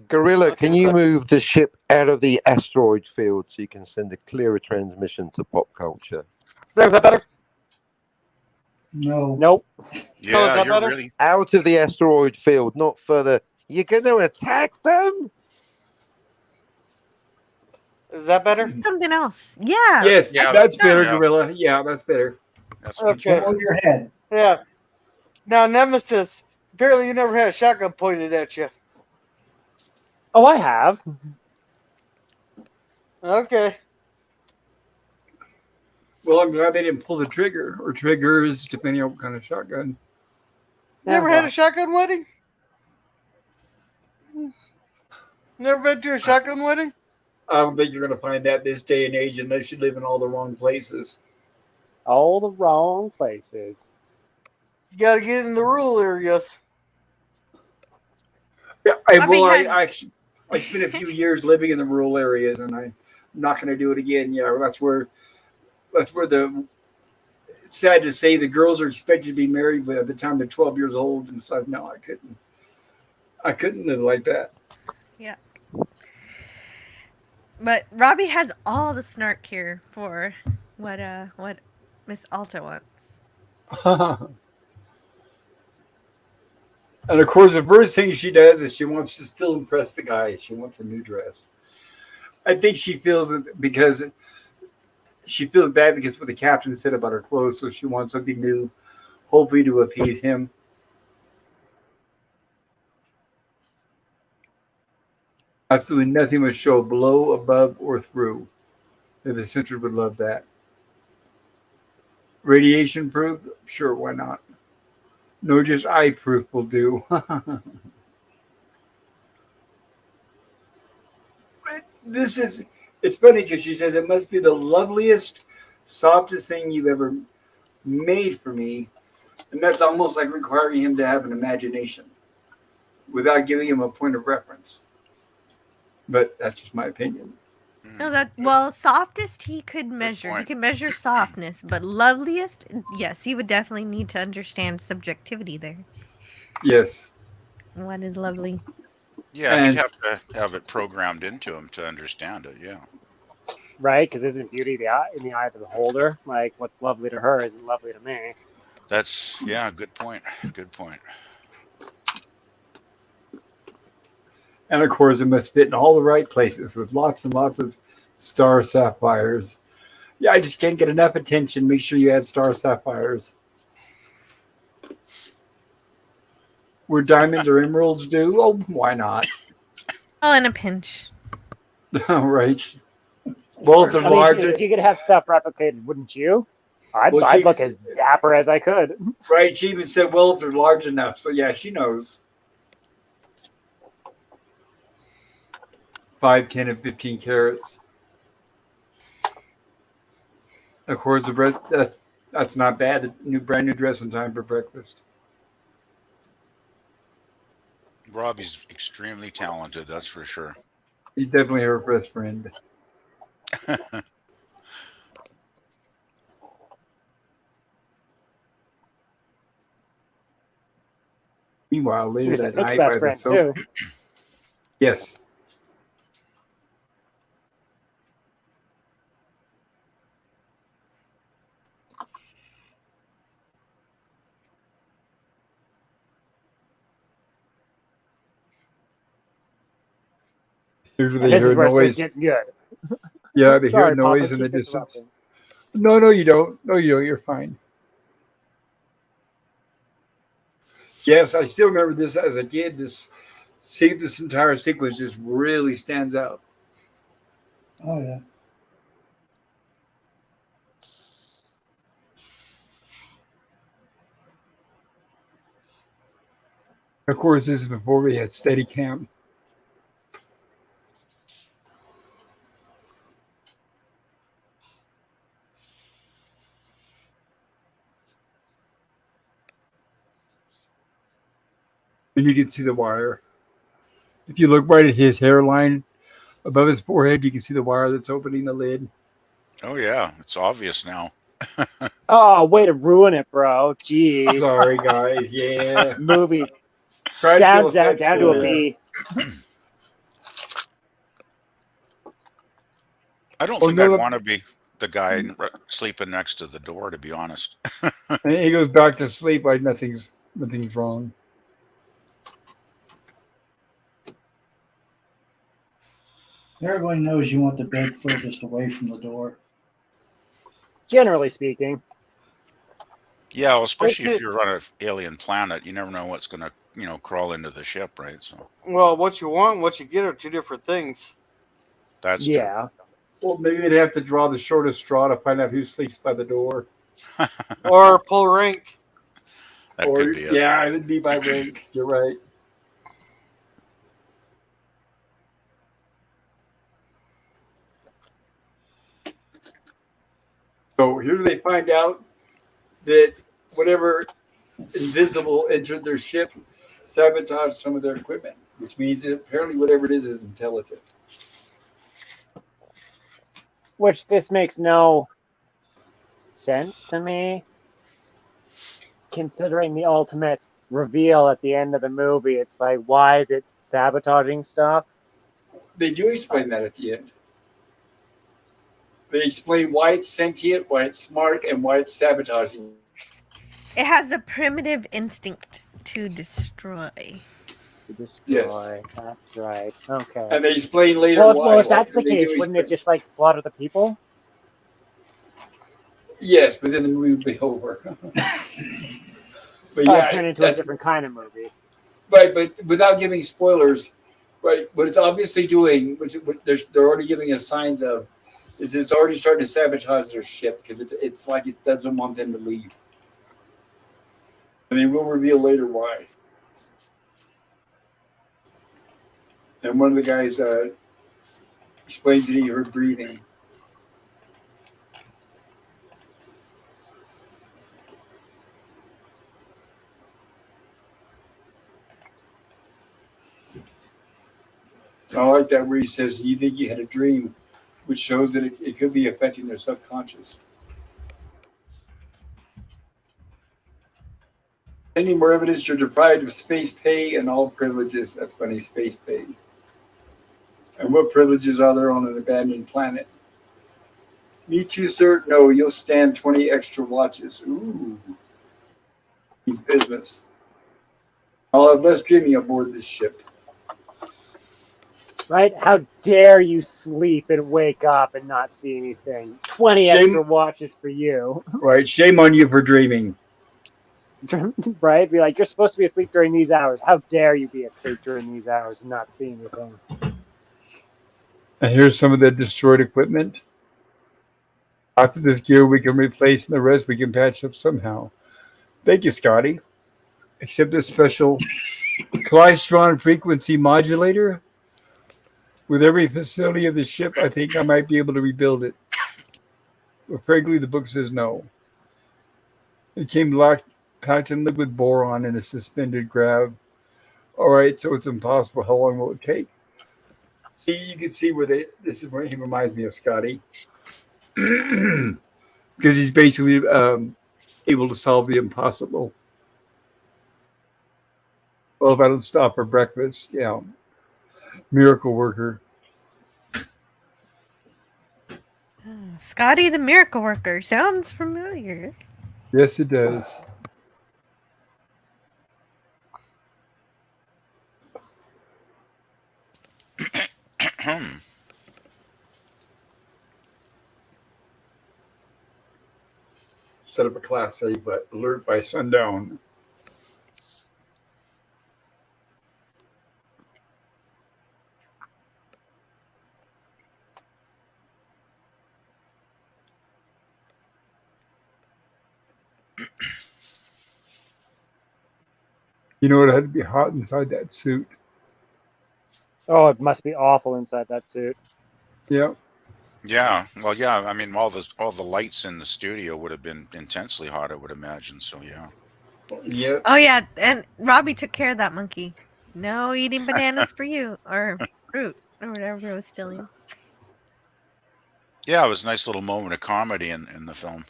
Gorilla, can you move the ship out of the asteroid field so you can send a clearer transmission to pop culture?
There's that better?
No.
Nope.
Yeah,
that
you're
better?
really.
Out of the asteroid field, not further. You're going to attack them?
Is that better?
Something else. Yeah.
Yes,
Yeah,
that's better,
yeah.
Gorilla. Yeah, that's better.
That's
Okay.
Over your head.
Yeah. Now, Nemesis, apparently you never had a shotgun pointed at you.
Oh, I have.
Okay.
Well, I'm glad they didn't pull the trigger or triggers, depending on what kind of shotgun.
Never had a shotgun wedding? Never been to a shotgun wedding?
I don't think you're going to find that this day and age unless you live in all the wrong places.
All the wrong places.
You got to get in the rural areas.
Yeah,
because-
I spent a few years living in the rural areas, and I'm not going to do it again. Yeah, that's where the. It's sad to say the girls are expected to be married by the time they're 12 years old, and so no, I couldn't live like that.
Yeah. But Robbie has all the snark here for what Miss Alta wants.
And of course, the first thing she does is she wants to still impress the guys. She wants a new dress. I think she feels it because she feels bad because what the captain said about her clothes, so she wants something new, hopefully to appease him. Absolutely nothing would show below, above, or through. The sensors would love that. Radiation proof? Sure, why not? No, just eye proof will do. It's funny because she says it must be the loveliest, softest thing you've ever made for me. And that's almost like requiring him to have an imagination without giving him a point of reference. But that's just my opinion.
No, that well, softest he could measure. He
point.
can measure softness, but loveliest, yes, he would definitely need to understand subjectivity there.
Yes.
What is lovely?
Yeah, he'd
And
have to have it programmed into him to understand it. Yeah.
Right? Because isn't beauty in the eye of the beholder? Like, what's lovely to her isn't lovely to me.
That's yeah, good point. Good point.
of course, it must fit in all the right places with lots and lots of star sapphires. Yeah, I just can't get enough attention. Make sure you add star sapphires. Where diamonds or emeralds do? Oh, why not?
Oh, in a pinch.
All right. Well, if they're
I mean,
larger,
if you could have stuff replicated, wouldn't you? I'd,
well,
I'd look as dapper as I could.
right? She even said, "Well, if they're large enough." So yeah, she knows. 5, 10, and 15 carats. Of course, the breast. That's not bad. The brand new dress in time for breakfast.
Robbie's extremely talented, that's for sure.
He's definitely her best friend. Meanwhile, later
He's
that
Nick's
night,
best
by the
friend,
soap.
too.
Yes. Here's where
And
they
this is
hear
where it starts
noise.
getting good.
Yeah, they hear
Sorry, Papa,
noise in the
keep
distance.
interrupting.
No, you don't. No, you don't. You're fine. Yes, I still remember this as a kid. This entire sequence just really stands out.
Oh yeah.
Of course, this is before we had Steadicam. And you can see the wire. If you look right at his hairline above his forehead, you can see the wire that's opening the lid.
Oh yeah, it's obvious now.
Oh, way to ruin it, bro. Jeez.
Sorry, guys. Yeah.
Movie
Practical
down
effects
to a
for
B.
I don't
Oh,
think
no,
I'd want to be the guy sleeping next to the door, to be honest.
and he goes back to sleep like nothing's wrong.
Everybody knows you want the bed furthest away from the door.
Generally speaking.
Yeah, well, especially if you're on an alien planet, you never know what's going to, crawl into the ship, right? So
Well, what you want and what you get are two different things.
that's
Yeah.
Well, maybe they'd have to draw the shortest straw to find out who sleeps by the door.
true.
Or pull rank.
That
Or
could be it.
yeah, it would be by rank. You're right. So here they find out that whatever invisible entered their ship sabotaged some of their equipment, which means that apparently whatever it is intelligent.
Which this makes no sense to me, considering the ultimate reveal at the end of the movie. It's like, why is it sabotaging stuff?
They do explain that at the end. They explain why it's sentient, why it's smart, and why it's sabotaging.
It has a primitive instinct to destroy.
To destroy.
Yes.
That's right. Okay.
And they explain later
Well,
why.
if that's the
They do
case, wouldn't
explain.
it just like slaughter the people?
Yes, but then the movie would be over. But
Turn into a different kind of movie.
right. But without giving spoilers, right? What it's obviously doing, which they're already giving us signs of, is it's already starting to sabotage their ship because it's like it doesn't want them to leave. I mean, we'll reveal later why. And one of the guys explains that he heard breathing. I like that where he says, "You think you had a dream? which shows that it could be affecting their subconscious. Any more evidence you're deprived of space pay and all privileges. That's funny, space pay. And what privileges are there on an abandoned planet? Me too, sir? No, you'll stand 20 extra watches. Ooh. Business. I'll have less dreaming aboard this ship.
Right? How dare you sleep and wake up and not see anything? 20
Shame-
extra watches for you.
Right, shame on you for dreaming.
Right? Be like, you're supposed to be asleep during these hours. How dare you be asleep during these hours and not see anything?
And here's some of the destroyed equipment. After this gear we can replace and the rest we can patch up somehow. Thank you, Scotty. Except this special Klystron frequency modulator. With every facility of the ship, I think I might be able to rebuild it. But frankly, the book says no. It came locked, packed in liquid boron in a suspended grav. All right, so it's impossible. How long will it take? See, you can see where this is where he reminds me of Scotty. Because he's basically able to solve the impossible. Well, if I don't stop for breakfast, yeah. Miracle worker.
Scotty the Miracle Worker. Sounds familiar.
Yes, it does. Set up a class A, but alert by sundown. You know, it had to be hot inside that suit.
Oh, it must be awful inside that suit.
Yeah.
Yeah. Well, yeah. I mean, all the lights in the studio would have been intensely hot, I would imagine. So, yeah.
Yeah.
Oh yeah, and Robbie took care of that monkey. No eating bananas for you, or fruit, or whatever it was stealing.
Yeah, it was a nice little moment of comedy in the film.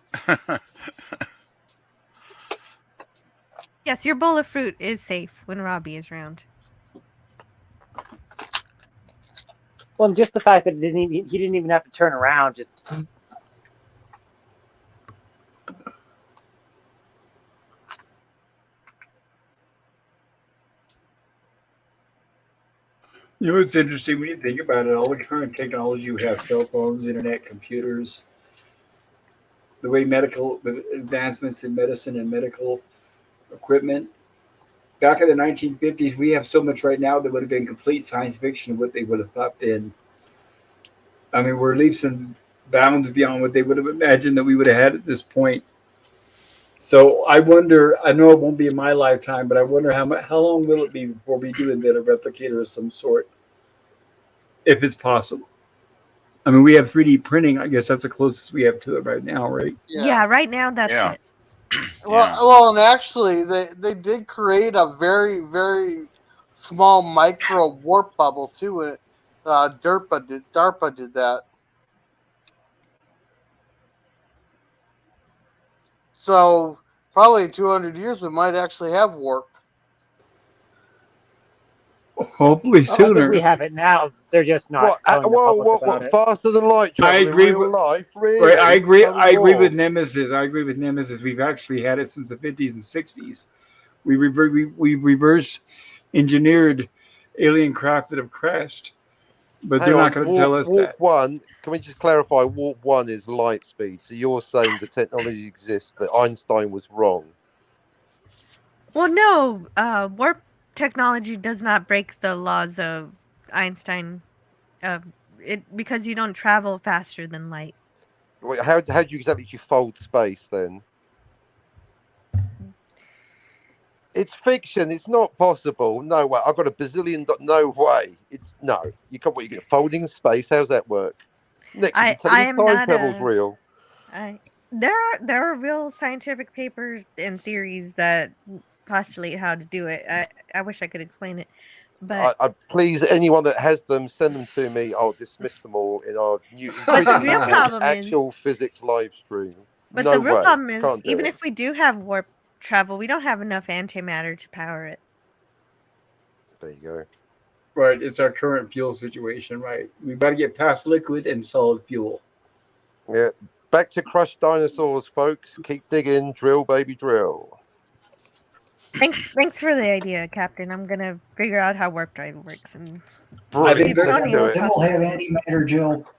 Yes, your bowl of fruit is safe when Robbie is around.
Well, just the fact that he didn't even have to turn around. Just
You know, it's interesting when you think about it, all the current technology we have, cell phones, internet, computers, the way medical advancements in medicine and medical equipment. Back in the 1950s, we have so much right now that would have been complete science fiction of what they would have thought then. I mean, we're leaps and bounds beyond what they would have imagined that we would have had at this point. So I wonder, I know it won't be in my lifetime, but I wonder how long will it be before we do invent a replicator of some sort, if it's possible. I mean, we have 3D printing. I guess that's the closest we have to it right now, right?
Yeah, right now that's
Yeah.
it.
Well, and actually, they did create a very, very small micro warp bubble to it. DARPA did that. So probably in 200 years, we might actually have warp.
Hopefully
I think
sooner.
we have it now. They're just not telling the public about it.
Faster than light travel
I
in
agree
real
with-
life? Really?
Right, I agree.
Bloody
I agree with
war.
Nemesis. We've actually had it since the 50s and 60s. We reverse engineered alien craft that have crashed, but
Hang
they're
on,
not going to tell us
warp
that.
1, can we just clarify? Warp 1 is light speed. So you're saying the technology exists, that Einstein was wrong.
Well, no, warp technology does not break the laws of Einstein. Because you don't travel faster than light.
Wait, how do you exactly fold space then? It's fiction. It's not possible. No way. I've got a bazillion. No way. It's no. You can't. What you get? Folding space. How's that work? Nick,
I
you tell me
am
time
not
travel's
a-
real.
There are real scientific papers and theories that postulate how to do it. I wish I could explain it, But
I please anyone that has them, send them to me. I'll dismiss them all in our new
but the
increasingly
real
small
problem is
actual physics live stream.
but
No
the real
way,
problem is
can't do
even
it.
if we do have warp travel, we don't have enough antimatter to power it.
There you go.
Right, it's our current fuel situation, right? We've got to get past liquid and solid fuel.
Yeah, back to crushed dinosaurs, folks. Keep digging, drill, baby, drill.
Thanks for the idea, Captain. I'm gonna figure out how warp drive works and
I think
Brilliant.
that-
Let's
Tony
do
will
it.
Then
talk
we'll have
about it.
antimatter gel.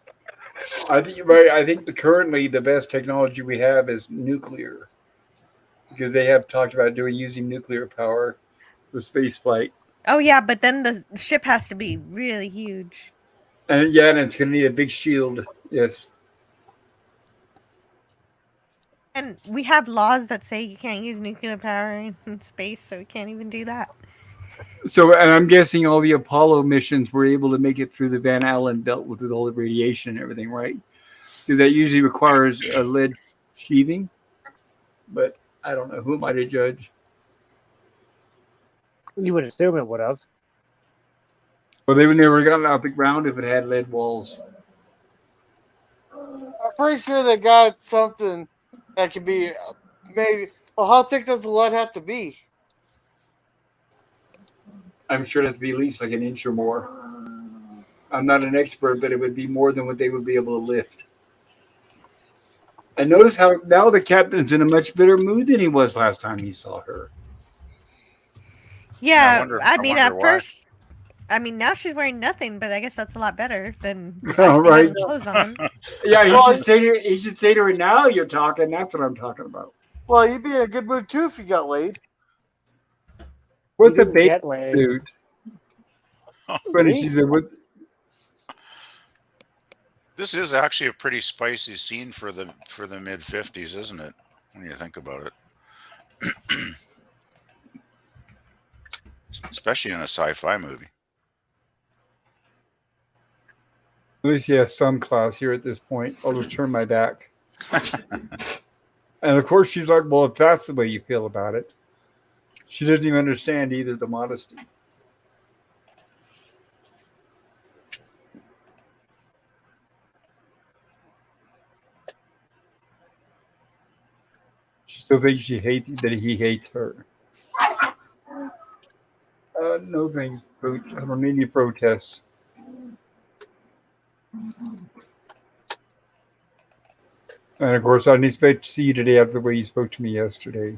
I think you're right. I think currently the best technology we have is nuclear, because they have talked about using nuclear power for space flight,
Oh yeah, but then the ship has to be really huge.
and yeah, and it's going to need a big shield. Yes.
And we have laws that say you can't use nuclear power in space, so we can't even do that.
So, and I'm guessing all the Apollo missions were able to make it through the Van Allen belt with all the radiation and everything, right? Because that usually requires a lead sheathing, but I don't know. Who am I to judge?
You would assume it would have.
Well, they would never gotten out the ground if it had lead walls.
I'm pretty sure they got something that could be made. Well, how thick does the lead have to be?
I'm sure it has to be at least like an inch or more. I'm not an expert, but it would be more than what they would be able to lift. And notice how now the captain's in a much better mood than he was last time he saw her.
Yeah,
I
mean,
wonder
at
why.
first, I mean, now she's wearing nothing, but I guess that's a lot better than
All
actually
right.
having clothes on.
Yeah,
Well,
he should say to her, now you're talking. That's what I'm talking about.
Well, you'd be in a good mood too if you got laid.
What the
didn't
baby
get laid.
dude? Funny, she said, "What?"
This is actually a pretty spicy scene for the mid 50s, isn't it? When you think about it, especially in a sci-fi movie.
At least he has some class here at this point. I'll just turn my back. And of course, she's like, well, if that's the way you feel about it, she doesn't even understand either the modesty. She still thinks that he hates her. No thanks. I don't need any protests. And of course, I didn't expect to see you today after the way you spoke to me yesterday.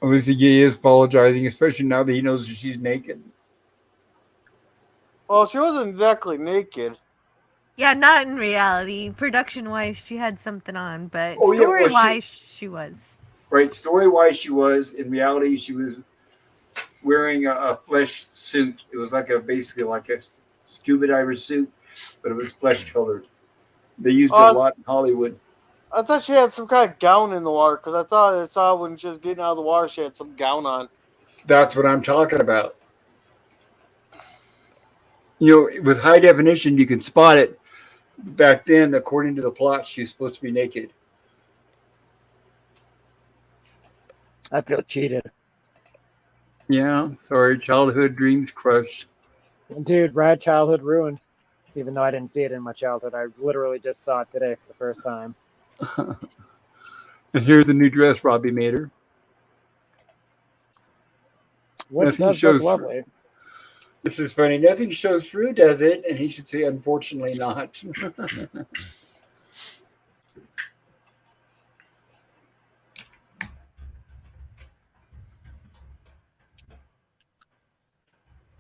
Obviously, he is apologizing, especially now that he knows that she's naked.
Well, she wasn't exactly naked.
Yeah, not in reality. Production-wise, she had something on, but
Oh, yeah, well,
story-wise, she was.
Right, story-wise, she was. In reality, she was wearing a flesh suit. It was basically like a scuba diver suit, but it was flesh-colored. They used it a lot in Hollywood.
I thought she had some kind of gown in the water because I thought I saw when she was getting out of the water, she had some gown on.
That's what I'm talking about. You know, with high definition, you can spot it. Back then, according to the plot, she's supposed to be naked.
I feel cheated.
Yeah, sorry, childhood dreams crushed.
Dude, Rad childhood ruined. Even though I didn't see it in my childhood. I literally just saw it today for the first time.
And here's the new dress Robbie made her.
Which
Nothing
does
shows
look lovely.
This is funny. Nothing shows through, does it? And he should say, unfortunately not.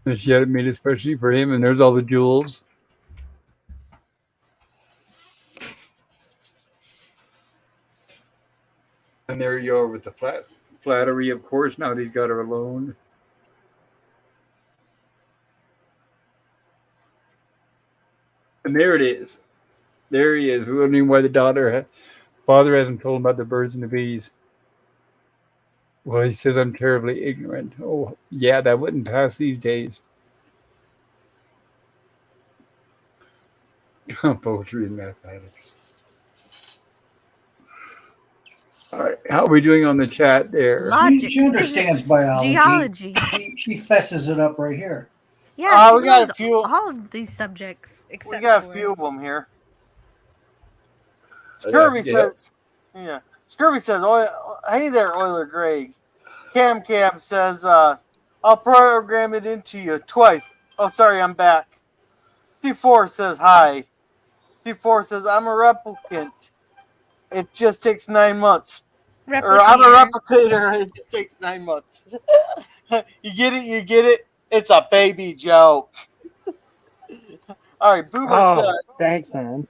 And she had it made especially for him, and there's all the jewels. And there you are with the flattery, of course, now that he's got her alone. And there it is. There he is. We're wondering why the father hasn't told him about the birds and the bees. Well, he says I'm terribly ignorant. Oh, yeah, that wouldn't pass these days. Poetry and mathematics. All right. How are we doing on the chat there?
Logic,
She understands
physics,
biology.
geology.
She fesses it up right here.
Yeah, she
we got
knows
a few.
all of these subjects
We
except
got a
for
few of them here.
Yeah,
Scurvy
yeah.
says, yeah. Scurvy says, hey there, Euler Greg. Cam says, I'll program it into you twice. Oh, sorry, I'm back. C4 says, hi. C4 says, I'm a replicant. It just takes 9 months. Or I'm a
replicator.
replicator. It just takes 9 months. You get it? You get it? It's a baby joke. All right, Boomer
Oh, thanks, man.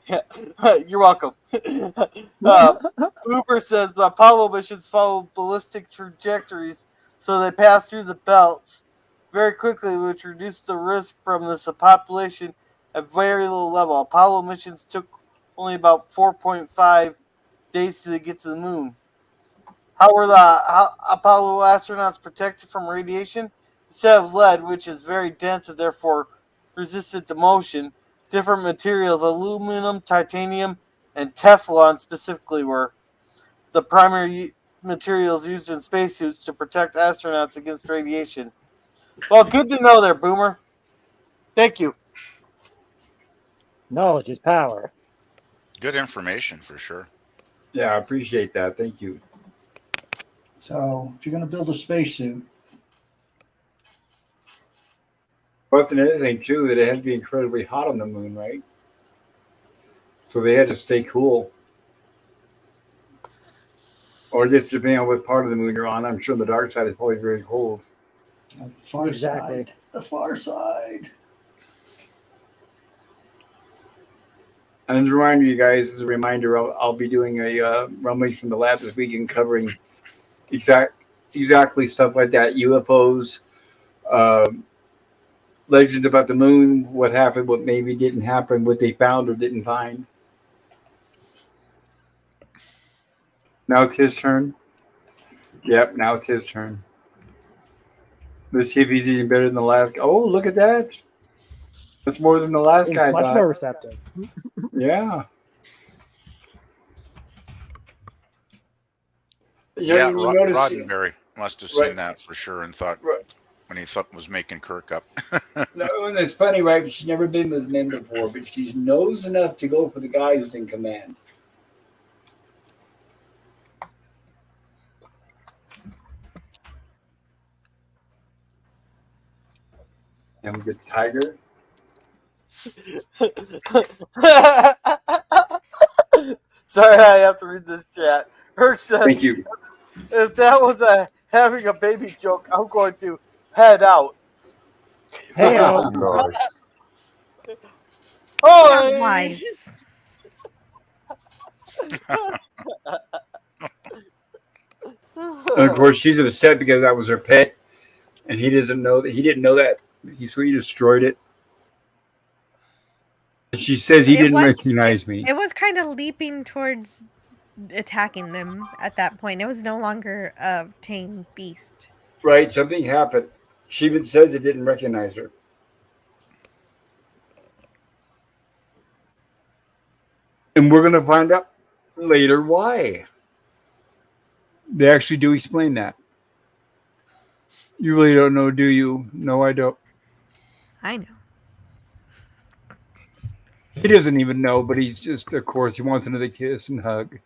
said, you're welcome. Boomer says the Apollo missions follow ballistic trajectories, so they pass through the belts very quickly, which reduced the risk from this population at very low level. Apollo missions took only about 4.5 days to get to the moon. How were the Apollo astronauts protected from radiation? Instead of lead, which is very dense and therefore resistant to motion, different materials, aluminum, titanium, and Teflon specifically, were the primary materials used in spacesuits to protect astronauts against radiation. Well, good to know there, Boomer. Thank you.
Knowledge is power.
Good information for sure.
Yeah, I appreciate that. Thank you.
So if you're going to build a spacesuit,
But another thing too, that it had to be incredibly hot on the moon, right? So they had to stay cool. Or just depending on what part of the moon you're on. I'm sure the dark side is probably very cold.
the far
Exactly.
side, the far side.
And to remind you guys, as a reminder, I'll be doing a rummage from the lab this weekend covering exactly stuff like that: UFOs, legends about the moon, what happened, what maybe didn't happen, what they found or didn't find. Now it's his turn. Yep, now it's his turn. Let's see if he's even better than the last guy. Oh, look at that. That's more than the last
He's
guy
much
thought.
more receptive.
Yeah.
Yeah,
You notice,
Roddenberry must have seen
Right.
that for sure and thought
Right.
when he thought was making Kirk up.
no, and it's funny, right? She's never been with men before, but she knows enough to go for the guy who's in command. And the tiger.
Sorry, I have to read this chat. Herc says,
Thank you.
if that was having a baby joke, I'm going to head out.
Hey,
Nice.
Oh,
Not wise.
And of course, she's upset because that was her pet, and he doesn't know that. He didn't know that. So he destroyed it. And she says he
It
didn't
was-
recognize me.
It was kind of leaping towards attacking them at that point. It was no longer a tame beast.
Right? Something happened. She even says it didn't recognize her. And we're going to find out later why. They actually do explain that. You really don't know, do you? No, I don't.
I know.
He doesn't even know, but he's just, of course, he wants another kiss and hug.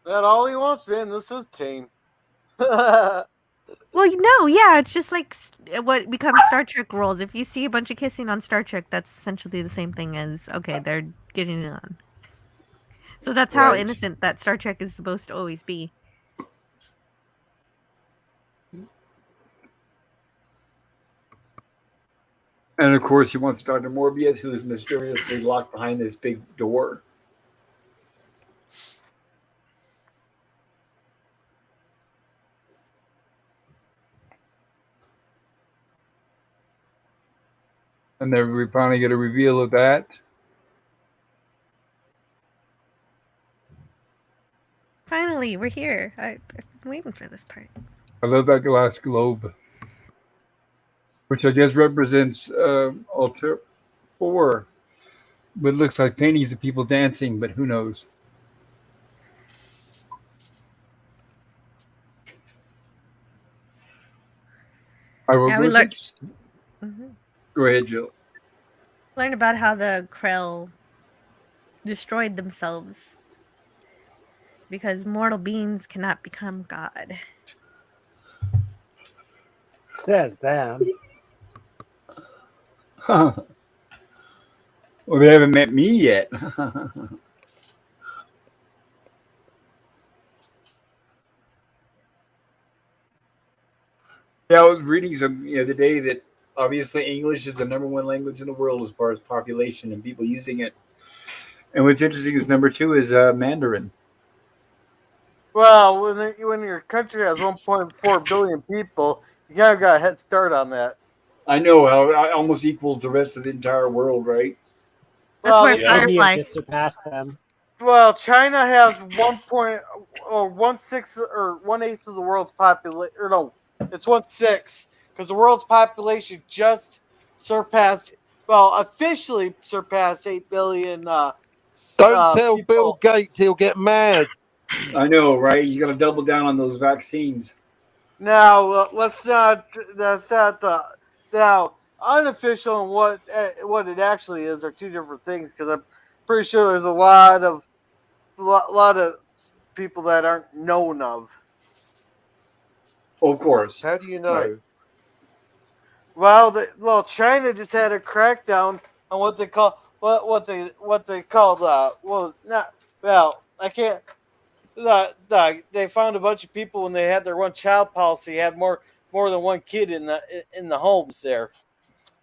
that all he wants, man. This is tame.
Well, no, yeah, it's just like what becomes Star Trek rules. If you see a bunch of kissing on Star Trek, that's essentially the same thing as, okay, they're getting it on. So that's how
Right.
innocent that Star Trek is supposed to always be.
And of course, he wants Dr. Morbius, who is mysteriously locked behind this big door. And then we finally get a reveal of that.
Finally, we're here. I've been waiting for this part.
I love that glass globe, which I guess represents Altar 4. But it looks like paintings of people dancing, but who knows?
Yeah, we learned. Mhm.
Go ahead, Jill.
Learn about how the Krell destroyed themselves because mortal beings cannot become God.
Says them.
Well, they haven't met me yet. Yeah, I was reading some the other day that obviously English is the number one language in the world as far as population and people using it. And what's interesting is number two is Mandarin.
Well, when your country has 1.4 billion people, you kind of got a head start on that.
I know how it almost equals the rest of the entire world, right?
That's
Well,
why
India
Firefly.
just surpassed them.
well, China has 1/6 or 1/8 of the world's population. Or no, it's 1/6 because the world's population just surpassed. Well, officially surpassed 8 billion.
Don't tell
People.
Bill Gates, he'll get mad.
I know, right? You got to double down on those vaccines.
Now, let's not. That's not the now unofficial and what it actually is are two different things. Because I'm pretty sure there's a lot of people that aren't known of.
Of course.
How do you know?
Right. Well, China just had a crackdown on what they call I can't. They found a bunch of people when they had their one child policy had more than one kid in the homes there.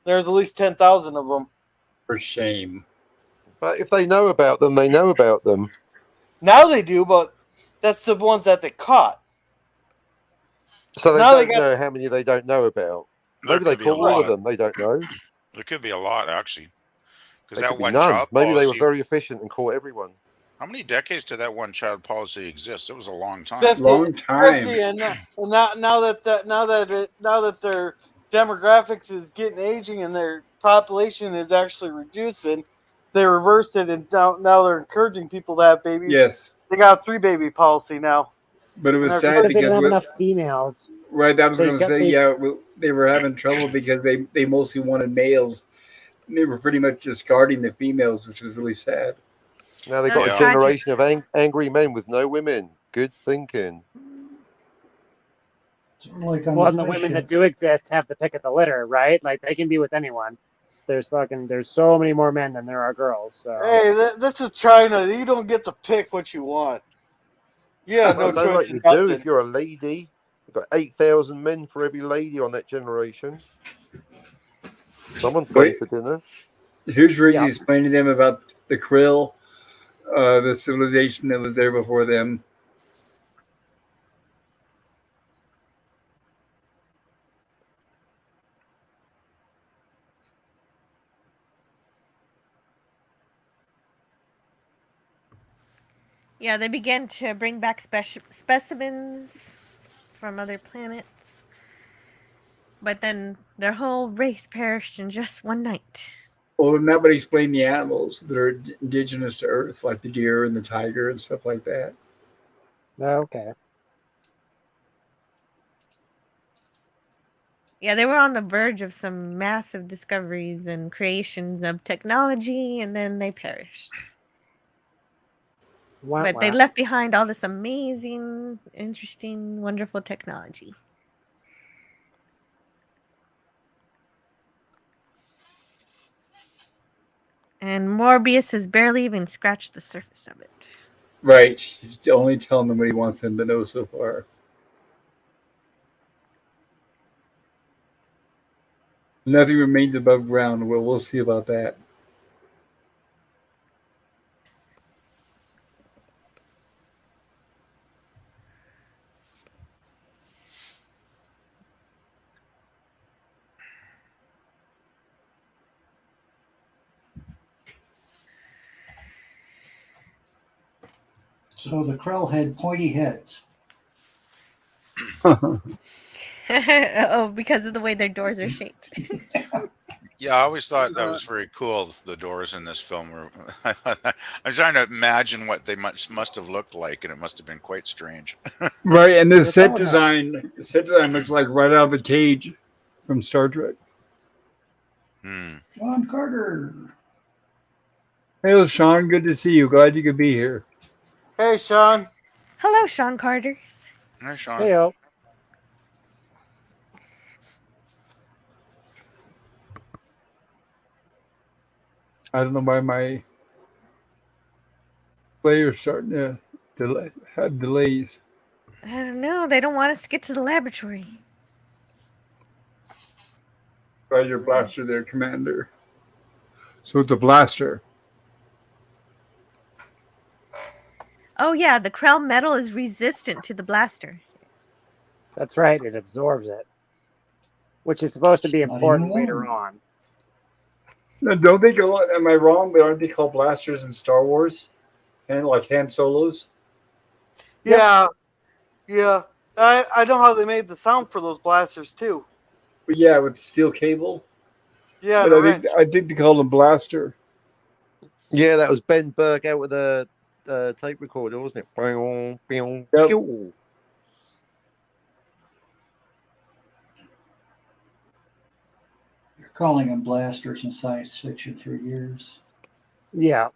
There's at least 10,000 of them.
For shame.
But if they know about them, they know about them.
Now they do, but that's the ones that they caught.
So they
Now
don't
they got-
know how many they don't know about.
There
Maybe they
could be a
caught all of
lot.
them. They don't know.
There could be a lot actually, because
There
that
could be
one
none.
child
Maybe they were
policy.
very efficient and caught everyone.
How many decades did that one child policy exist? It was a long time.
50,
Long time.
50 and now that their demographics is getting aging and their population is actually reducing, they reversed it and now they're encouraging people to have babies.
Yes.
They got a 3-baby policy now.
But it was
And
sad
Because they didn't
because
have enough females.
right, I was
They
going to
got-
say,
they-
yeah, they were having trouble because they mostly wanted males. And they were pretty much discarding the females, which was really sad.
Now they've got
Yeah.
a generation of angry men with no women. Good thinking.
Sort of like on
Well,
the
and the women that
spaceship.
do exist have the pick of the litter, right? Like they can be with anyone. There's so many more men than there are girls. So.
Hey, this is China. You don't get to pick what you want. Yeah, no
Well, no, like
choice.
you
in
do
nothing.
if you're a lady. You've got 8,000 men for every lady on that generation. Someone's paying
Wait.
for dinner.
Here's Rizzy
Yeah.
explaining to them about the krill, the civilization that was there before them.
Yeah, they began to bring back specimens from other planets. But then their whole race perished in just one night.
Well, then that would explain the animals that are indigenous to Earth, like the deer and the tiger and stuff like that.
Okay.
Yeah, they were on the verge of some massive discoveries and creations of technology, and then they perished.
Wah,
But they
wah.
left behind all this amazing, interesting, wonderful technology. And Morbius has barely even scratched the surface of it.
Right. He's only telling them what he wants them to know so far. Nothing remains above ground. Well, we'll see about that.
So the Krell had pointy heads.
Oh, because of the way their doors are shaped.
Yeah, I always thought that was very cool. The doors in this film were. I'm trying to imagine what they must have looked like, and it must have been quite strange.
Right, and the set
They're
design looks like right out of a cage. from Star Trek.
Hmm.
John Carter.
Hey, Sean, good to see you. Glad you could be here.
Hey, Sean.
Hello, Sean Carter.
Hi, Sean.
Hey, oh.
I don't know why my player's starting to have delays.
I don't know. They don't want us to get to the laboratory.
Try your blaster there, Commander. So it's a blaster.
Oh yeah, the Krell metal is resistant to the blaster.
That's right. It absorbs it, which is supposed to be
Not
important
even
later
warm.
on.
Now, don't they go? Am I wrong? But aren't they called blasters in Star Wars? And like Han Solos?
Yeah. Yeah. I know how they made the sound for those blasters, too.
But yeah, with steel cable.
Yeah,
But
the
I
wrench.
think they call them blaster.
Yeah, that was Ben Burke out with a tape recorder, wasn't it? Pew, pew,
Yep.
pew.
You're calling them blasters in science fiction for years.
Yeah.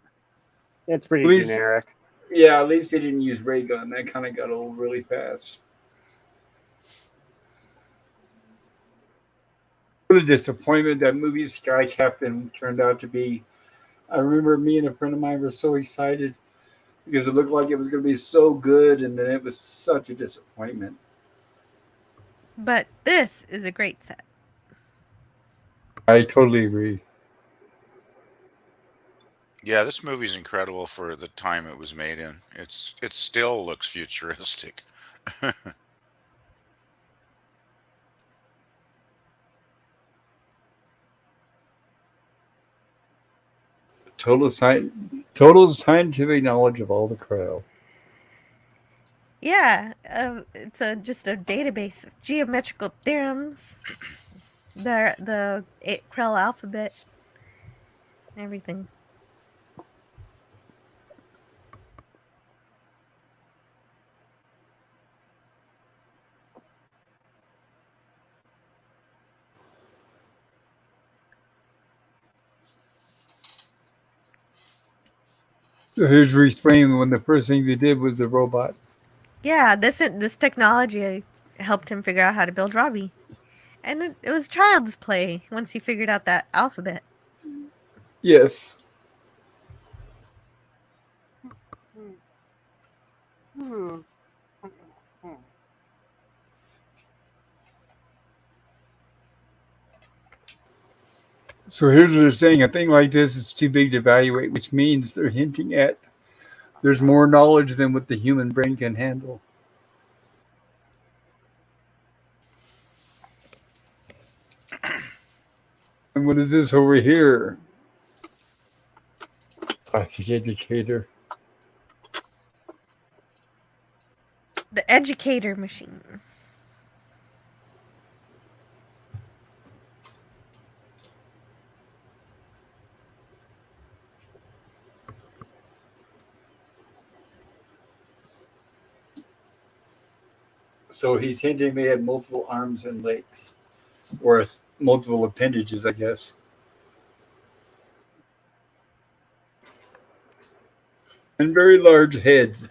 It's pretty
Please.
generic.
Yeah, at least they didn't use ray gun. That kind of got old really fast. What a disappointment that movie Sky Captain turned out to be. I remember me and a friend of mine were so excited because it looked like it was going to be so good, and then it was such a disappointment.
But this is a great set.
I totally agree.
Yeah, this movie's incredible for the time it was made in. It still looks futuristic.
Total scientific knowledge of all the Krell.
Yeah, it's just a database of geometrical theorems, the Krell alphabet, everything.
So here's Reese Frame when the first thing they did was the robot.
Yeah, this technology helped him figure out how to build Robbie, and it was child's play once he figured out that alphabet.
Yes.
Hmm.
So here's what they're saying. A thing like this is too big to evaluate, which means they're hinting at there's more knowledge than what the human brain can handle. And what is this over here? Classic educator.
The educator machine.
So he's hinting they had multiple arms and legs, or multiple appendages, I guess. And very large heads.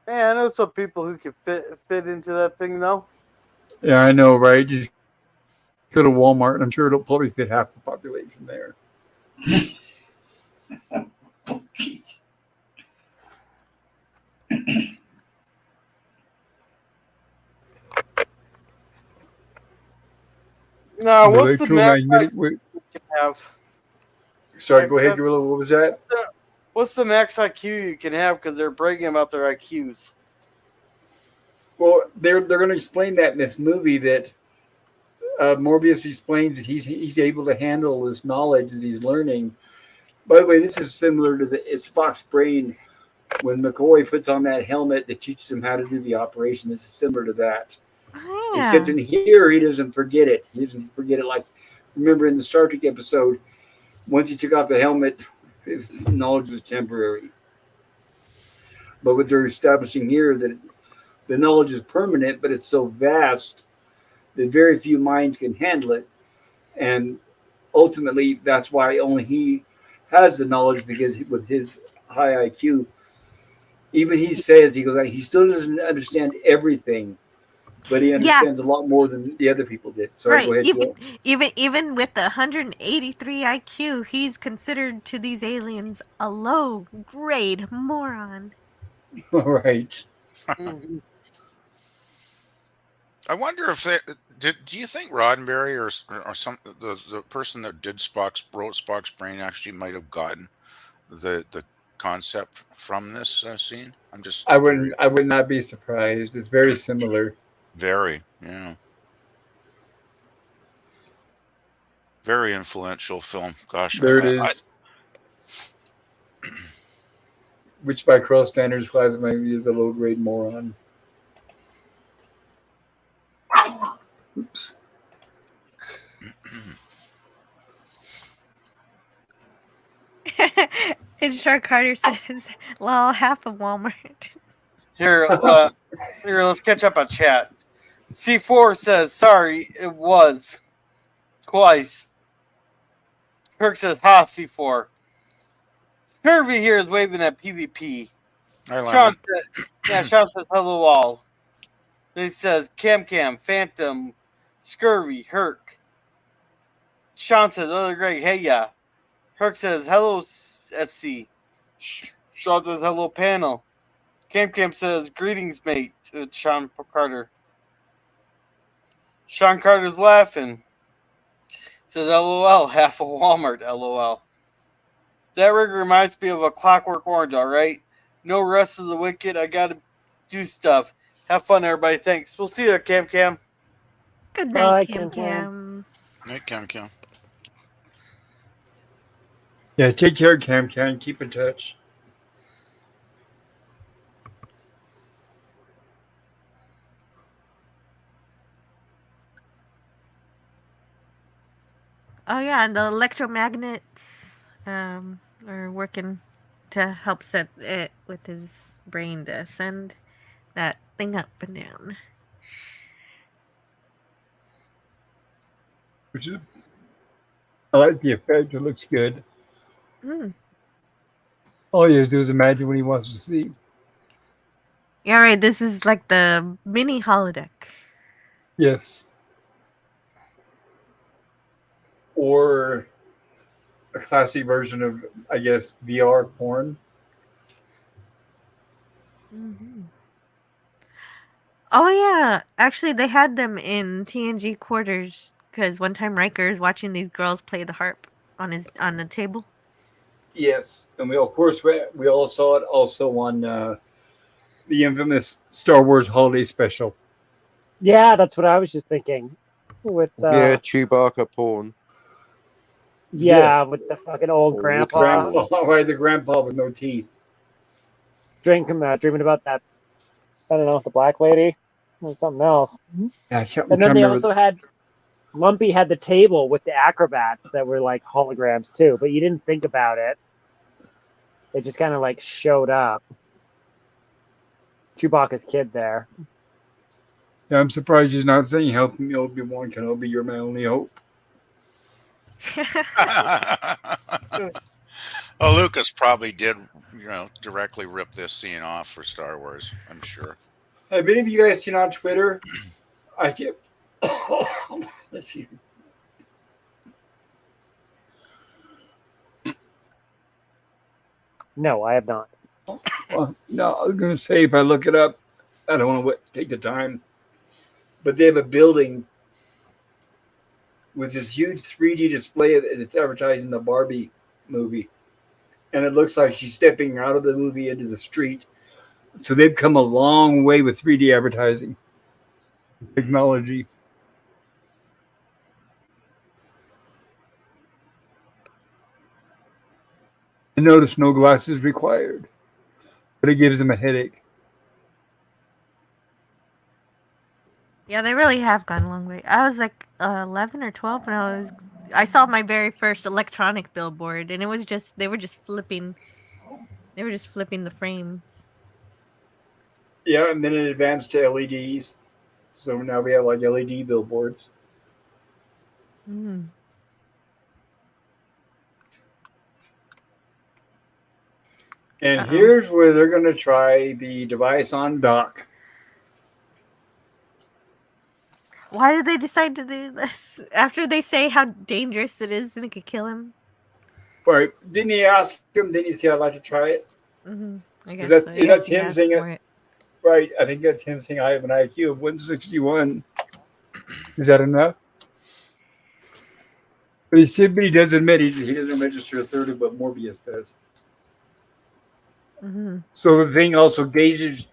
Man, I know some people who can fit into that thing, though.
Yeah, I know, right? Just go to Walmart, and I'm sure it'll probably fit half the population there.
Oh, jeez.
Now,
The
what's the max
electromagnetic.
IQ you can have?
Sorry, go ahead, Gorilla. What was that?
What's the max IQ you can have? Because they're bragging about their IQs.
Well, they're going to explain that in this movie that Morbius explains that he's able to handle this knowledge that he's learning. By the way, this is similar to it's Spock's brain when McCoy puts on that helmet that teaches him how to do the operation. This is similar to that.
Oh,
Except in here, he doesn't forget it. He doesn't forget it like, remember in the Star Trek episode, once he took off the helmet, knowledge was temporary. But what they're establishing here that the knowledge is permanent, but it's so vast that very few minds can handle it. And ultimately, that's why only he has the knowledge, because with his high IQ, even he says, he goes, like, he still doesn't understand everything, but he
Yeah,
understands a lot more than the other people did. Sorry,
right.
go ahead,
Even
Jill.
even with the 183 IQ, he's considered to these aliens a low grade moron.
All right.
Mhm.
I wonder if they do you think Roddenberry or some the person that did wrote Spock's brain actually might have gotten the concept from this scene? I'm just curious.
I would not be surprised. It's very similar.
Very, yeah, very influential film. Gosh,
There it is. Which by crow standards classified me as a low grade moron. Oops.
And Shark Carter says, "Lol, half of Walmart."
Here, let's catch up on chat. C4 says, sorry, it was. Twice. Kirk says, ha, C4. Scurvy here is waving at PvP.
I
Sean
Lemon.
Sean says, hello all. Then he says, Cam, Phantom, Scurvy, Herc. Sean says, oh, great, hey, yeah. Herc says, hello, SC. Sean says, hello, panel. Cam says, greetings, mate, to Sean Carter. Sean Carter's laughing. Says, LOL, half a Walmart, LOL. That rig reminds me of a Clockwork Orange, alright? No rest of the wicked, I gotta do stuff. Have fun, everybody, thanks. We'll see you, Cam.
Good night,
Bye,
Cam
Cam Cam.
Cam.
Night, Cam.
Yeah, take care, Cam. Keep in touch.
Oh yeah, and the electromagnets are working to help set it with his brain to send that thing up and down.
Which is, I like the effect. It looks good.
Mm.
All you have to do is imagine what he wants to see.
Yeah, right. This is like the mini holodeck.
Yes. Or a classic version of, I guess, VR porn.
Mm-hmm. Oh yeah, actually they had them in TNG quarters because one time Riker is watching these girls play the harp on the table.
Yes, and we of course we all saw it also on the infamous Star Wars Holiday Special.
Yeah, that's what I was just thinking. With
Yeah, Chewbacca porn.
Yes,
with the fucking old
Or
grandpa
grandpa, right? The grandpa with no teeth.
dreaming about that. I don't know, the black lady or something else.
Yeah,
And then they
remember.
also had Lumpy had the table with the acrobats that were like holograms too, but you didn't think about it. It just kind of like showed up. Chewbacca's kid there.
Yeah, I'm surprised he's not saying, "Help me, Obi-Wan Kenobi, you're my only hope."
Oh, Lucas probably did, directly rip this scene off for Star Wars. I'm sure.
Have any of you guys seen on Twitter? I get. Let's see.
No, I have not.
Well, no, I was going to say if I look it up, I don't want to take the time. But they have a building with this huge 3D display that's advertising the Barbie movie. And it looks like she's stepping out of the movie into the street. So they've come a long way with 3D advertising technology. I notice no glasses required, but it gives them a headache.
Yeah, they really have gone a long way. I was like 11 or 12 when I saw my very first electronic billboard, and it was just they were just flipping the frames.
Yeah, and then it advanced to LEDs. So now we have like LED billboards.
Mm.
And
Uh-oh.
here's where they're going to try the device on dock.
Why did they decide to do this after they say how dangerous it is and it could kill him?
Right? Didn't he ask him? Didn't he say I'd like to try it?
Mm-hmm. I
Because
guess so. Yes,
that's
he
him
asked
saying it.
for it.
Right? I think that's him saying I have an IQ of 161. Is that enough? But he does admit he doesn't register a third of what Morbius does.
Mm-hmm.
So the thing also gauges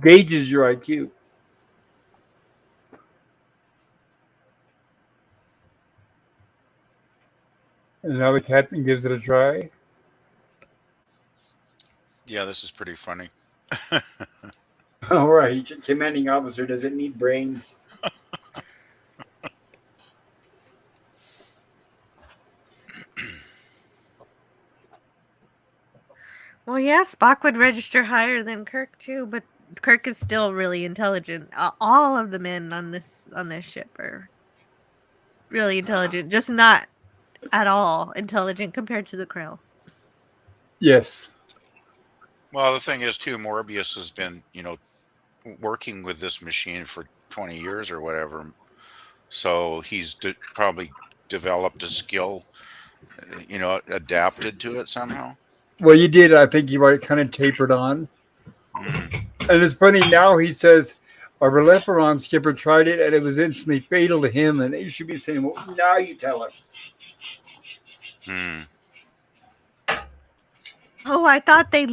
your IQ. And now the captain gives it a try.
Yeah, this is pretty funny.
All right, commanding officer doesn't need brains.
Well, yeah, Spock would register higher than Kirk too, but Kirk is still really intelligent. All of the men on this ship are really intelligent, just not at all intelligent compared to the Krill.
Yes.
Well, the thing is, too, Morbius has been, working with this machine for 20 years or whatever. So he's probably developed a skill, adapted to it somehow.
Well, you did. I think you kind of tapered on.
Mm.
And it's funny now he says, our Releperon skipper tried it and it was instantly fatal to him. And they should be saying, well, now you tell us.
Mm.
Oh, I thought he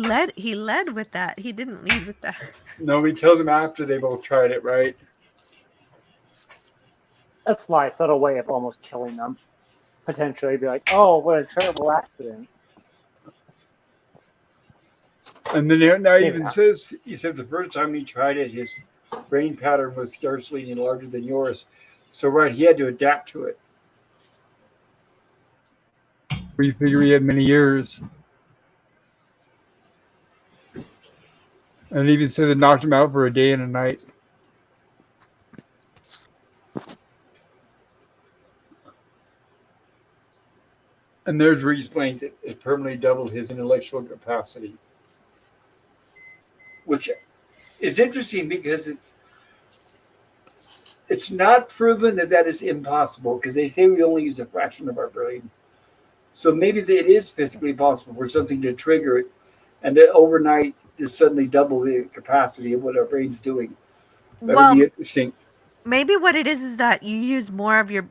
led with that. He didn't lead with that.
No, he tells them after they both tried it, right?
That's my subtle way of almost killing them. Potentially be like, oh, what a terrible accident.
And then now he
Yeah.
even says, the first time he tried it, his brain pattern was scarcely any larger than yours. So, right, he had to adapt to it. We figure he had many years. And it even says it knocked him out for a day and a night. And there's where he explains it permanently doubled his intellectual capacity. Which is interesting because it's not proven that is impossible because they say we only use a fraction of our brain. So maybe it is physically possible for something to trigger it and that overnight just suddenly double the capacity of what our brain's doing. That would be interesting.
Maybe what it is that you use more of your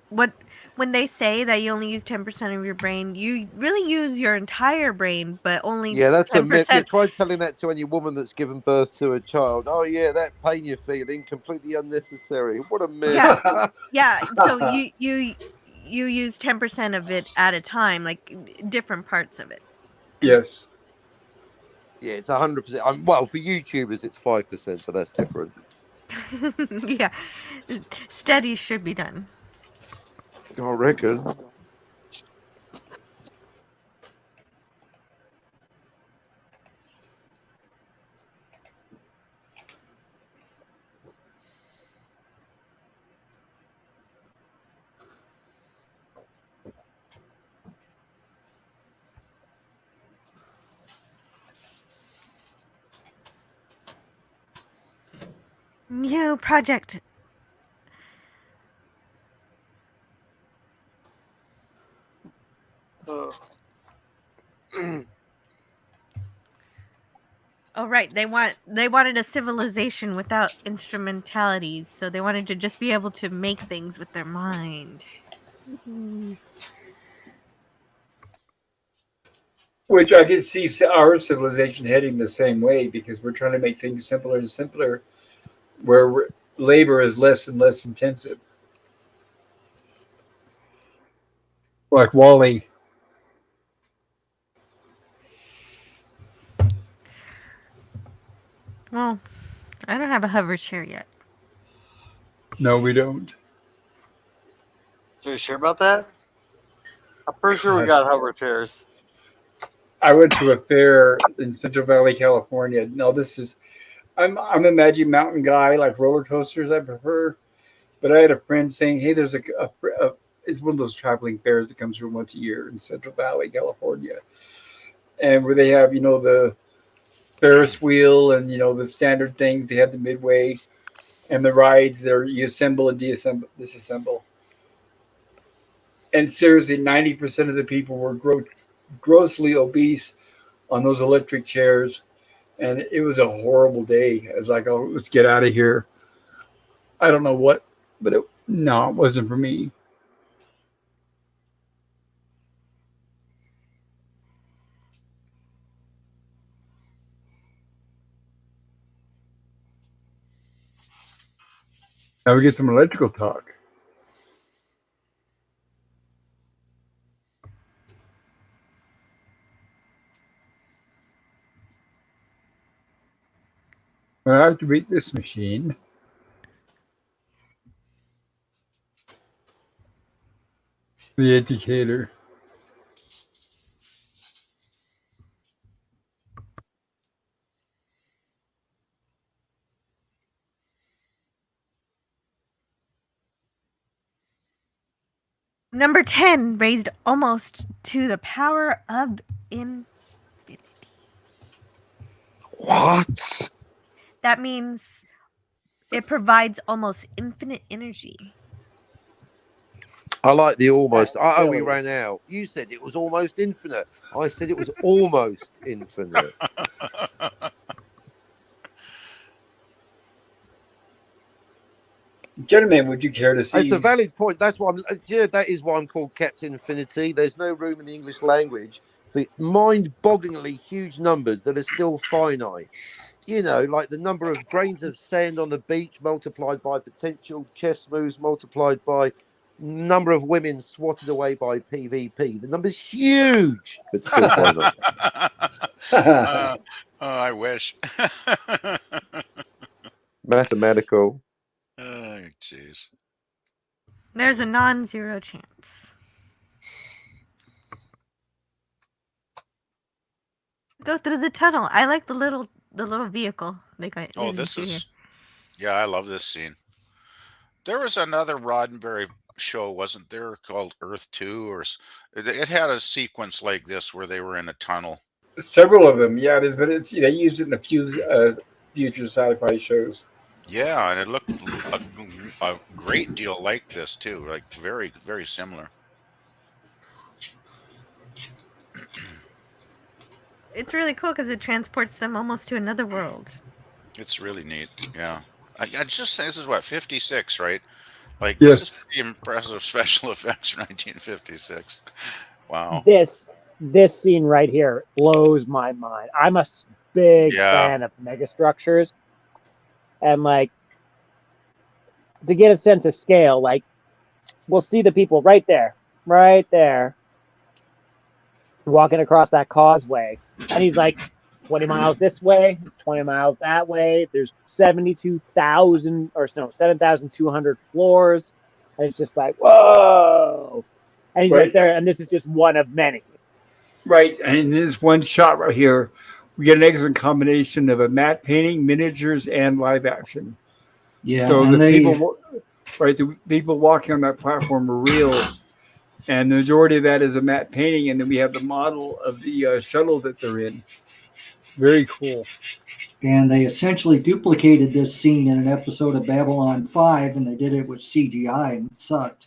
when they say that you only use 10% of your brain, you really use your entire brain, but only
that's
10%.
Yeah, try telling that to any woman that's given birth to a child. Oh yeah, that pain you're feeling completely unnecessary. What a myth.
Yeah, yeah. So you use 10% of it at a time, like different parts of it.
Yes.
Yeah, it's 100%. Well, for YouTubers, it's 5%, but that's different.
Yeah, studies should be done.
I reckon.
New project. Oh right, they wanted a civilization without instrumentalities, so they wanted to just be able to make things with their mind.
Which I can see our civilization heading the same way because we're trying to make things simpler and simpler, where labor is less and less intensive. Like Wally.
Well, I don't have a hover chair yet.
No, we don't.
Are you sure about that? I'm pretty sure we got hover chairs.
I went to a fair in Central Valley, California. No, this is I'm a Magic Mountain guy, like roller coasters I prefer. But I had a friend saying, "Hey, there's it's one of those traveling fairs that comes through once a year in Central Valley, California, and where they have the Ferris wheel and the standard things. They have the midway and the rides. There you assemble and disassemble. And seriously, 90% of the people were grossly obese on those electric chairs, and it was a horrible day. I was like, "Oh, let's get out of here." I don't know what, but no, it wasn't for me. Now we get some electrical talk. I have to beat this machine. The educator.
Number 10 raised almost to the power of infinity.
What?
That means it provides almost infinite energy.
I like the almost.
That's
We
silly.
ran out. You said it was almost infinite. I said it was almost infinite.
Gentlemen, would you care to see?
It's a valid point. That's why that is why I'm called Captain Infinity. There's no room in the English language for mind-bogglingly huge numbers that are still finite. Like the number of grains of sand on the beach multiplied by potential chess moves multiplied by number of women swatted away by PvP. The number's huge, but still finite.
I wish.
Mathematical.
Oh, jeez.
There's a non-zero chance. Go through the tunnel. I like the little vehicle they got.
Oh, this is. Yeah, I love this scene. There was another Roddenberry show, wasn't there, called Earth 2, or it had a sequence like this where they were in a tunnel.
Several of them, yeah. But they used it in a few future sci-fi shows.
Yeah, and it looked a great deal like this too, like very, very similar.
It's really cool because it transports them almost to another world.
It's really neat. Yeah, I just this is what 56, right? Like
Yes.
This is pretty impressive special effects for 1956. Wow.
This scene right here blows my mind. I'm a big fan of megastructures, and like to get a sense of scale, like we'll see the people right there, walking across that causeway, and he's like 20 miles this way, it's 20 miles that way. There's 7,200 floors, and it's just like whoa, and he's right there, and this is just one of many.
Right, and in this one shot right here, we get an excellent combination of a matte painting, miniatures, and live action.
Yeah,
so the people walking on that platform are real, and the majority of that is a matte painting, and then we have the model of the shuttle that they're in. Very cool.
And they essentially duplicated this scene in an episode of Babylon 5, and they did it with CGI, and it sucked.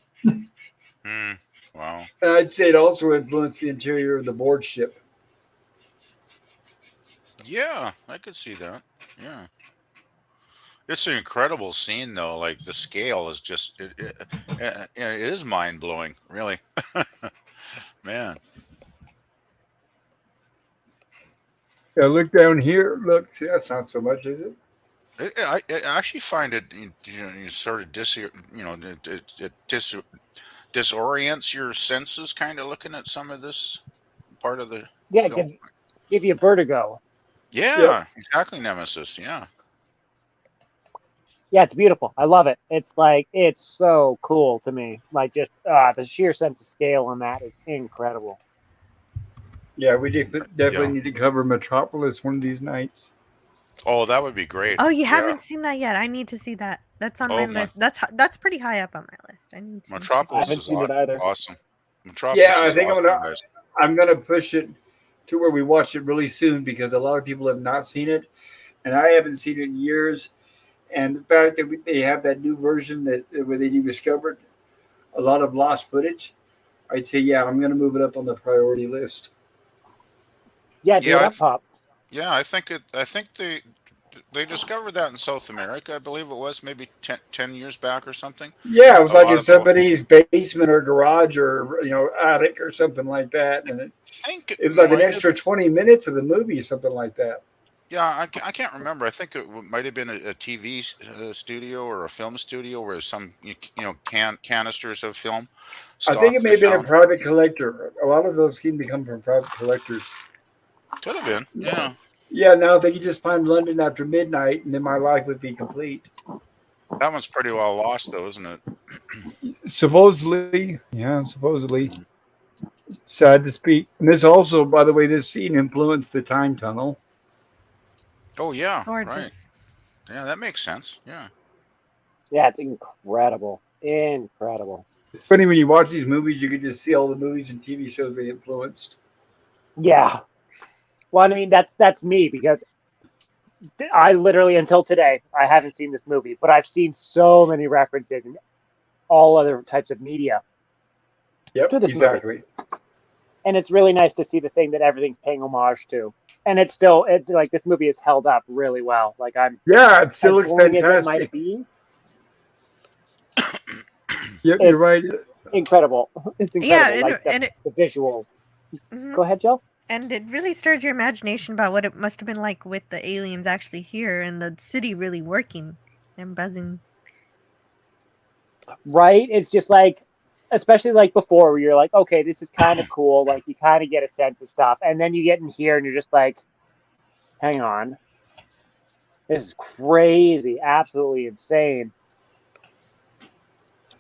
Wow.
And I'd say it also influenced the interior of the board ship.
Yeah, I could see that. Yeah. It's an incredible scene, though. Like the scale is just it is mind blowing, really. Man.
Yeah, look down here. Look, see, that's not so much, is it?
I actually find it sort of disorients your senses, kind of looking at some of this part of the film.
Give you vertigo.
Yeah, exactly, Nemesis. Yeah.
Yeah, it's beautiful. I love it. It's so cool to me. Like just the sheer sense of scale on that is incredible.
Yeah, we definitely need to cover Metropolis one of these nights.
Oh, that would be great.
Oh, you
Yeah.
haven't seen that yet? I need to see that. That's on my
Oh,
list. That's pretty high up on my list. I need to.
I
Metropolis
haven't
is
seen it either.
awesome. Metropolis
Yeah, I
is
think
awesome, guys.
I'm gonna push it to where we watch it really soon because a lot of people have not seen it, and I haven't seen it in years. And the fact that they have that new version that where they discovered a lot of lost footage, I'd say yeah, I'm gonna move it up on the priority list.
Yeah, do
Yeah,
it up, Pop.
yeah. I think they discovered that in South America. I believe it was maybe 10 years back or something.
Yeah, it was
A
like
lot
in
of the
somebody's basement or garage or attic or something like that, and
I think it
it was like an
might have.
extra 20 minutes of the movie, something like that.
Yeah, I can't remember. I think it might have been a TV studio or a film studio where some canisters of film
I think
stock
it may
they
have been a
found.
private collector. A lot of those seem to come from private collectors.
Could have been. Yeah,
Yeah, now if they could just find London after midnight, and then my life would be complete.
that one's pretty well lost, though, isn't it?
Supposedly, yeah, supposedly. Sad to speak. And this also, by the way, this scene influenced the time tunnel.
Oh yeah, right.
Gorgeous.
Yeah, that makes sense. Yeah.
Yeah, it's incredible. Incredible.
It's funny when you watch these movies, you can just see all the movies and TV shows they influenced.
Yeah. Well, I mean, that's me because I literally until today I haven't seen this movie, but I've seen so many references in all other types of media
Yep,
to this movie,
exactly.
and it's really nice to see the thing that everything's paying homage to. And it's like this movie is held up really well. Like I'm
Yeah, it still
as
looks
boring as it might
fantastic.
be,
Yep, you're right.
incredible. It's
Yeah,
incredible. Like the visuals.
Mhm.
Go ahead, Joe.
And it really stirs your imagination about what it must have been like with the aliens actually here and the city really working and buzzing.
Right? It's just like, especially like before, where you're like, okay, this is kind of cool. Like you kind of get a sense of stuff, and then you get in here, and you're just like, hang on, this is crazy, absolutely insane.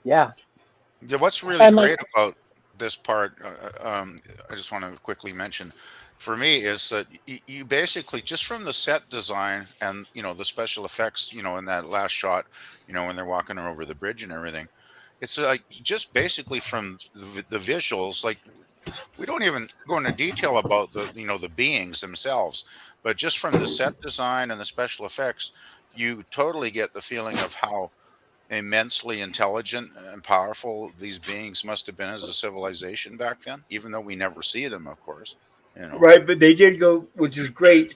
Yeah,
Yeah, what's really
and like,
great about this part, I just want to quickly mention, for me, is that you basically just from the set design and the special effects, in that last shot, when they're walking over the bridge and everything, it's like just basically from the visuals, like we don't even go into detail about the beings themselves, but just from the set design and the special effects, you totally get the feeling of how immensely intelligent and powerful these beings must have been as a civilization back then, even though we never see them, of course.
Right, but they did go, which is great,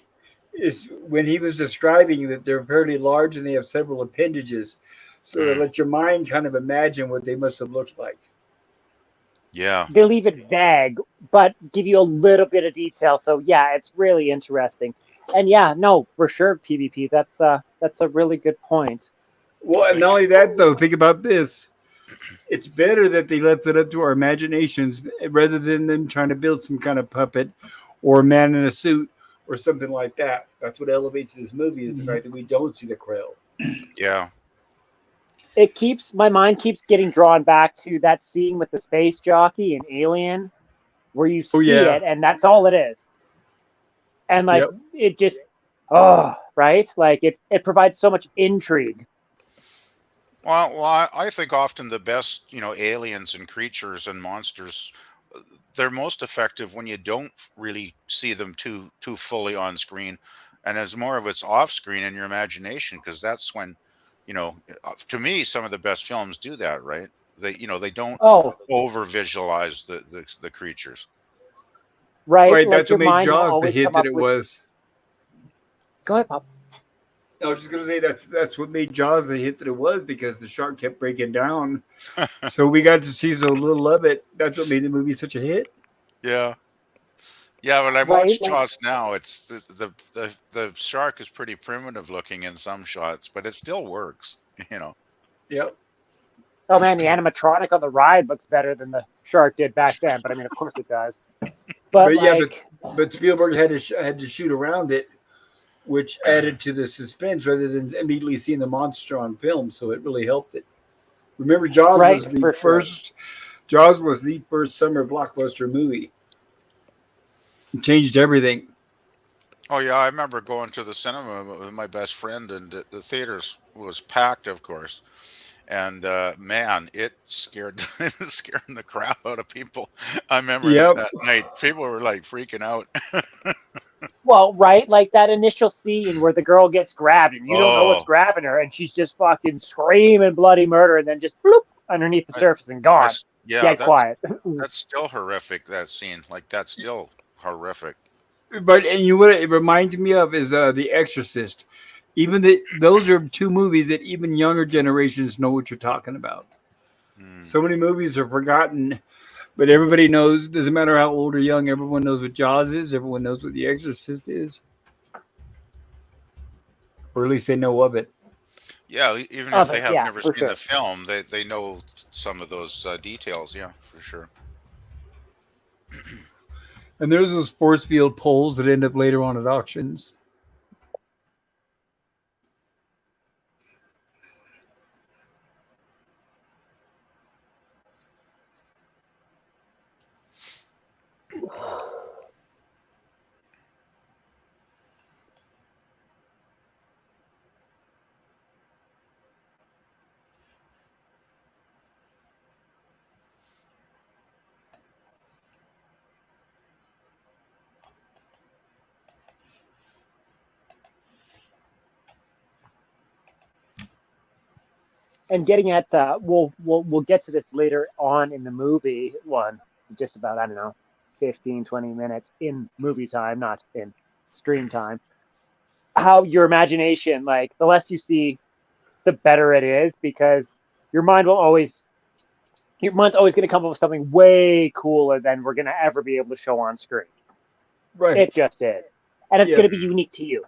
is when he was describing that they're fairly large and they have several appendages. So to
Mm,
let your mind kind of imagine what they must have looked like.
yeah.
they leave it vague, but give you a little bit of detail. So yeah, it's really interesting. And yeah, no, for sure, PvP. That's a really good point.
Well, and
Thank
not
you.
only that, though, think about this. It's better that they left it up to our imaginations rather than them trying to build some kind of puppet or a man in a suit or something like that. That's what elevates this movie is the fact that we don't see the Quail.
Yeah.
My mind keeps getting drawn back to that scene with the space jockey and Alien, where you
Oh
see
yeah.
it and that's all it is. And like
Yep.
it just right? Like it provides so much intrigue.
Well, I think often the best, aliens and creatures and monsters, they're most effective when you don't really see them too fully on screen, and as more of it's off screen in your imagination, because that's when, to me, some of the best films do that, right? They don't
Oh,
over visualize the creatures.
right.
Right.
Like
That's what
your
made
mind will
Jaws the
always
hit
come
that
up
it
with
was.
go ahead, Pop.
I was just gonna say that's what made Jaws the hit that it was because the shark kept breaking down. So we got to see so little of it. That's what made the movie such a hit.
Yeah. Yeah, when I
Right?
watch
Like
Jaws now, it's the shark is pretty primitive looking in some shots, but it still works.
Yep.
oh man, the animatronic on the ride looks better than the shark did back then, but I mean of course it does. But
But yeah,
like
but Spielberg had to shoot around it, which added to the suspense rather than immediately seeing the monster on film. So it really helped it. Remember,
right, for sure.
Jaws was the first summer blockbuster movie. It changed everything.
Oh yeah, I remember going to the cinema with my best friend, and the theaters was packed, of course. And man, it scared it scared the crap out of people. I remember
Yep.
that night, people were like freaking out.
Well, right, like that initial scene where the girl gets grabbed and you don't know what's
Oh,
grabbing her, and she's just fucking screaming bloody murder, and then just bloop underneath the
I,
surface and gone,
yeah,
dead quiet.
that's still horrific. That scene, like that's still horrific.
But and you what it reminds me of is The Exorcist. Even those are two movies that even younger generations know what you're talking about.
Mm.
So many movies are forgotten, but everybody knows. Doesn't matter how old or young. Everyone knows what Jaws is. Everyone knows what The Exorcist is, or at least they know of it.
Yeah, even if
Of
they
it,
have
yeah,
never
for
seen
sure.
the film, they know some of those details. Yeah, for sure.
And there's those force field poles that end up later on at auctions.
And getting at we'll get to this later on in the movie one, just about, I don't know, 15, 20 minutes in movie time, not in stream time. How your imagination, like the less you see, the better it is, because your mind will always your mind's always going to come up with something way cooler than we're going to ever be able to show on screen.
Right.
It just is, and it's going
Yes.
to be unique to you.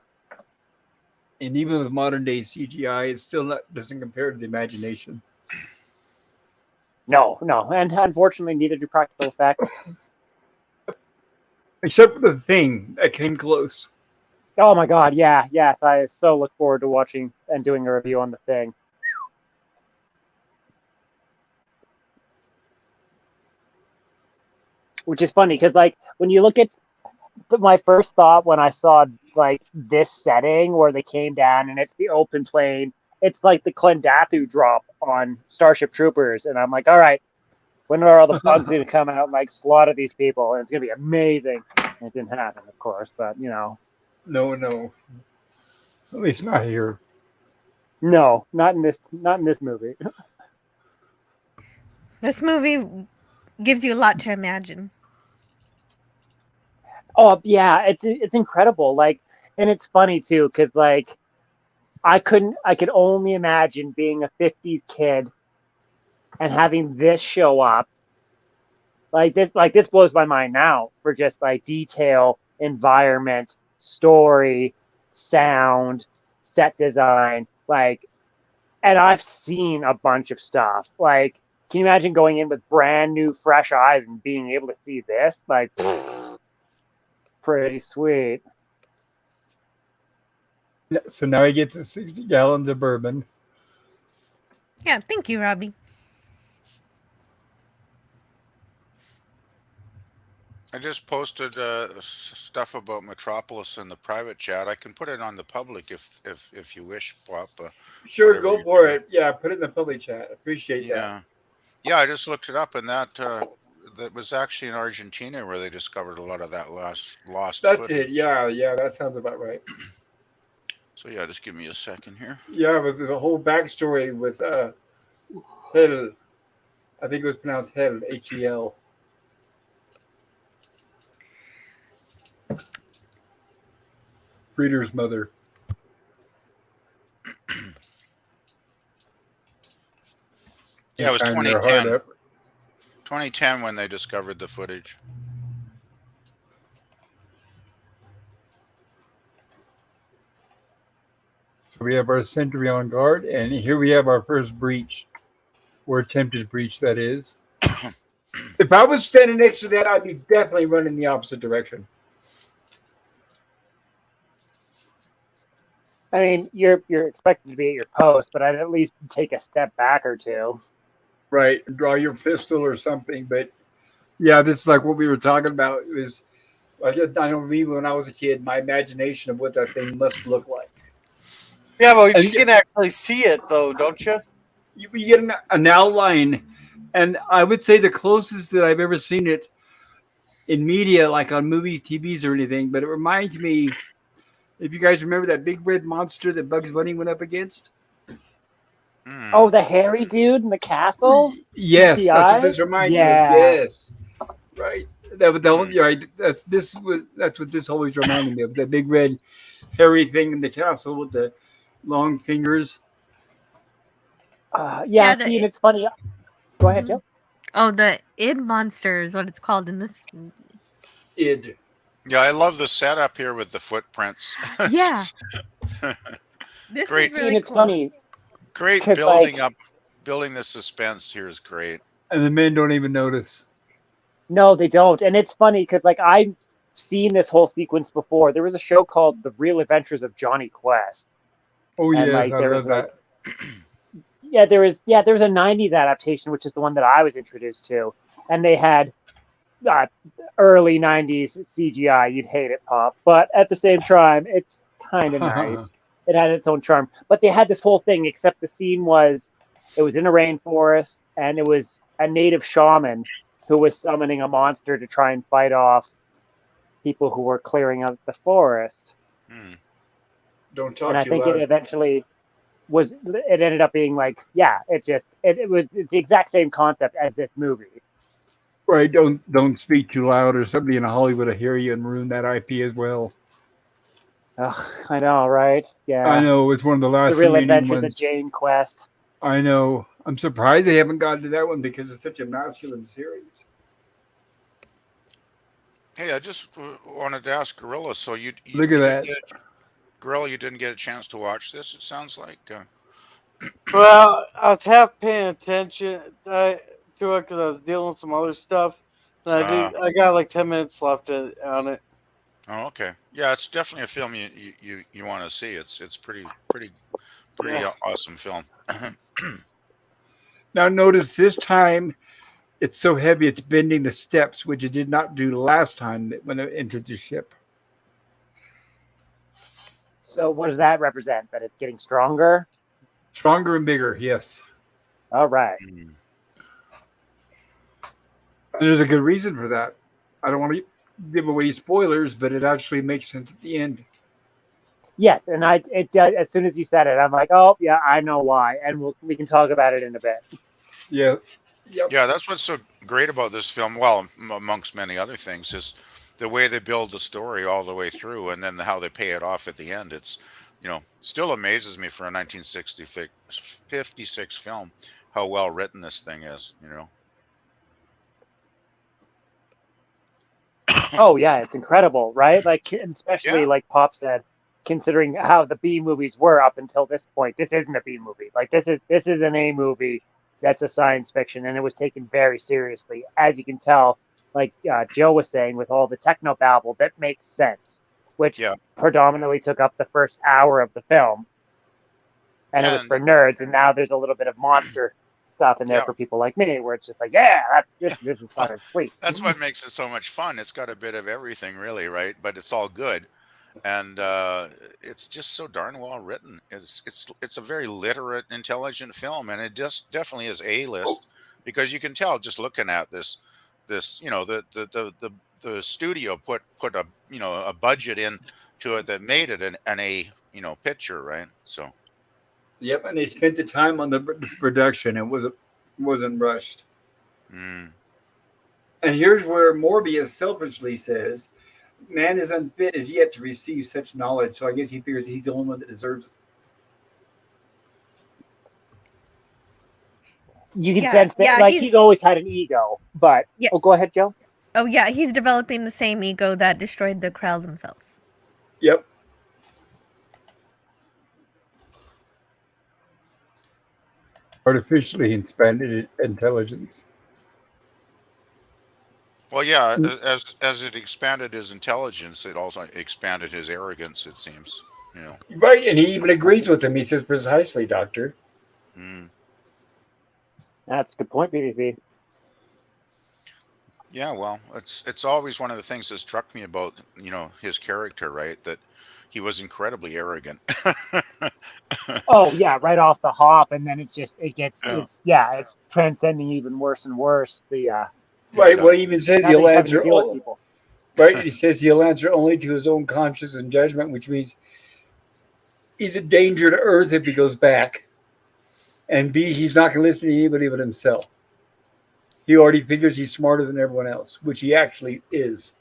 And even with modern day CGI, it still doesn't compare to the imagination.
No, no, and unfortunately, neither do practical effects.
Except for the thing that came close.
Oh my god, yeah, yes, I so look forward to watching and doing a review on the thing. Which is funny because, like, when you look at my first thought when I saw like this setting where they came down and it's the open plain, it's like the Klendathu drop on Starship Troopers, and I'm like, all right, when are all the bugs going to come out and like slaughter these people? And it's going to be amazing. And it didn't happen, of course, but you know,
No, no. At least not here.
no, not in this movie.
This movie gives you a lot to imagine.
Oh yeah, it's incredible. Like, and it's funny too because like I could only imagine being a '50s kid and having this show up. Like this blows my mind now for just like detail, environment, story, sound, set design, like, and I've seen a bunch of stuff. Like, can you imagine going in with brand new fresh eyes and being able to see this? Like, pretty sweet.
So now he gets his 60 gallons of bourbon.
Yeah, thank you, Robbie.
I just posted stuff about Metropolis in the private chat. I can put it on the public if you wish, Pop.
Sure,
Whatever
go
you're
for
doing.
it. Yeah, put it in the public chat. Appreciate that.
Yeah, yeah. I just looked it up, and that was actually in Argentina where they discovered a lot of that lost
That's it.
footage.
Yeah, yeah, that sounds about right.
So yeah, just give me a second here.
Yeah, with the whole backstory with Hel. I think it was pronounced Hel, Hel. Breeder's mother.
Yeah, it was
Tying their heart
2010.
up.
2010 when they discovered the footage.
So we have our sentry on guard, and here we have our first breach, or attempted breach, that is. If I was standing next to that, I'd be definitely running the opposite direction.
I mean, you're expected to be at your post, but I'd at least take a step back or two.
Right, draw your pistol or something. But yeah, this is like what we were talking about. Is I know me when I was a kid, my imagination of what that thing must look like.
Yeah, but
And
you can actually see it though, don't you?
you get an outline, and I would say the closest that I've ever seen it in media, like on movies, TVs, or anything. But it reminds me, if you guys remember that big red monster that Bugs Bunny went up against.
Hmm.
Oh, the hairy dude in the castle?
Yes, that's what
CGI?
this reminds me of.
Yeah.
Yes, right. That,
Hmm.
you're right. That's what this always reminded me of. That big red hairy thing in the castle with the long fingers.
Yeah,
Yeah,
see, and it's funny. Go ahead,
mhm.
Joe.
Oh, the id monster is what it's called in this.
Id.
Yeah, I love the setup here with the footprints.
Yeah, this is
Great,
See, and
really
it's
cool.
funny
great
because, like,
building the suspense here is great.
And the men don't even notice.
no, they don't. And it's funny because, like, I've seen this whole sequence before. There was a show called The Real Adventures of Johnny Quest.
Oh
And,
yes,
like,
I
there was,
read
like,
that.
there was a 90s adaptation, which is the one that I was introduced to. And they had uh, early 90s CGI. You'd hate it, Pop. But at the same time, it's kind of nice. It had its own charm. But they had this whole thing, except the scene was it was in a rainforest, and it was a native shaman who was summoning a monster to try and fight off people who were clearing out the forest.
Hmm.
Don't
And
talk
I
too
think it
loud.
eventually it ended up being like, yeah, it's the exact same concept as this movie.
Right? Don't speak too loud, or somebody in Hollywood will hear you and ruin that IP as well.
Ugh, I know, right?
I
Yeah.
know it's one of the
The
last
Real
remaining
Adventures of
ones.
Jane Quest.
I know. I'm surprised they haven't gotten to that one because it's such a masculine series.
Hey, I just wanted to ask Gorilla. So
Look at
you didn't
that.
get Gorilla. You didn't get a chance to watch this. It sounds like.
Well, I was half paying attention to it because I was dealing with some other stuff, and I
Uh,
did. I got like 10 minutes left on it.
oh, okay. Yeah, it's definitely a film you want to see. It's pretty
Yeah.
awesome film.
Now notice this time it's so heavy it's bending the steps, which it did not do last time when it entered the ship.
So what does that represent? That it's getting stronger?
Stronger and bigger, yes.
All right.
Mm.
And there's a good reason for that. I don't want to give away spoilers, but it actually makes sense at the end.
Yes, and as soon as you said it, I'm like, oh yeah, I know why, and we can talk about it in a bit.
Yeah. Yep.
Yeah, that's what's so great about this film. Well, amongst many other things, is the way they build the story all the way through, and then how they pay it off at the end. It's, still amazes me for a 1956 film how well written this thing is.
Oh yeah, it's incredible, right? Like, especially
Yeah,
like Pop said, considering how the B movies were up until this point, this isn't a B movie. Like this is an A movie that's a science fiction, and it was taken very seriously, as you can tell. Like Joe was saying, with all the techno babble, that makes sense, which
yeah,
predominantly took up the first hour of the film, and it was
and
for nerds. And now there's a little bit of monster stuff in there
yeah.
for people like me, where it's just like, yeah, this is
Well,
fucking sweet.
that's what makes it so much fun. It's got a bit of everything, really, right? But it's all good, and it's just so darn well written. It's a very literate, intelligent film, and it just definitely is A list because you can tell just looking at this the studio put a budget in to it that made it an A picture, right? So
Yep. And they spent the time on the production. It wasn't rushed.
mm,
And here's where Morbius selfishly says, "Man is unfit as yet to receive such knowledge." So I guess he figures he's the only one that deserves it.
You can
Yeah,
sense that,
yeah,
like, he's always had an ego. But
yeah.
oh, go ahead, Joe.
Oh yeah, he's developing the same ego that destroyed the Krell themselves.
Yep. Artificially expanded intelligence.
well, yeah. As it expanded his intelligence, it also expanded his arrogance. It seems, you know.
Right. And he even agrees with him. He says, "Precisely, Doctor."
Mm.
That's a good point, BBB.
Yeah, well, it's always one of the things that struck me about, his character, right? That he was incredibly arrogant.
Oh yeah, right off the hop, and then
Yeah,
it's transcending even worse and worse.
Right. Well, he
exactly.
even says
Now that
he'll
he's having to
answer.
deal with people.
Right. He says he'll answer only to his own conscience and judgment, which means he's a danger to Earth if he goes back, and B, he's not going to listen to anybody but himself. He already figures he's smarter than everyone else, which he actually is.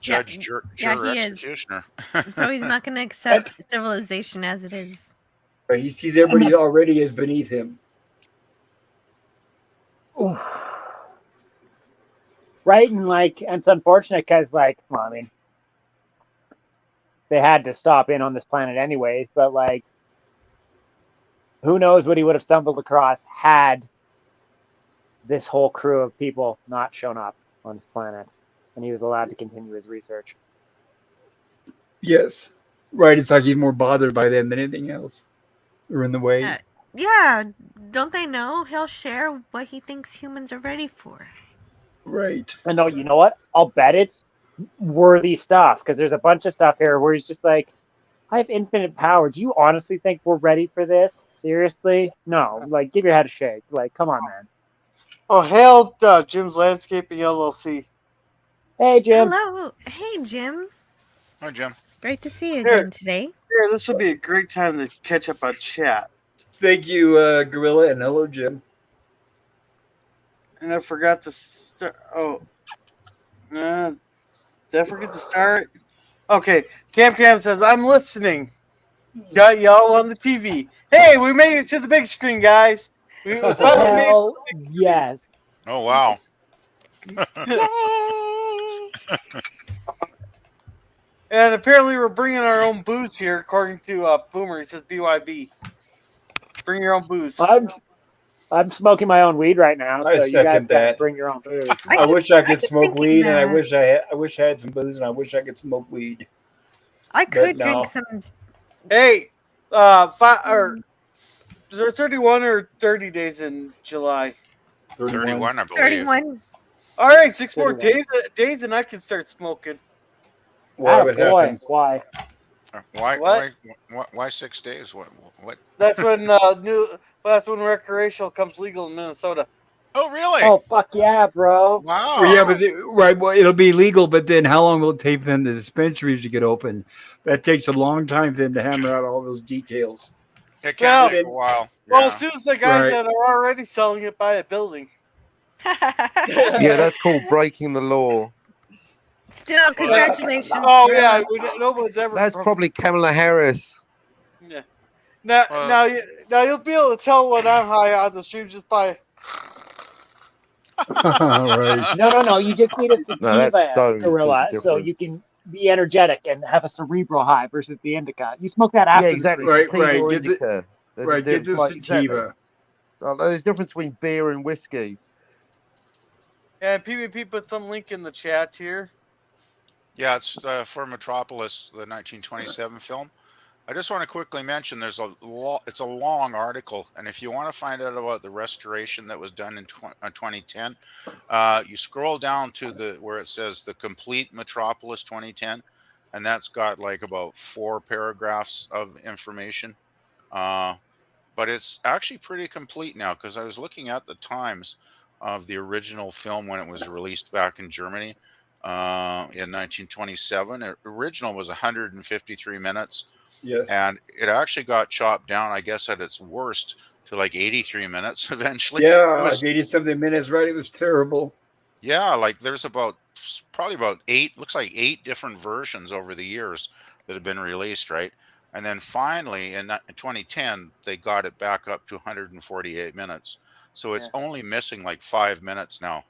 Yeah,
Judge,
yeah,
juror,
he is.
executioner.
So he's not going to
And,
accept civilization as it is.
Right. He sees
and
everybody
that's
already as beneath him.
oof. Right, and it's unfortunate because well, I mean, they had to stop in on this planet anyways, but who knows what he would have stumbled across had this whole crew of people not shown up on this planet, and he was allowed to continue his research.
Yes. Right. It's like he's more bothered by them than anything else. They're in the way.
Yeah, don't they know he'll share what he thinks humans are ready for?
Right.
And no, you know what? I'll bet it's worthy stuff because there's a bunch of stuff here where he's just like, I have infinite power. Do you honestly think we're ready for this? Seriously? No. Give your head a shake. Come on, man.
Oh, hail Jim's Landscaping LLC.
Hey, Jim.
Hello. Hey, Jim.
Hi, Jim.
Great to see you
Here.
again today.
Here, this would be a great time to catch up on chat.
Thank you, Gorilla, and hello, Jim.
And I forgot to start. Oh, did I forget to start? Okay, Cam says, I'm listening. Got y'all on the TV. Hey, we made it to the big screen, guys. We finally made it.
Hell yes.
Oh, wow.
Yay!
And apparently we're bringing our own booze here, according to Boomer. He says BYB. Bring your own booze.
I'm smoking my own weed right now,
I
so you guys
second
gotta
that.
bring your own booze.
I wish I could
keep
smoke
thinking
weed, and I
that.
wish I had some booze, and I wish I could smoke weed.
I could
no.
drink some.
Hey, is there 31 or 30 days in July?
31, I believe.
31.
All right, 6 more
31.
days, and I can start smoking.
Why would
Attaboy.
happen?
Why?
Why 6 days? What?
That's when that's when recreational comes legal in Minnesota.
Oh, really?
Oh, fuck yeah, bro.
Wow.
Well, yeah, but right. Well, it'll be legal, but then how long will it take for them the dispensaries to get open? That takes a long time for them to hammer out all those details.
It can
Well,
take a while.
Well,
Yeah.
as soon as the guys
Right.
that are already selling it buy a building.
Yeah, that's called breaking the law.
Still, congratulations.
Oh
bro.
yeah, no one's ever.
That's probably Kamala Harris.
Yeah. Now you'll be able to tell when I'm high on the stream just by.
Right.
No. You just need a
No, that's
sativa
stoned.
gorilla
There's a
so you
difference.
can be energetic and have a cerebral high versus the indica. You smoke that
Yeah,
after
exactly.
the
Right,
Sativa
right.
or
Get the-
indica. There's a
Right, get
difference.
the
Exactly.
sativa.
There's a difference between beer and whiskey.
And PvP put some link in the chat here.
Yeah, it's for Metropolis, the 1927 film. I just want to quickly mention it's a long article, and if you want to find out about the restoration that was done in 2010, you scroll down to where it says the complete Metropolis 2010, and that's got about 4 paragraphs of information. But it's actually pretty complete now because I was looking at the times of the original film when it was released back in Germany in 1927. The original was 153 minutes.
Yes.
And it actually got chopped down, I guess, at its worst to 83 minutes eventually.
Yeah,
It was,
80-something minutes, right? It was terrible.
yeah, there's probably about 8 different versions over the years that have been released, right? And then finally in 2010, they got it back up to 148 minutes. So it's only missing 5 minutes now,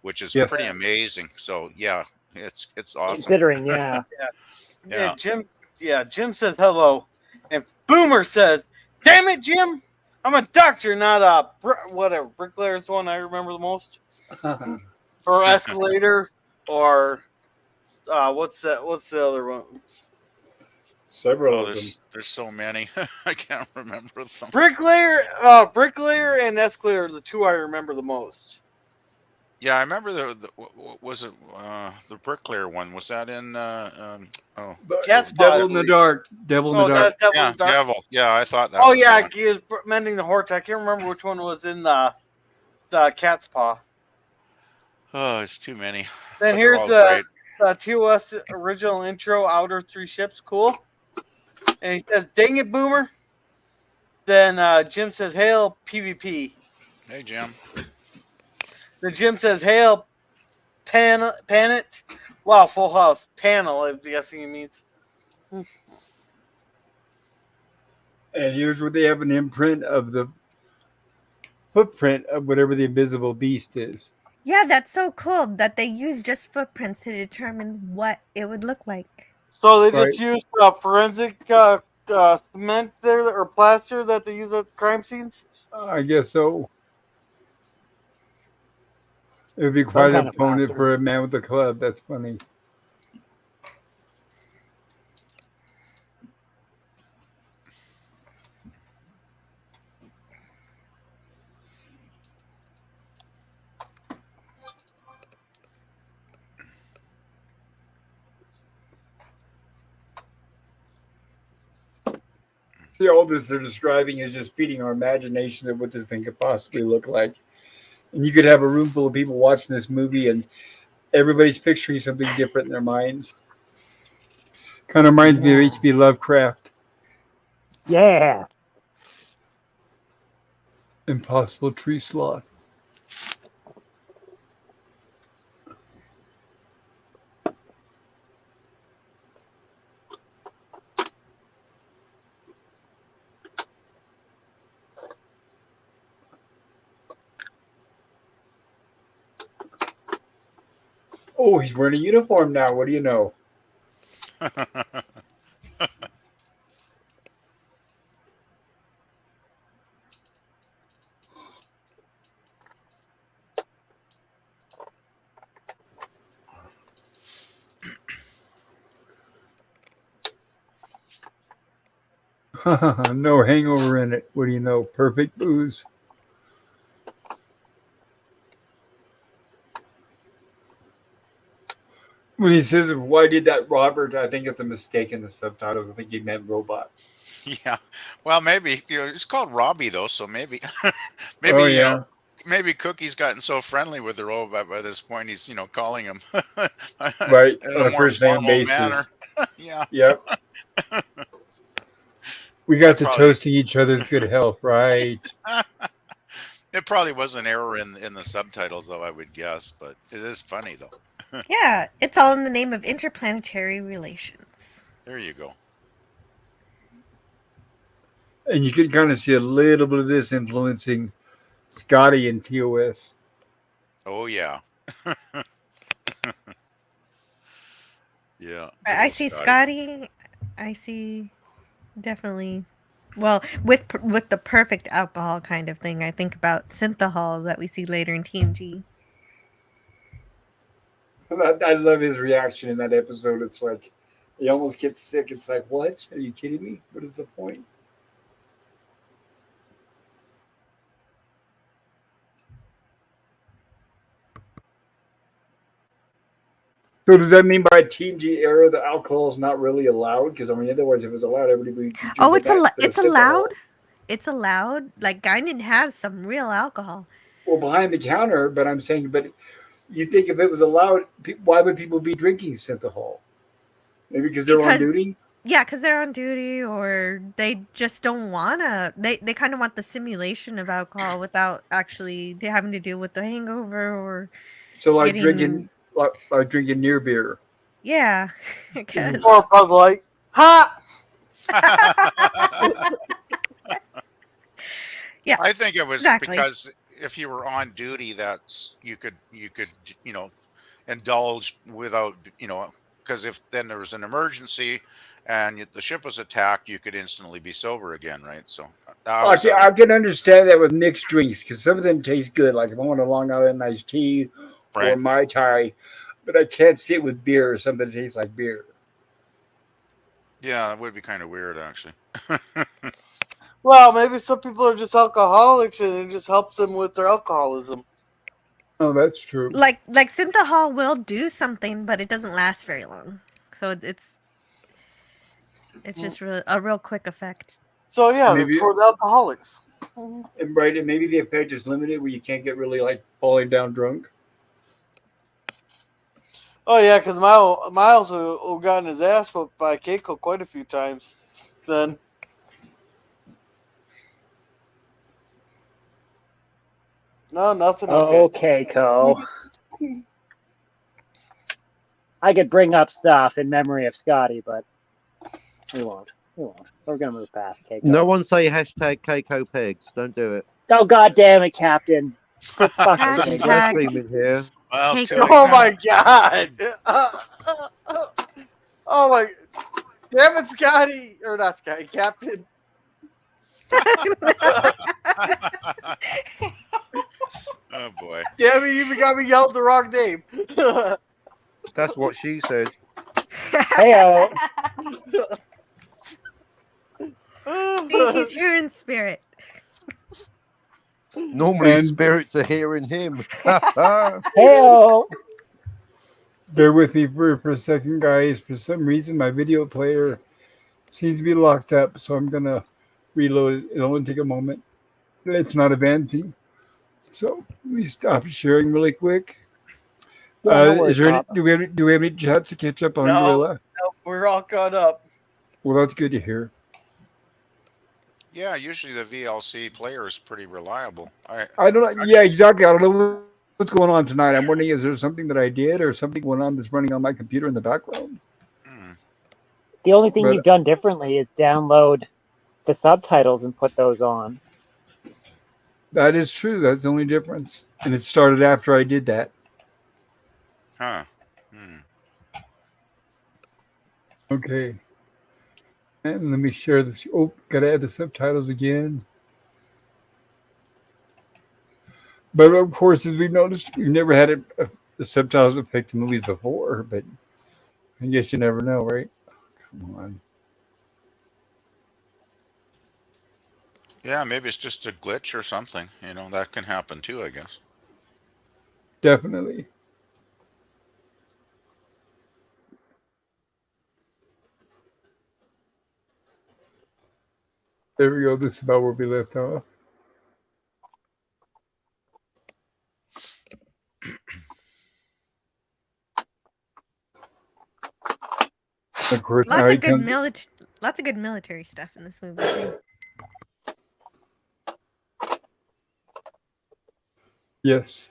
which is
Yes.
pretty amazing. So yeah, it's awesome.
Considering, yeah.
Yeah.
Jim says hello, and Boomer says, "Damn it, Jim! I'm a doctor, not a whatever. Bricklayer's the one I remember the most, or escalator, or what's that? What's the other one?
Several
Oh,
of them.
there's so many. I can't remember them.
Bricklayer, and escalator are the two I remember the most.
Yeah, I remember was it the bricklayer one? Was that in oh
Cat's
the-
paw, I
Devil in the
believe.
Dark. Devil in the
Oh,
Dark.
that's Devil in
yeah,
the Dark.
Devil. Yeah, I thought that
Oh
was the
yeah,
one.
he was mending the horse. I can't remember which one was in the cat's paw.
Oh, it's too many,
Then
but they're
here's
all great.
the TOS original intro, Outer Three Ships, cool. And he says, "Dang it, Boomer." Then Jim says, "Hail PvP."
Hey, Jim.
Then Jim says, "Hail Panit." Wow, full house. Panel, I'm guessing he means.
And here's where they have an imprint of the footprint of whatever the invisible beast is.
Yeah, that's so cool that they use just footprints to determine what it would look like.
So they
Right.
just used forensic cement there or plaster that they use at crime scenes.
I guess so. It would be
Some
quite an
kind of
opponent
plaster.
for a man with a club. That's funny. See, all this they're describing is just feeding our imagination of what this thing could possibly look like. And you could have a room full of people watching this movie, and everybody's picturing something different in their minds. Kind of reminds me of H.P. Lovecraft.
Yeah.
Impossible Tree Sloth. Oh, he's wearing a uniform now. What do you know? No hangover in it. What do you know? Perfect booze. When he says, "Why did that, Robert?" I think it's a mistake in the subtitles. I think he meant robot.
Yeah. Well, maybe it's called Robbie though, so maybe maybe
Oh yeah,
maybe Cookie's gotten so friendly with the robot by this point he's calling him
right.
in
On
a
a
more
first name
formal manner.
basis.
Yeah,
Yep. We
it
got to
probably
toasting each other's good health, right?
it probably was an error in the subtitles though, I would guess, but it is funny though.
Yeah, it's all in the name of interplanetary relations.
There you go.
And you can kind of see a little bit of this influencing Scotty and TOS.
Oh yeah. Yeah. good
I
old
see
Scotty.
Scotty. I see definitely. Well, with the perfect alcohol kind of thing, I think about synthahol that we see later in TNG.
I love his reaction in that episode. It's like he almost gets sick. It's like, what? Are you kidding me? What is the point? So does that mean by TNG era the alcohol is not really allowed? Because I mean, otherwise, if it was allowed, everybody would be drinking
Oh, it's
that instead
it's
of synthahol.
allowed. It's allowed. Like Guinan has some real alcohol.
Well, behind the counter, but I'm saying, but you think if it was allowed, why would people be drinking synthahol? Maybe because they're on
Because
duty.
yeah, because they're on duty, or they just don't wanna. They kind of want the simulation of alcohol without actually having to deal with the hangover or
So like
getting.
drinking near beer.
Yeah, I guess.
Or Bud Light. Ha!
Yeah,
I think it was
exactly.
because if you were on duty, that's you could indulge without because if then there was an emergency and the ship was attacked, you could instantly be sober again, right? So that was
I can understand that with mixed drinks because some of them taste good. Like if I want a Long Island iced tea or
right.
Mai Tai, but I can't see it with beer or something that tastes like beer.
Yeah, it would be kind of weird actually.
Well, maybe some people are just alcoholics and it just helps them with their alcoholism.
Oh, that's true.
Like synthahol will do something, but it doesn't last very long. So it's just a real quick effect.
So yeah,
Maybe-
that's for the alcoholics.
And right, and maybe the effect is limited where you can't get really like falling down drunk.
Oh yeah, because Miles will gotten his ass whooped by Keiko quite a few times. Then. No, nothing.
Okay, Co. I could bring up stuff in memory of Scotty, but we won't. We won't. We're gonna move past Keiko.
No one say hashtag Keiko Pegs. Don't do it.
Oh God damn it, Captain! Quit fucking
There's
saying
some
that.
blaspheming here.
Well, it's too
Keiko.
late
Oh
now.
my god! Oh my! Damn it, Scotty, or not Scotty, Captain.
Oh boy.
Damn it, you even got me yelled the wrong name.
That's what she said.
Heyo.
See, he's here in spirit.
Normally,
And-
spirits are hearing him.
Heyo.
Bear with me for a second, guys. For some reason, my video player seems to be locked up, so I'm gonna reload it. It'll only take a moment. It's not a vanity, so let me stop sharing really quick.
Yeah, no worries,
Is there any,
Pop.
do we have any chats to catch up on
No.
Gorilla?
Nope, we're all caught up.
Well, that's good to hear.
Yeah, usually the VLC player is pretty reliable.
I don't know. Yeah, exactly. I don't know what's going on tonight. I'm wondering, is there something that I did or something going on that's running on my computer in the background?
The only thing
But-
you've done differently is download the subtitles and put those on.
That is true. That's the only difference. And it started after I did that.
Huh. Hmm.
Okay. And let me share this. Oh, gotta add the subtitles again. But of course, as we've noticed, we've never had the subtitles affect the movies before. But I guess you never know, right? Come on.
Yeah, maybe it's just a glitch or something. You know, that can happen too, I guess.
Definitely. There we go. This is about where we left off. Of course, now
Lots
he
of good
comes-
lots of good military stuff in this movie too.
Yes.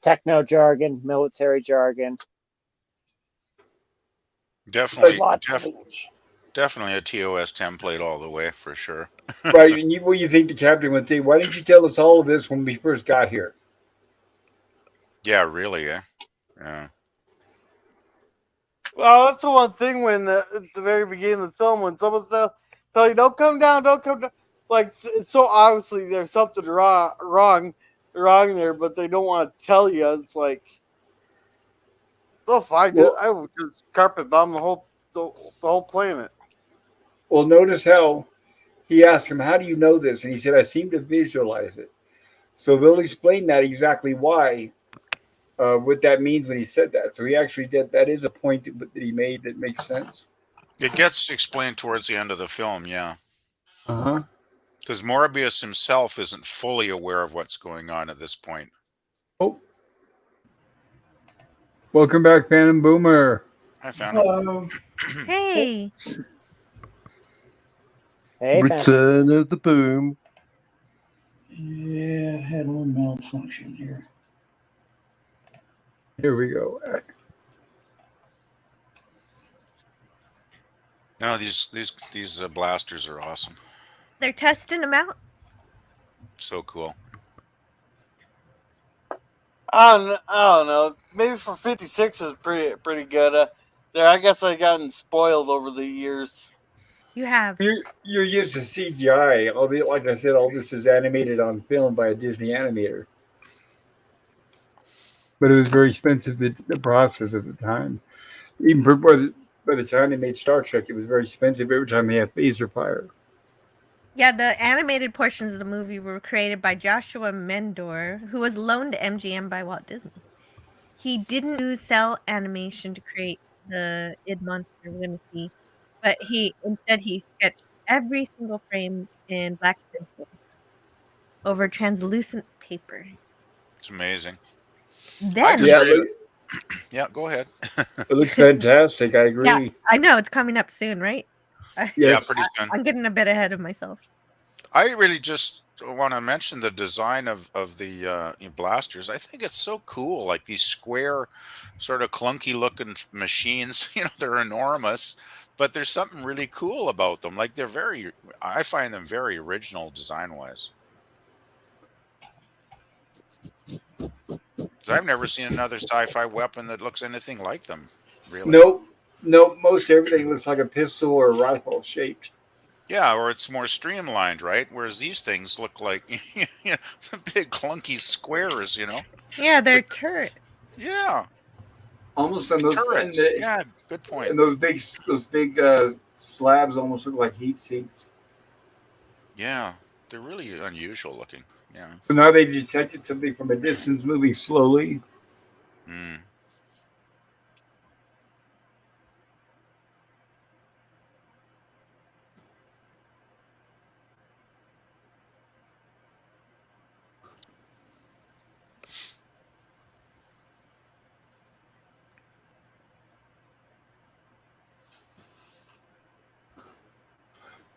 Techno jargon, military jargon.
Definitely,
Lots of
definitely a TOS template all the way for sure.
Right. And what you think the captain would say? Why didn't you tell us all of this when we first got here?
Yeah, really. Yeah.
Well, that's the one thing when at the very beginning of the film, when someone tell you, don't come down, like it's so obviously there's something wrong there, but they don't want to tell you. It's like, oh, fine,
Well-
I would just carpet bomb the whole planet.
Well, notice how he asked him, "How do you know this?" And he said, "I seem to visualize it." So they'll explain that exactly why, what that means when he said that. So he actually did. That is a point that he made that makes sense.
It gets explained towards the end of the film, yeah.
Uh huh.
Because Morbius himself isn't fully aware of what's going on at this point.
Oh, welcome back, Phantom Boomer.
I found it.
Hello.
Hey,
Hey, man.
Return of the Boom.
Yeah, had a little malfunction here.
Here we go.
No, these blasters are awesome.
they're testing them out.
So cool.
I don't know. Maybe for 56 is pretty good. There, I guess I gotten spoiled over the years.
You have.
You're used to CGI. Albeit, like I said, all this is animated on film by a Disney animator. But it was very expensive, the process at the time. Even by the time they made Star Trek, it was very expensive every time they had laser fire.
Yeah, the animated portions of the movie were created by Joshua Mendor, who was loaned to MGM by Walt Disney. He didn't use cell animation to create the id monster we're gonna see, but he sketched every single frame in black pencil over translucent paper.
It's amazing. I just
Then
Yeah,
really, yeah. Go ahead.
it looks fantastic. I
yeah,
agree.
I know it's coming up soon, right? I
Yeah,
Yes.
pretty soon.
I'm getting a bit ahead of myself.
I really just want to mention the design of the blasters. I think it's so cool. Like these square, sort of clunky looking machines. They're enormous, but there's something really cool about them. Like they're very. I find them very original design wise. I've never seen another sci-fi weapon that looks anything like them. Really.
Nope. Nope. Most everything looks like a pistol or a rifle shaped.
Yeah, or it's more streamlined, right? Whereas these things look like big clunky squares.
Yeah, they're
With
turret.
yeah,
Almost on
like
those
turrets. Yeah, good point.
and those big slabs almost look like heat sinks.
Yeah, they're really unusual looking. Yeah.
So now they detected something from a distance moving slowly.
Mm.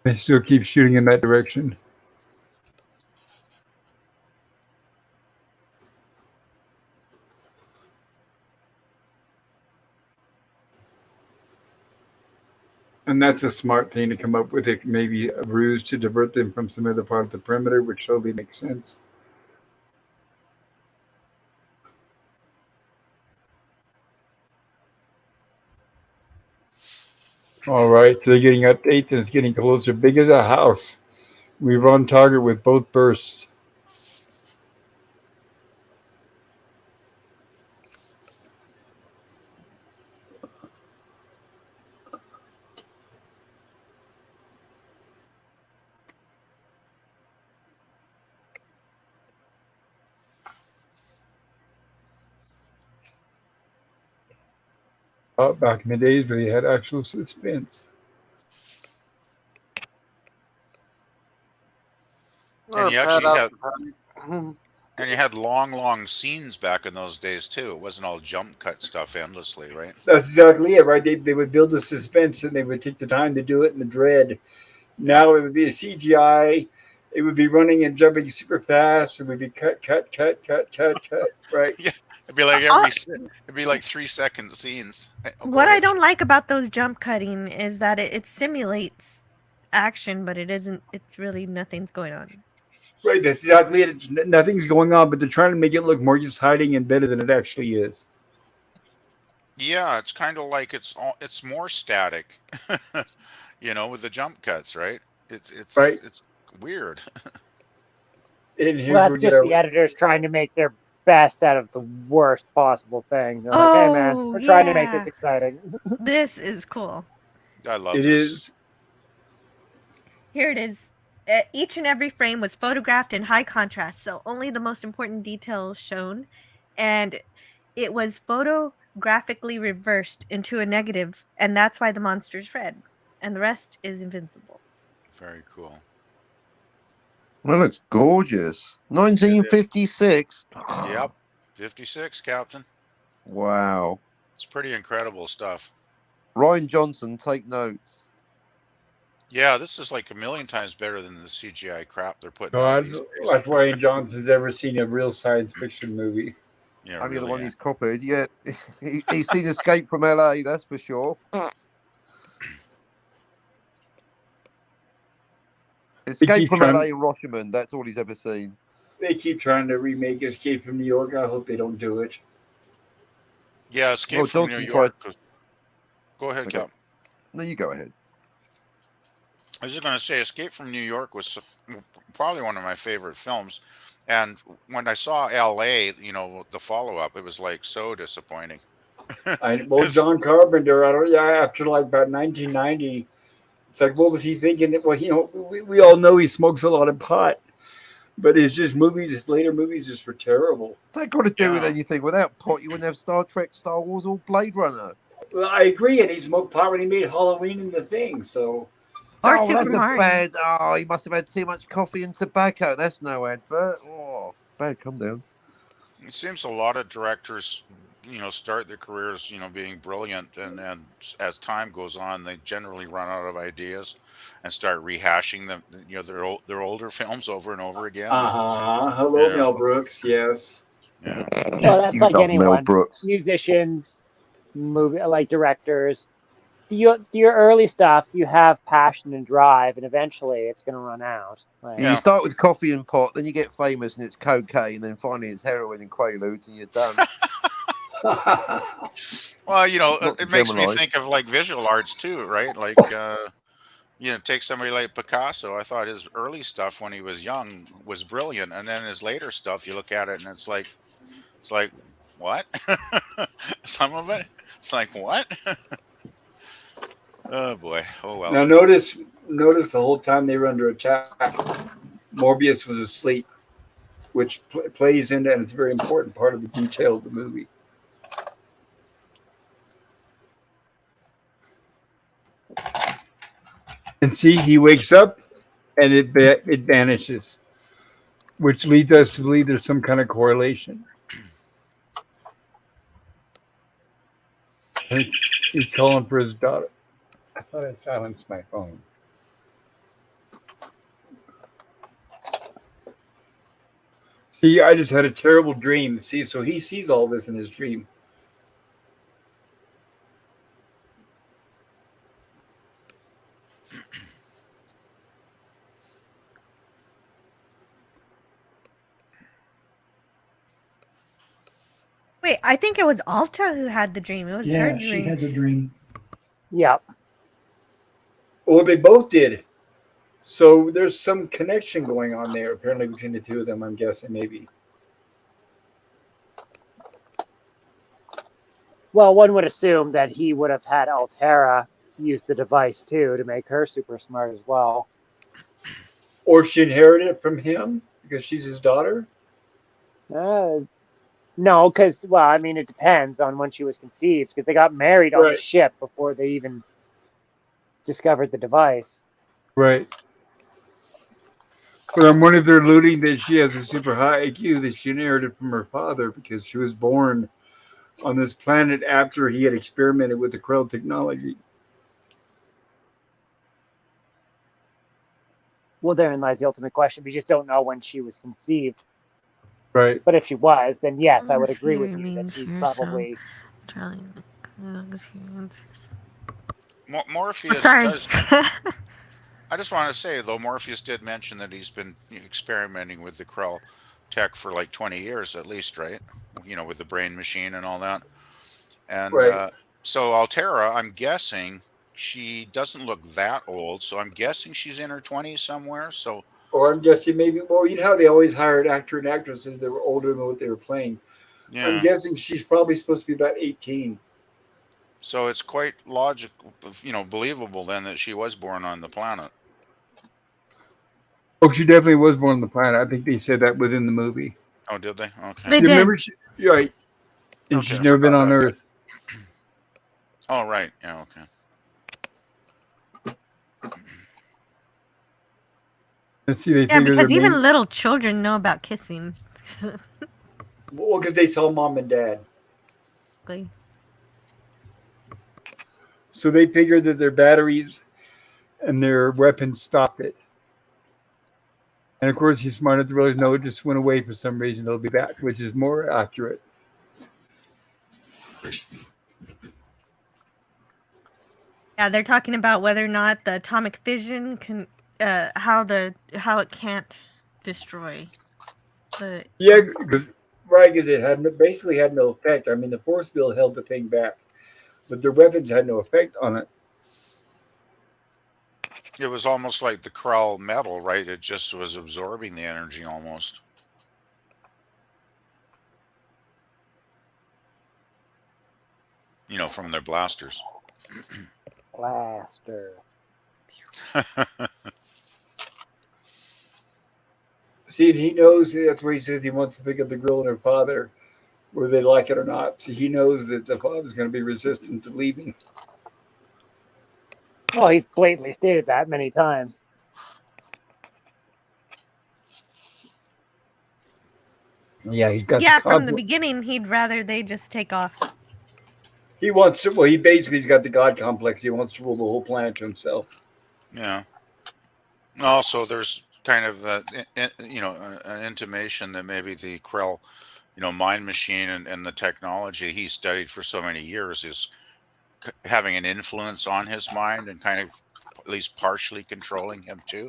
They still keep shooting in that direction. And that's a smart thing to come up with. It maybe a ruse to divert them from some other part of the perimeter, which totally makes sense. All right, so they're getting updates and it's getting closer, big as a house. We were on target with both bursts. Back in the days where they had actual suspense.
And
Oh,
you
pat
actually
out.
had and you had long scenes back in those days too. It wasn't all jump cut stuff endlessly, right?
That's exactly it, right? They would build the suspense and they would take the time to do it and the dread.
Yeah.
Now it would be a CGI. It would be running and jumping super fast. It would be cut, right?
Yeah. It'd be like
All-
it'd be like 3 second scenes. Go
What I
ahead.
don't like about those jump cutting is that it simulates action, but it isn't. It's really nothing's going on.
Right, that's exactly it. Nothing's going on, but they're trying to make it look more just hiding and better than it actually is.
Yeah, it's kind of like it's more static. With the jump cuts, right? It's
Right?
it's it's weird.
And
Well,
here's where
that's
we get
just the
our
editors trying to make their best out of the worst possible thing. They're like, hey, man,
Oh
we're trying to make
yeah,
this exciting.
this is cool.
I love
it
this.
is.
Here it is. Each and every frame was photographed in high contrast, so only the most important details shown, and it was photographically reversed into a negative, and that's why the monster's red, and the rest is invincible.
Very cool.
That looks gorgeous. 1956.
Yep. 56, Captain.
Wow.
It's pretty incredible stuff.
Ryan Johnson, take notes.
Yeah, this is like a million times better than the CGI crap they're putting out
God,
these days.
like Ryan Johnson's ever seen a real science fiction movie.
Yeah,
Only the
really.
one he's copied. Yeah, he's seen Escape from LA, that's for sure. Escape
keep
from
trying-
LA and Rashomon, that's all he's ever seen.
They keep trying to remake Escape from New York. I hope they don't do it.
Yeah, Escape
Well,
from New
Johnson
York. Go ahead,
Okay.
Cap.
No, you go ahead.
I was just going to say, Escape from New York was probably one of my favorite films. And when I saw L.A., the follow-up, it was like so disappointing.
John Carpenter, after like about 1990, It's like, what was he thinking? Well, we all know he smokes a lot of pot, but his later movies just were terrible.
That got to do with
Yeah.
anything. Without pot, you wouldn't have Star Trek, Star Wars, or Blade Runner.
Well, I agree, and he smoked pot when he made Halloween and the Thing. So,
Or
Oh,
Super
that's a
Mario.
bad. Oh, he must have had too much coffee and tobacco. That's no advert. Oh, bad. Come down.
It seems a lot of directors, start their careers, being brilliant, and as time goes on, they generally run out of ideas and start rehashing them, their older films over and over again.
hello,
Yeah,
Mel Brooks. Yes.
yeah,
Well, that's
You
like
love Mel
anyone.
Brooks.
Musicians, movie like directors. Your early stuff, you have passion and drive, and eventually it's going to run out. Like,
You
yeah.
start with coffee and pot, then you get famous and it's cocaine, and then finally it's heroin and quaaludes, and you're done.
Well,
Not to
it makes me
generalize.
think of like visual arts too, right? Like, take somebody like Picasso. I thought his early stuff when he was young was brilliant, and then his later stuff, you look at it and it's like what? Some of it, it's like what? Oh boy. Oh well.
Now notice the whole time they were under attack, Morbius was asleep, which plays into, and it's a very important part of the detail of the movie. And see, he wakes up, and it vanishes, which leads us to believe there's some kind of correlation. And he's calling for his daughter. I thought I silenced my phone. See, I just had a terrible dream. See, so he sees all this in his dream.
Wait, I think it was Alta who had the dream. It was her
Yeah,
dream.
she had the dream.
yeah.
Or they both did. So there's some connection going on there, apparently, between the two of them, I'm guessing, maybe.
Well, one would assume that he would have had Altera use the device too to make her super smart as well.
Or she inherited it from him because she's his daughter?
No, because I mean, it depends on when she was conceived. Because they got married on the
Right.
ship before they even discovered the device.
Right. But I'm wondering if they're alluding that she has a super high IQ that she inherited from her father because she was born on this planet after he had experimented with the Krell technology.
Well, therein lies the ultimate question. We just don't know when she was conceived.
Right.
But if she was, then yes, I would
This
agree with
here
you that
means
she's
yourself.
probably.
Charlie.
Morpheus
Sorry.
does. I just want to say though, Morpheus did mention that he's been experimenting with the Krell tech for like 20 years at least, right? With the brain machine and all that. And
Right.
so Altera, I'm guessing she doesn't look that old, so I'm guessing she's in her 20s somewhere. So
Or I'm guessing maybe, well, you know how they always hired actor and actresses that were older than what they were playing. I'm
yeah,
guessing she's probably supposed to be about 18.
so it's quite logical, believable then that she was born on the planet.
Oh, she definitely was born on the planet. I think they said that within the movie.
Oh, did they? Okay.
They
You
did.
remember? You're right. And
Okay,
she's
I
never been
forgot
on
that.
Earth.
Oh, right. Yeah. Okay.
Let's see, they
Yeah,
figure
because
their
even
main.
little children know about kissing.
Well, because they saw mom and dad.
Like,
So they figured that their batteries and their weapons stopped it. And of course, he's smart enough to realize, no, it just went away for some reason. It'll be back, which is more accurate.
yeah, they're talking about whether or not the atomic fission can, how it can't destroy the.
Yeah, because it basically had no effect. I mean, the force field held the thing back, but their weapons had no effect on it.
It was almost like the Krell metal, right? It just was absorbing the energy almost. From their blasters.
Blaster.
See, and he knows that's where he says he wants to pick up the girl and her father, whether they like it or not. See, he knows that the father's going to be resistant to leaving.
Well, he's blatantly stated that many times.
Yeah, he's got
Yeah,
the
from the
conflict.
beginning, he'd rather they just take off.
He wants to. Well, he basically has got the god complex. He wants to rule the whole planet to himself.
Yeah. Also, there's kind of an intimation that maybe the Krell, mind machine and the technology he studied for so many years is having an influence on his mind and kind of at least partially controlling him too.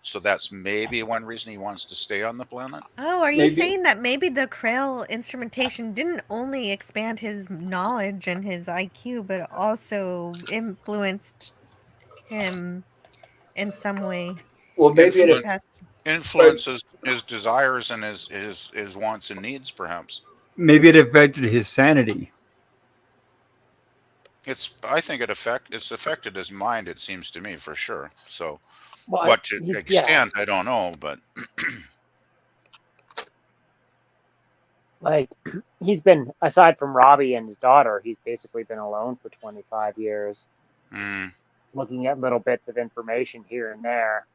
So that's maybe one reason he wants to stay on the planet.
Oh, are you
Maybe.
saying that maybe the Krell instrumentation didn't only expand his knowledge and his IQ, but also influenced him in some way?
Well, maybe
He
it.
Influence
passed-
But
influences his desires and his wants and needs, perhaps.
maybe it affected his sanity.
I think it's affected his mind, it seems to me, for sure. So
Well,
what to
yeah.
extent, I don't know, but
Like, he's been, aside from Robbie and his daughter, he's basically been alone for 25 years, looking at little bits of information here and there.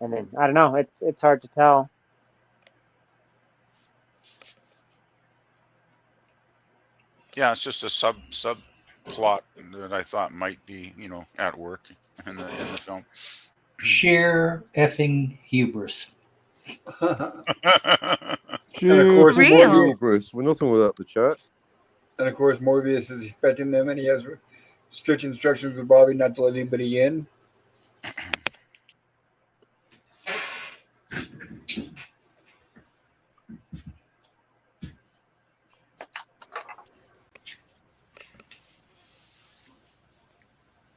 And then, I don't know, it's hard to tell.
yeah, it's just a subplot that I thought might be, at work in the film.
Sheer effing hubris.
And of course,
Real.
Bruce, we're nothing without the chat.
And of course, Morbius is expecting them, and he has strict instructions with Bobby not to let anybody in.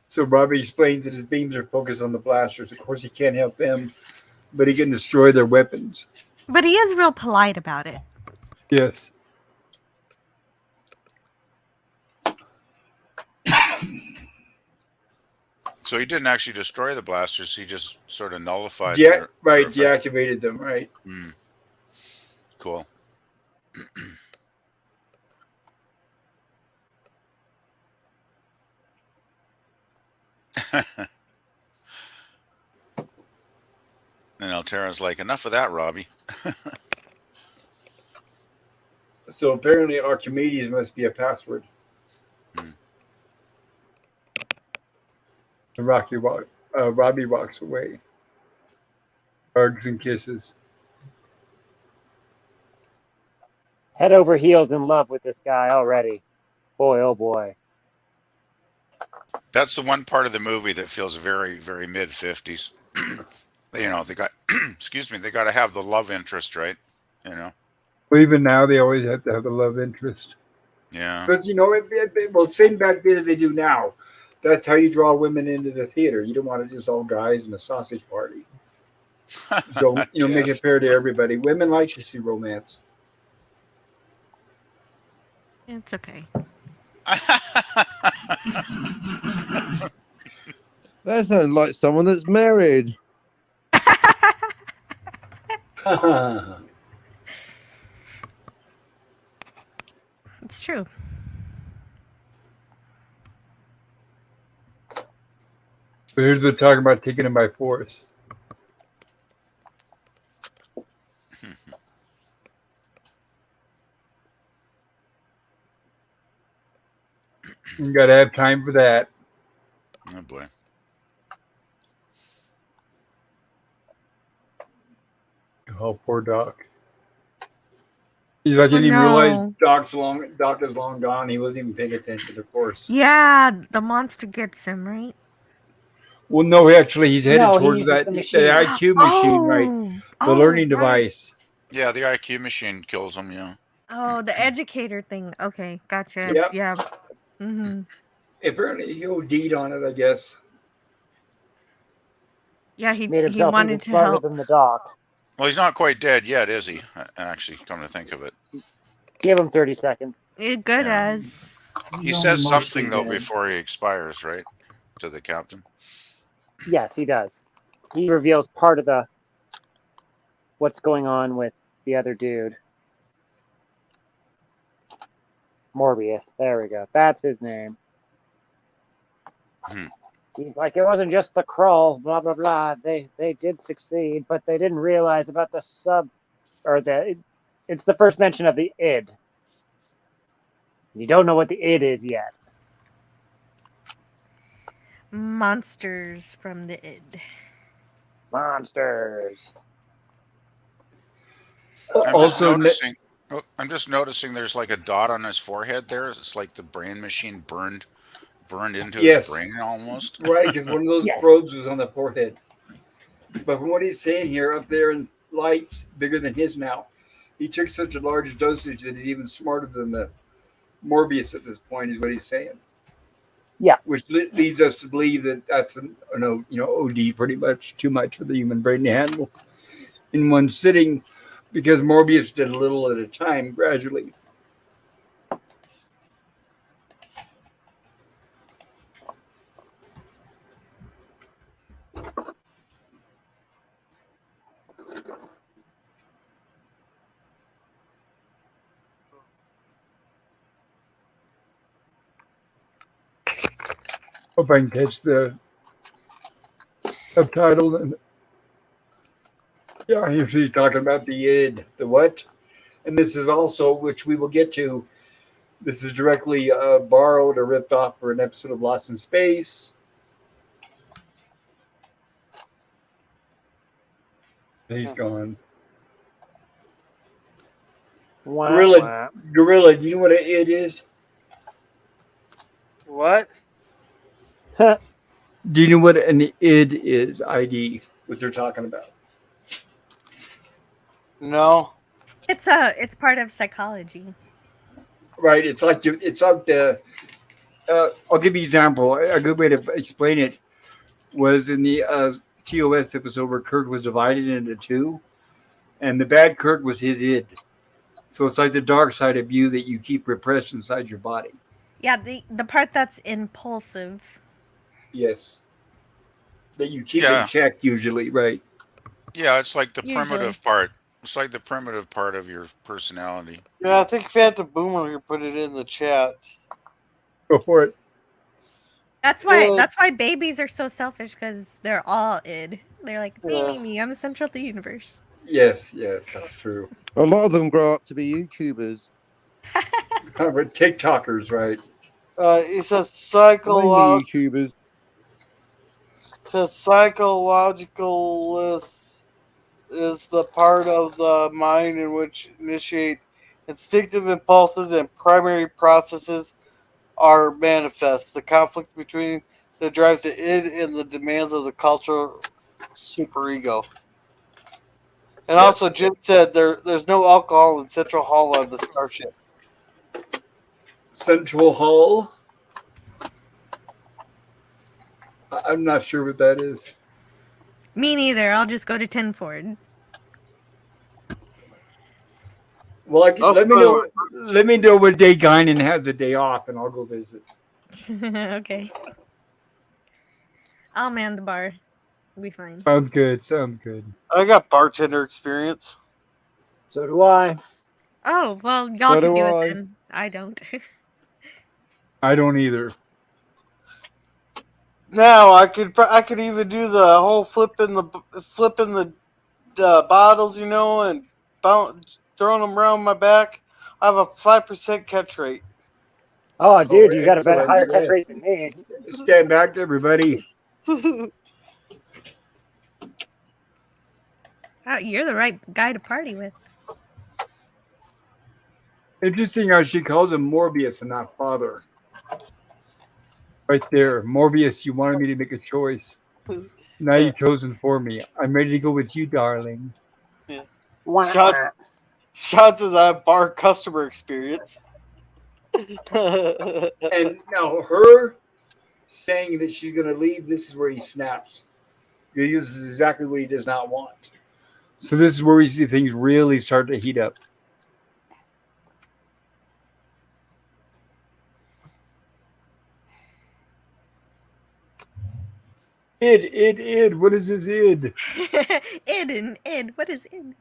So Bobby explains that his beams are focused on the blasters. Of course, he can't help them, but he can destroy their weapons.
But he is real polite about it.
Yes.
So he didn't actually destroy the blasters; he just sort of nullified.
Yeah, right.
their effect.
Deactivated them. Right.
Cool. And Altera's like, enough of that, Robbie.
So apparently, Archimedes must be a password. And Robbie walks away. Hugs and kisses.
Head over heels in love with this guy already. Boy, oh boy.
That's the one part of the movie that feels very, very mid-50s. They got, excuse me, they got to have the love interest, right?
Well, even now, they always have to have the love interest.
Yeah.
Because, well, same back then as they do now. That's how you draw women into the theater. You don't want to just all guys in a sausage party. So, make it fair to everybody. Women like to see romance.
It's okay.
That sounds like someone that's married.
It's true.
But here's the talk about taking him by force. You got to have time for that.
Oh boy.
Oh, poor Doc. He's like, didn't even realize Doc is long gone. He wasn't even paying attention, of course.
Yeah, the monster gets him, right?
Well, no, actually, he's headed towards
uses
that
the
the
machine.
IQ machine, right? The learning device.
Yeah, the IQ machine kills him, yeah.
Oh, the educator thing. Okay, gotcha.
Yep.
Yeah. Mm-hmm.
Apparently, he OD'd on it, I guess.
Yeah, he
Made himself
wanted
even
to
smarter
help.
than the doc.
Well, he's not quite dead yet, is he? Actually, come to think of it.
Give him 30 seconds.
Good
Yeah.
as.
He says something, though, before he expires, right? To the captain.
Yes, he does. He reveals part of the what's going on with the other dude. Morbius. There we go. That's his name.
Hmm.
He's like, it wasn't just the crawl, blah blah blah. They did succeed, but they didn't realize about the it's the first mention of the id. You don't know what the id is yet.
Monsters from the id.
Monsters.
I'm just
Also,
noticing. Oh, I'm just noticing there's like a dot on his forehead there. It's like the brain machine burned into his
yes,
brain almost.
right, because one of those
Yes.
probes was on the forehead. But from what he's saying here, up there in lights bigger than his now, he took such a large dosage that he's even smarter than the Morbius at this point, is what he's saying.
Yeah.
Which leads us to believe that that's an OD, pretty much too much for the human brain to handle in one sitting, because Morbius did a little at a time, gradually. Hope I can catch the subtitle. And yeah, here she's talking about the id, the what, and this is also, which we will get to. This is directly borrowed or ripped off for an episode of Lost in Space. He's gone.
Wah,
Gorilla, do you know what an id is?
What?
wah.
Do you know what an id is? ID, what they're talking about.
No.
It's part of psychology.
Right. It's like the. I'll give you an example. A good way to explain it was in the TOS episode where Kirk was divided into two, and the bad Kirk was his id. So it's like the dark side of you that you keep repressed inside your body.
Yeah, the part that's impulsive.
Yes. That you keep
Yeah.
in check usually, right?
Yeah, it's like the
Usually.
primitive part. It's like the primitive part of your personality.
Yeah, I think Phantom Boomer here put it in the chat.
Go for it.
That's why
Yeah.
that's why babies are so selfish, because they're all id. They're like, me,
Yeah.
me, me. I'm the center of the universe.
Yes, that's true.
A lot of them grow up to be YouTubers.
But TikTokers, right?
It says
Mainly YouTubers.
psychological is the part of the mind in which initiate instinctive impulses and primary processes are manifest. The conflict between that drives the id and the demands of the cultural superego. And
Yes.
also, Jim said there's no alcohol in Central Hall on the Starship.
Central Hall. I'm not sure what that is.
Me neither. I'll just go to Tenford.
Well,
Oh,
let me know what day Guinan has the day off, and I'll go visit.
Okay. I'll man the bar. We'll be fine.
Sounds good. Sounds good.
I got bartender experience.
So do I.
Oh, well, y'all
So
can
do
do
I.
it then. I don't.
I don't either.
Now I could even do the whole flipping the bottles, and throwing them around my back. I have a 5% catch rate.
Oh, dude, you got a better
excellent,
higher catch
yes.
rate than me.
Stand back, everybody.
Oh, you're the right guy to party with.
Interesting how she calls him Morbius and not father. Right there. Morbius, you wanted me to make a choice. Now you've chosen for me. I'm ready to go with you, darling.
Wah,
Shots
wah.
shots of that bar customer experience.
And now her saying that she's going to leave, this is where he snaps. This is exactly what he does not want. So this is where we see things really start to heat up. Id. What is this id?
Id. What is id?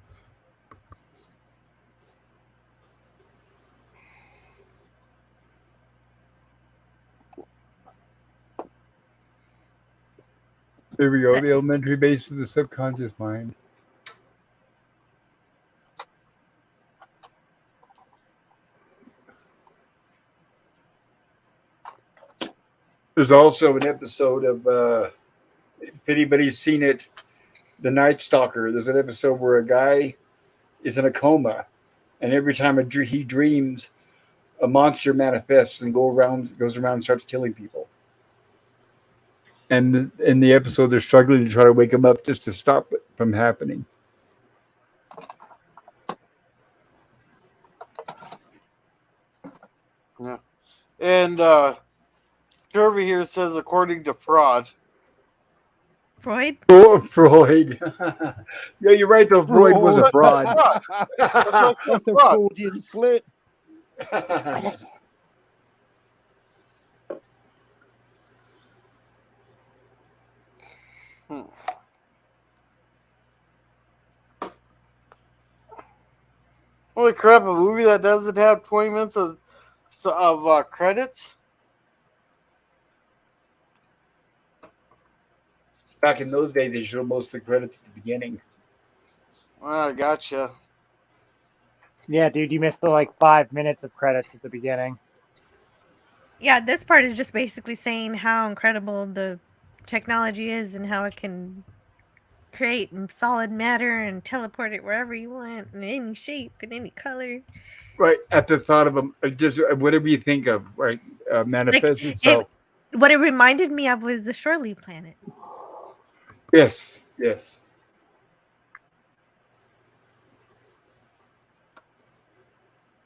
There we go. The elementary base of the subconscious mind. There's also an episode of, if anybody's seen it, The Night Stalker. There's an episode where a guy is in a coma, and every time he dreams, a monster manifests and goes around and starts killing people. And in the episode, they're struggling to try to wake him up just to stop it from happening.
Yeah. And Kirby here says, according to Fraud.
Freud?
Oh, Freud. Yeah, you're right, though. Freud was a fraud.
That's what I said,
That's a
Fraud.
Freudian slip.
Holy crap, a movie that doesn't have 20 minutes of credits?
Back in those days, they showed most of the credits at the beginning.
I gotcha.
Yeah, dude, you missed the like 5 minutes of credits at the beginning.
Yeah, this part is just basically saying how incredible the technology is and how it can create solid matter and teleport it wherever you want in any shape in any color.
Right, at the thought of them, just whatever you think of, right, manifests itself.
What it reminded me of was the Shorely planet.
Yes.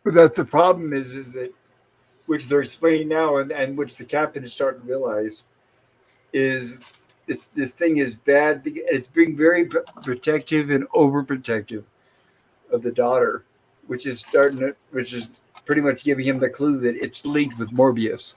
But that's the problem is that, which they're explaining now, and which the captain is starting to realize, is this thing is bad. It's being very protective and overprotective of the daughter, which is pretty much giving him the clue that it's linked with Morbius.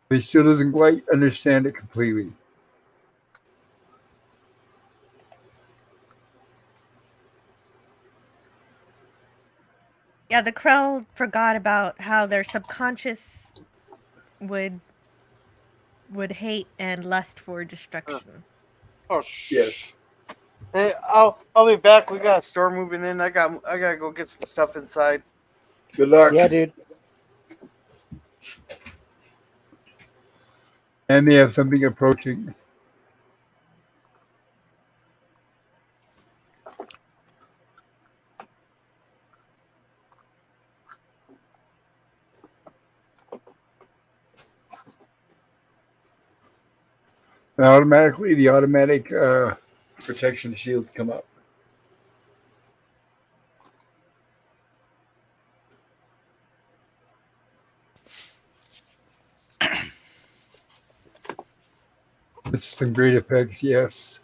But he still doesn't quite understand it completely.
Yeah, the Krell forgot about how their subconscious would hate and lust for destruction.
Oh,
Yes.
Hey, I'll be back. We got a store moving in. I gotta go get some stuff inside.
Good luck.
Yeah, dude.
And they have something approaching. And automatically, the automatic protection shields come up. This is some great effects, yes.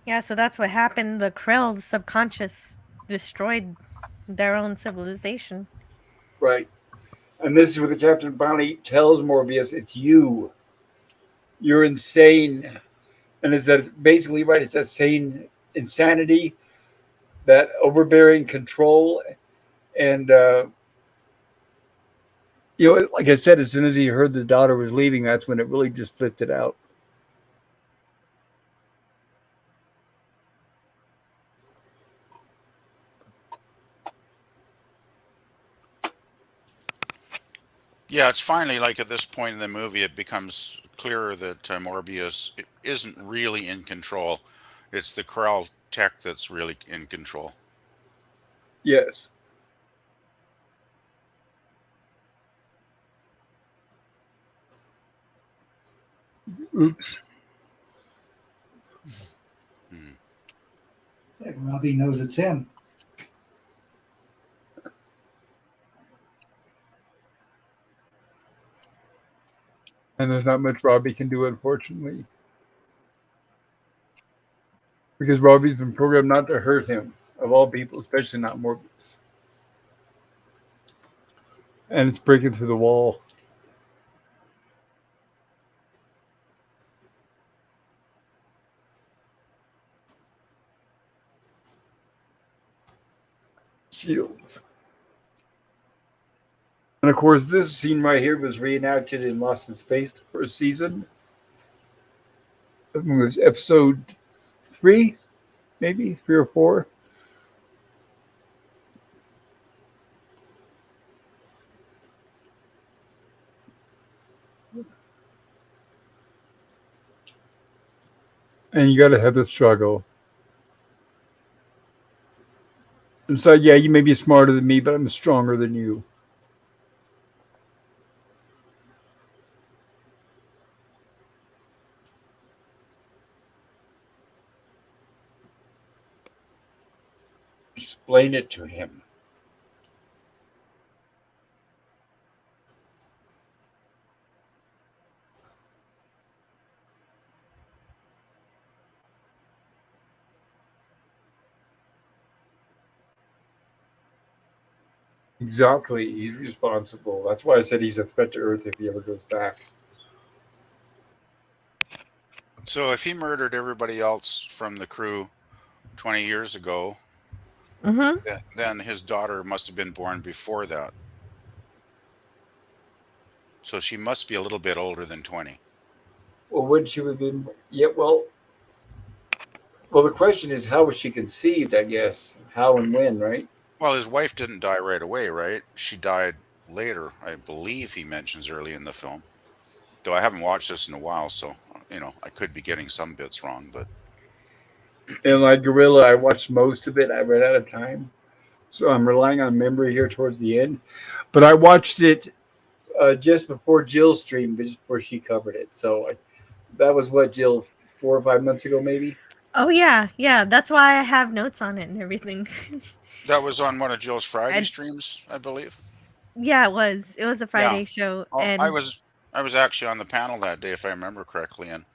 Yeah, so that's what happened. The Krell's subconscious destroyed their own civilization.
Right. And this is where the captain finally tells Morbius, it's you. You're insane. And it's that basically right, it's that sane insanity, that overbearing control. And like I said, as soon as he heard the daughter was leaving, that's when it really just flipped it out.
Yeah, it's finally like at this point in the movie, it becomes clearer that Morbius isn't really in control. It's the Krell tech that's really in control.
Yes. Oops.
Hmm.
It's like Robbie knows it's him.
And there's not much Robbie can do, unfortunately. Because Robbie's been programmed not to hurt him, of all people, especially not Morbius. And it's breaking through the wall. Shields. And of course, this scene right here was reenacted in Lost in Space, the first season. I think it was episode 3, maybe 3 or 4. And you got to have the struggle. And so, yeah, you may be smarter than me, but I'm stronger than you. Explain it to him. Exactly. He's responsible. That's why I said he's a threat to Earth if he ever goes back.
So if he murdered everybody else from the crew 20 years ago,
Mm-hmm.
then his daughter must have been born before that. So she must be a little bit older than 20.
Well, would she have been? Yeah. Well, the question is, how was she conceived? I guess how and when, right?
Well, his wife didn't die right away, right? She died later, I believe he mentions early in the film. Though I haven't watched this in a while, so I could be getting some bits wrong, but
And like Gorilla, I watched most of it. I ran out of time, so I'm relying on memory here towards the end. But I watched it just before Jill's stream, just before she covered it. So that was what, Jill, 4 or 5 months ago, maybe.
Oh yeah. That's why I have notes on it and everything.
that was on one of Joe's Friday
I
streams, I believe.
Yeah, it was. It was a
Yeah.
Friday show,
Well, I
and
was I was actually on the panel that day, if I remember correctly, and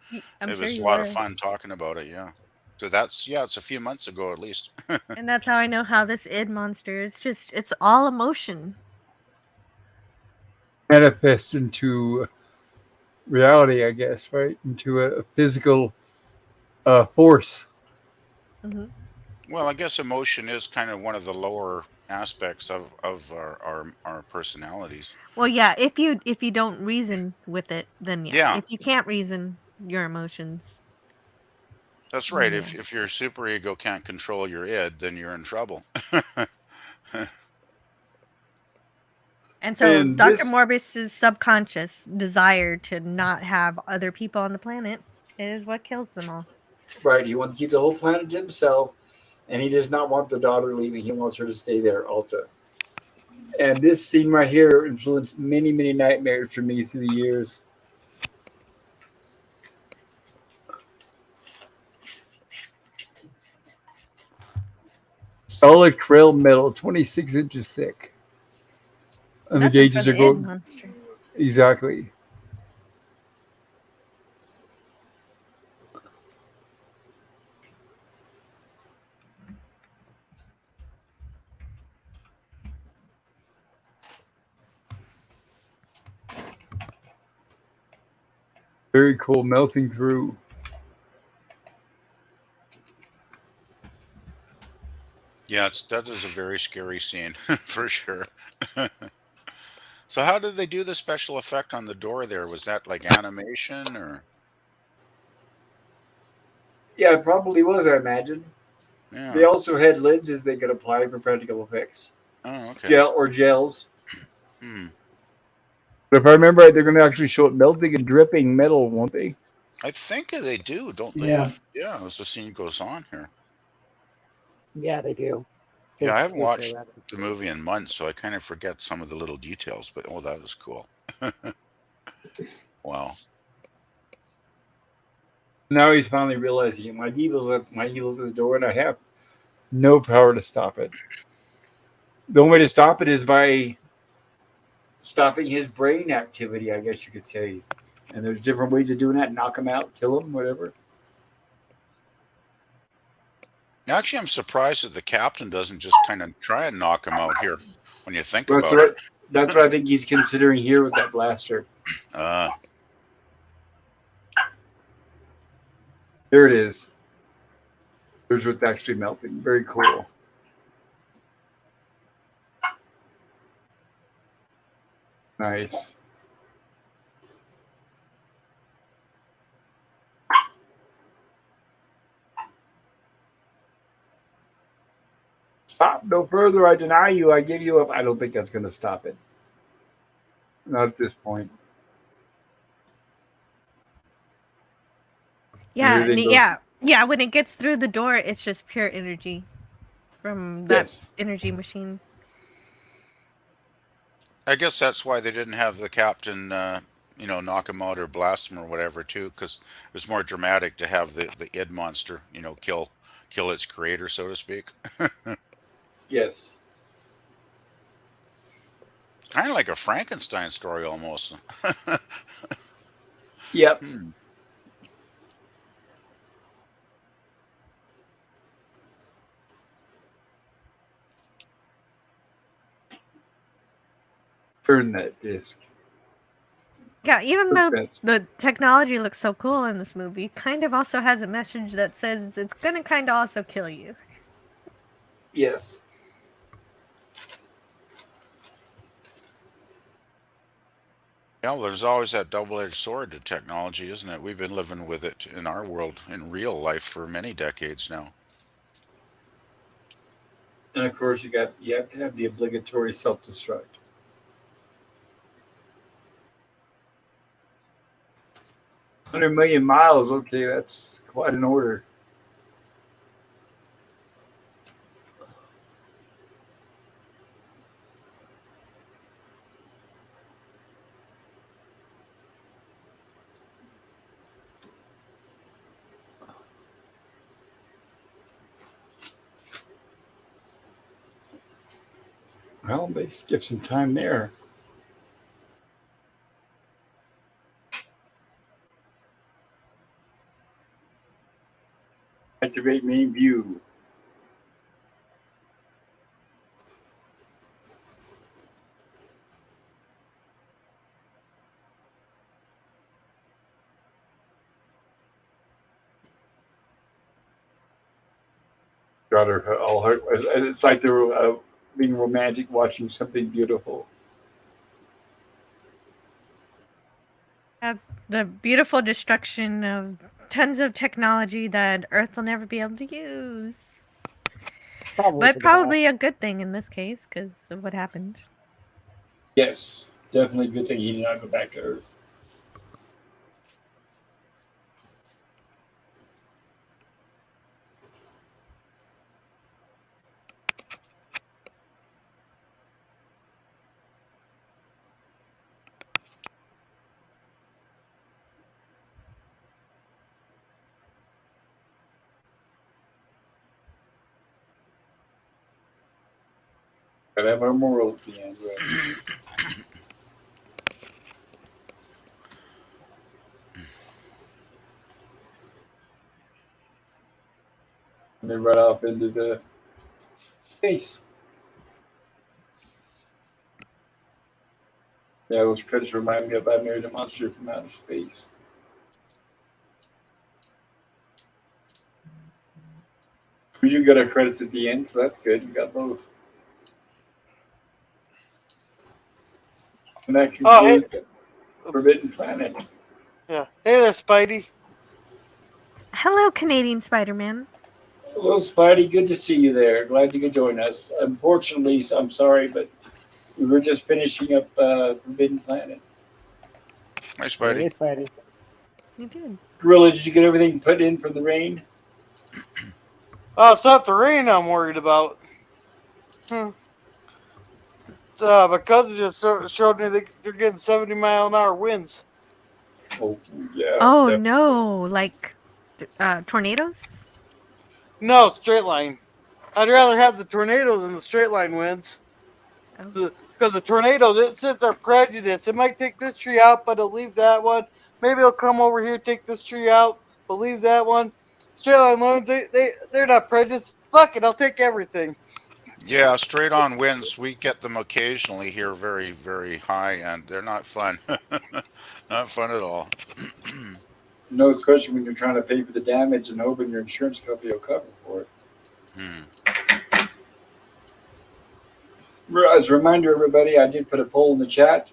I'm
it
sure
was a
you
lot of
were.
fun talking about it. Yeah. So it's a few months ago at least.
And that's how I know how this id monster. It's all emotion.
Manifest into reality, I guess, right? Into a physical force.
Hmm.
Well, I guess emotion is kind of one of the lower aspects of our personalities.
Well, yeah. If you don't reason with it, then yeah.
Yeah,
If you can't reason your emotions,
that's right.
then
If
yeah.
if your superego can't control your id, then you're in trouble.
And so
And
Dr.
this,
Morbius's subconscious desire to not have other people on the planet is what kills them all.
right, he wants to keep the whole planet to himself, and he does not want the daughter leaving. He wants her to stay there, Alta. And this scene right here influenced many, many nightmares for me through the years. Solid krill metal, 26 inches thick. And the
Nothing for
gauges are
the id
going.
monster.
Exactly. Very cool, melting through.
Yeah, that is a very scary scene for sure. So how did they do the special effect on the door there? Was that like animation or?
Yeah, it probably was, I imagine. They
Yeah.
also had lenses they could apply for practical effects.
Oh, okay.
Gels.
Hmm.
But if I remember right, they're going to actually show it melting and dripping metal, won't they?
I think they do, don't they?
Yeah.
Yeah, as the scene goes on here.
Yeah, they do.
Yeah, I haven't
They show
watched
that.
the movie in months, so I kind of forget some of the little details. But that was cool. Wow.
Now he's finally realizing my evil's at the door, and I have no power to stop it. The only way to stop it is by stopping his brain activity, I guess you could say. And there's different ways of doing that: knock him out, kill him, whatever.
Actually, I'm surprised that the captain doesn't just kind of try and knock him out here when you think
That's
about it.
what that's what I think he's considering here with that blaster.
Uh,
There it is. There's what's actually melting. Very cool. Nice. Stop no further. I deny you. I give you up. I don't think that's going to stop it. Not at this point.
Yeah,
Everything goes-
yeah. When it gets through the door, it's just pure energy from that
Yes.
energy machine.
I guess that's why they didn't have the captain, knock him out or blast him or whatever, too, because it was more dramatic to have the id monster, kill its creator, so to speak.
Yes.
Kind of like a Frankenstein story almost.
Yep.
Hmm.
Turn that disc.
Yeah, even though
That's-
the technology looks so cool in this movie, kind of also has a message that says it's gonna kind of also kill you.
Yes.
Yeah, well, there's always that double-edged sword to technology, isn't it? We've been living with it in our world, in real life, for many decades now.
And of course, you have to have the obligatory self-destruct. 100 million miles. Okay, that's quite an order. Well, they skipped some time there. Activate main view. Got her all her. It's like they were being romantic, watching something beautiful.
The beautiful destruction of tons of technology that Earth will never be able to use.
Probably for
But
the
probably a good thing in this case because of what happened.
Yes, definitely a good thing he did not go back to Earth. Gotta have our moral at the end, right? And they run off into the space. Yeah, those credits remind me of I Married a Monster from Outer Space. You got a credit at the end, so that's good. You got both. And that
Oh, hey.
concludes Forbidden Planet.
Yeah. Hey there, Spidey.
Hello, Canadian Spider-Man.
Hello, Spidey. Good to see you there. Glad you could join us. Unfortunately, I'm sorry, but we were just finishing up Forbidden Planet.
Hi,
Hey,
Spidey.
Spidey.
You did.
Gorilla, did you get everything put in for the rain?
Oh, it's not the rain I'm worried about. My cousin just showed me they're getting 70-mile-an-hour winds.
Oh, yeah.
Oh
definitely.
no! Like Tornadoes?
No, straight line. I'd rather have the tornado than the straight line wins.
Oh.
Because the tornado, it's their prejudice. It might take this tree out, but it'll leave that one. Maybe it'll come over here, take this tree out, but leave that one. Straight line loans, they're not prejudiced. Fuck it, I'll take everything.
Yeah, straight on winds. We get them occasionally here, very, very high, and they're not fun. Not fun at all.
No, especially when you're trying to pay for the damage and hoping your insurance company will cover for it.
Hmm.
As a reminder, everybody, I did put a poll in the chat.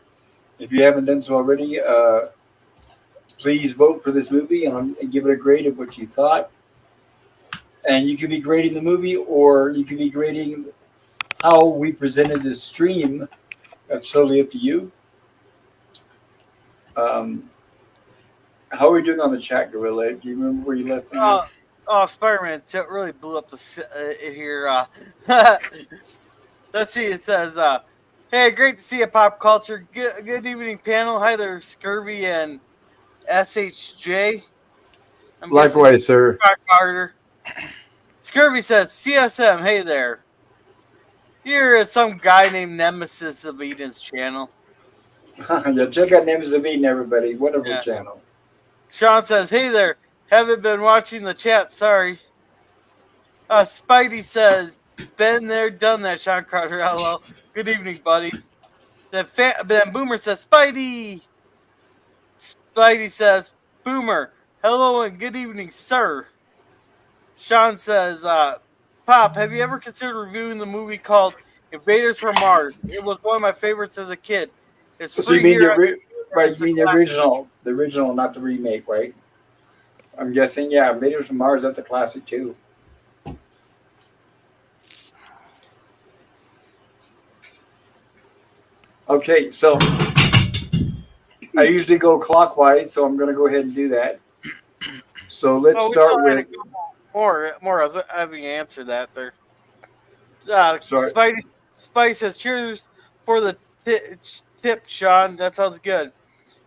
If you haven't done so already, please vote for this movie and give it a grade of what you thought. And you could be grading the movie, or you could be grading how we presented this stream. That's totally up to you. How are we doing on the chat, Gorilla? Do you remember where you left things?
Spider-Man, it really blew up it here. Let's see, it says, hey, great to see you, Pop Culture. Good evening, panel. Hi there, Scurvy and SHJ.
Likewise, sir.
Carter. Scurvy says, CSM, hey there. Here is some guy named Nemesis of Eden's channel.
Yeah, check out Nemesis of Eden, everybody. Wonderful channel.
Sean says, hey there. Haven't been watching the chat, sorry. Spidey says, been there, done that, Sean Carter. Hello. Good evening, buddy. Then Boomer says, Spidey. Spidey says, Boomer. Hello and good evening, sir. Sean says, Pop, have you ever considered reviewing the movie called Invaders from Mars? It was one of my favorites as a kid. It's
So
free
you mean
here.
the original, not the remake, right? I'm guessing, yeah. Invaders from Mars, that's a classic too. Okay, so I usually go clockwise, so I'm going to go ahead and do that. So let's start with
More having answered that there.
Sorry.
Spidey says, cheers for the tip, Sean. That sounds good.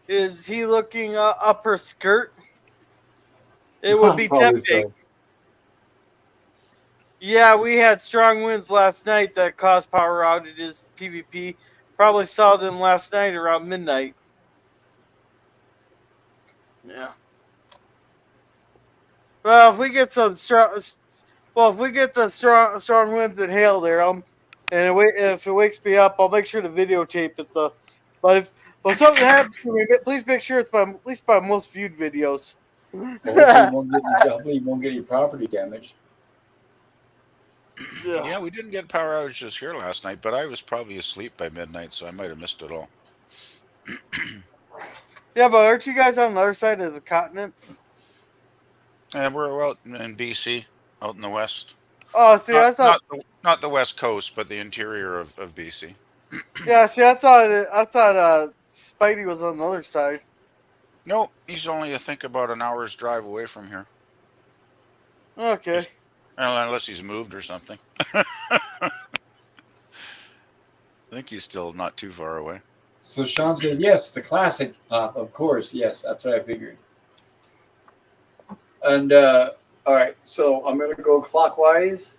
Is he looking up her skirt? It would be
Probably
tempting.
so.
Yeah, we had strong winds last night that caused power outages. PvP probably saw them last night around midnight. Yeah. Well, if we get the strong winds and hail there, if it wakes me up, I'll make sure to videotape it. But if something happens to me, please make sure it's at least by most viewed videos.
Hopefully you won't get any property damage.
Yeah, we didn't get power outages here last night, but I was probably asleep by midnight, so I might have missed it all.
Yeah, but aren't you guys on the other side of the continents?
And we're out in BC, out in the west.
Oh, see, I thought
not the west coast, but the interior of BC.
yeah, see, I thought Spidey was on the other side.
No, he's only I think about an hour's drive away from here.
Okay.
Unless he's moved or something. I think he's still not too far away.
So Sean says, yes, the classic Pop, of course. Yes, that's what I figured. And, all right, so I'm going to go clockwise.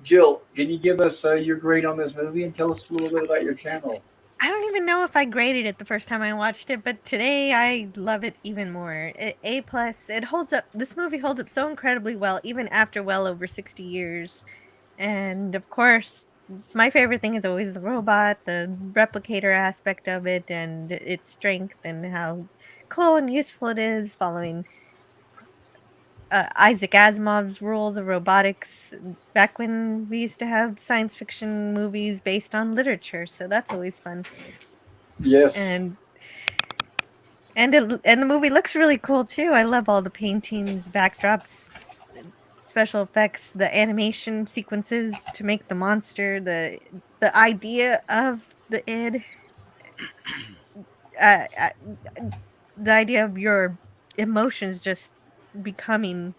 Jill, can you give us your grade on this movie and tell us a little bit about your channel?
I don't even know if I graded it the first time I watched it, but today I love it even more. A+. It holds up. This movie holds up so incredibly well, even after well over 60 years. And of course, my favorite thing is always the robot, the replicator aspect of it, and its strength, and how cool and useful it is, following Isaac Asimov's rules of robotics back when we used to have science fiction movies based on literature, so that's always fun.
Yes.
And the movie looks really cool too. I love all the paintings, backdrops, special effects, the animation sequences to make the monster, the idea of the id, the idea of your emotions just becoming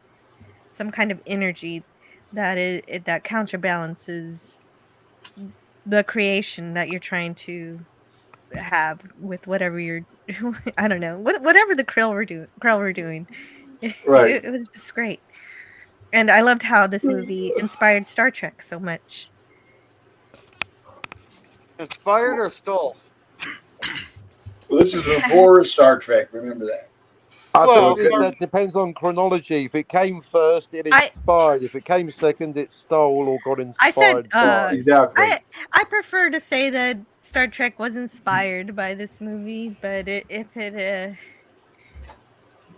some kind of energy that counterbalances the creation that you're trying to have with whatever you're I don't know, whatever the krill were doing.
Right.
It was just great. And I loved how this movie inspired Star Trek so much.
Inspired or stole?
Well, this is before Star Trek. Remember that.
I
Well,
think that depends on chronology. If it came first, it
I
inspired. If it came second, it stole or got
I said
inspired by.
Exactly.
I prefer to say that Star Trek was inspired by this movie, but if it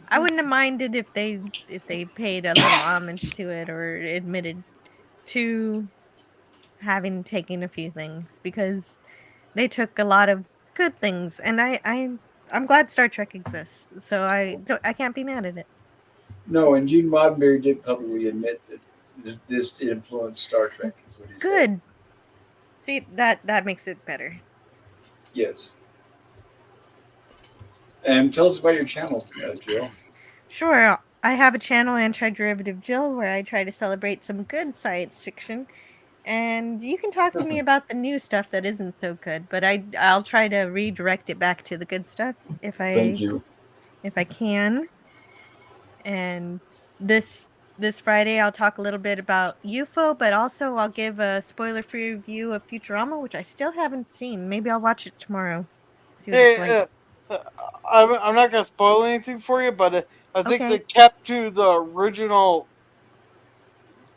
I wouldn't have minded if they paid a little homage to it or admitted to having taken a few things because they took a lot of good things, and I'm glad Star Trek exists. So I can't be mad at it.
No, and Gene Roddenberry did publicly admit that this influenced Star Trek. Is what he said.
Good. See, that makes it better.
Yes. And tell us about your channel, Jill.
Sure. I have a channel, Anti-Derivative Jill, where I try to celebrate some good science fiction. And you can talk to me about the new stuff that isn't so good, but I'll try to redirect it back to the good stuff if
Thank you.
I can. And this Friday I'll talk a little bit about UFO, but also I'll give a spoiler-free review of Futurama, which I still haven't seen. Maybe I'll watch it tomorrow. See what it's like.
I'm not gonna spoil anything for you, but I think
Okay.
they kept to the original.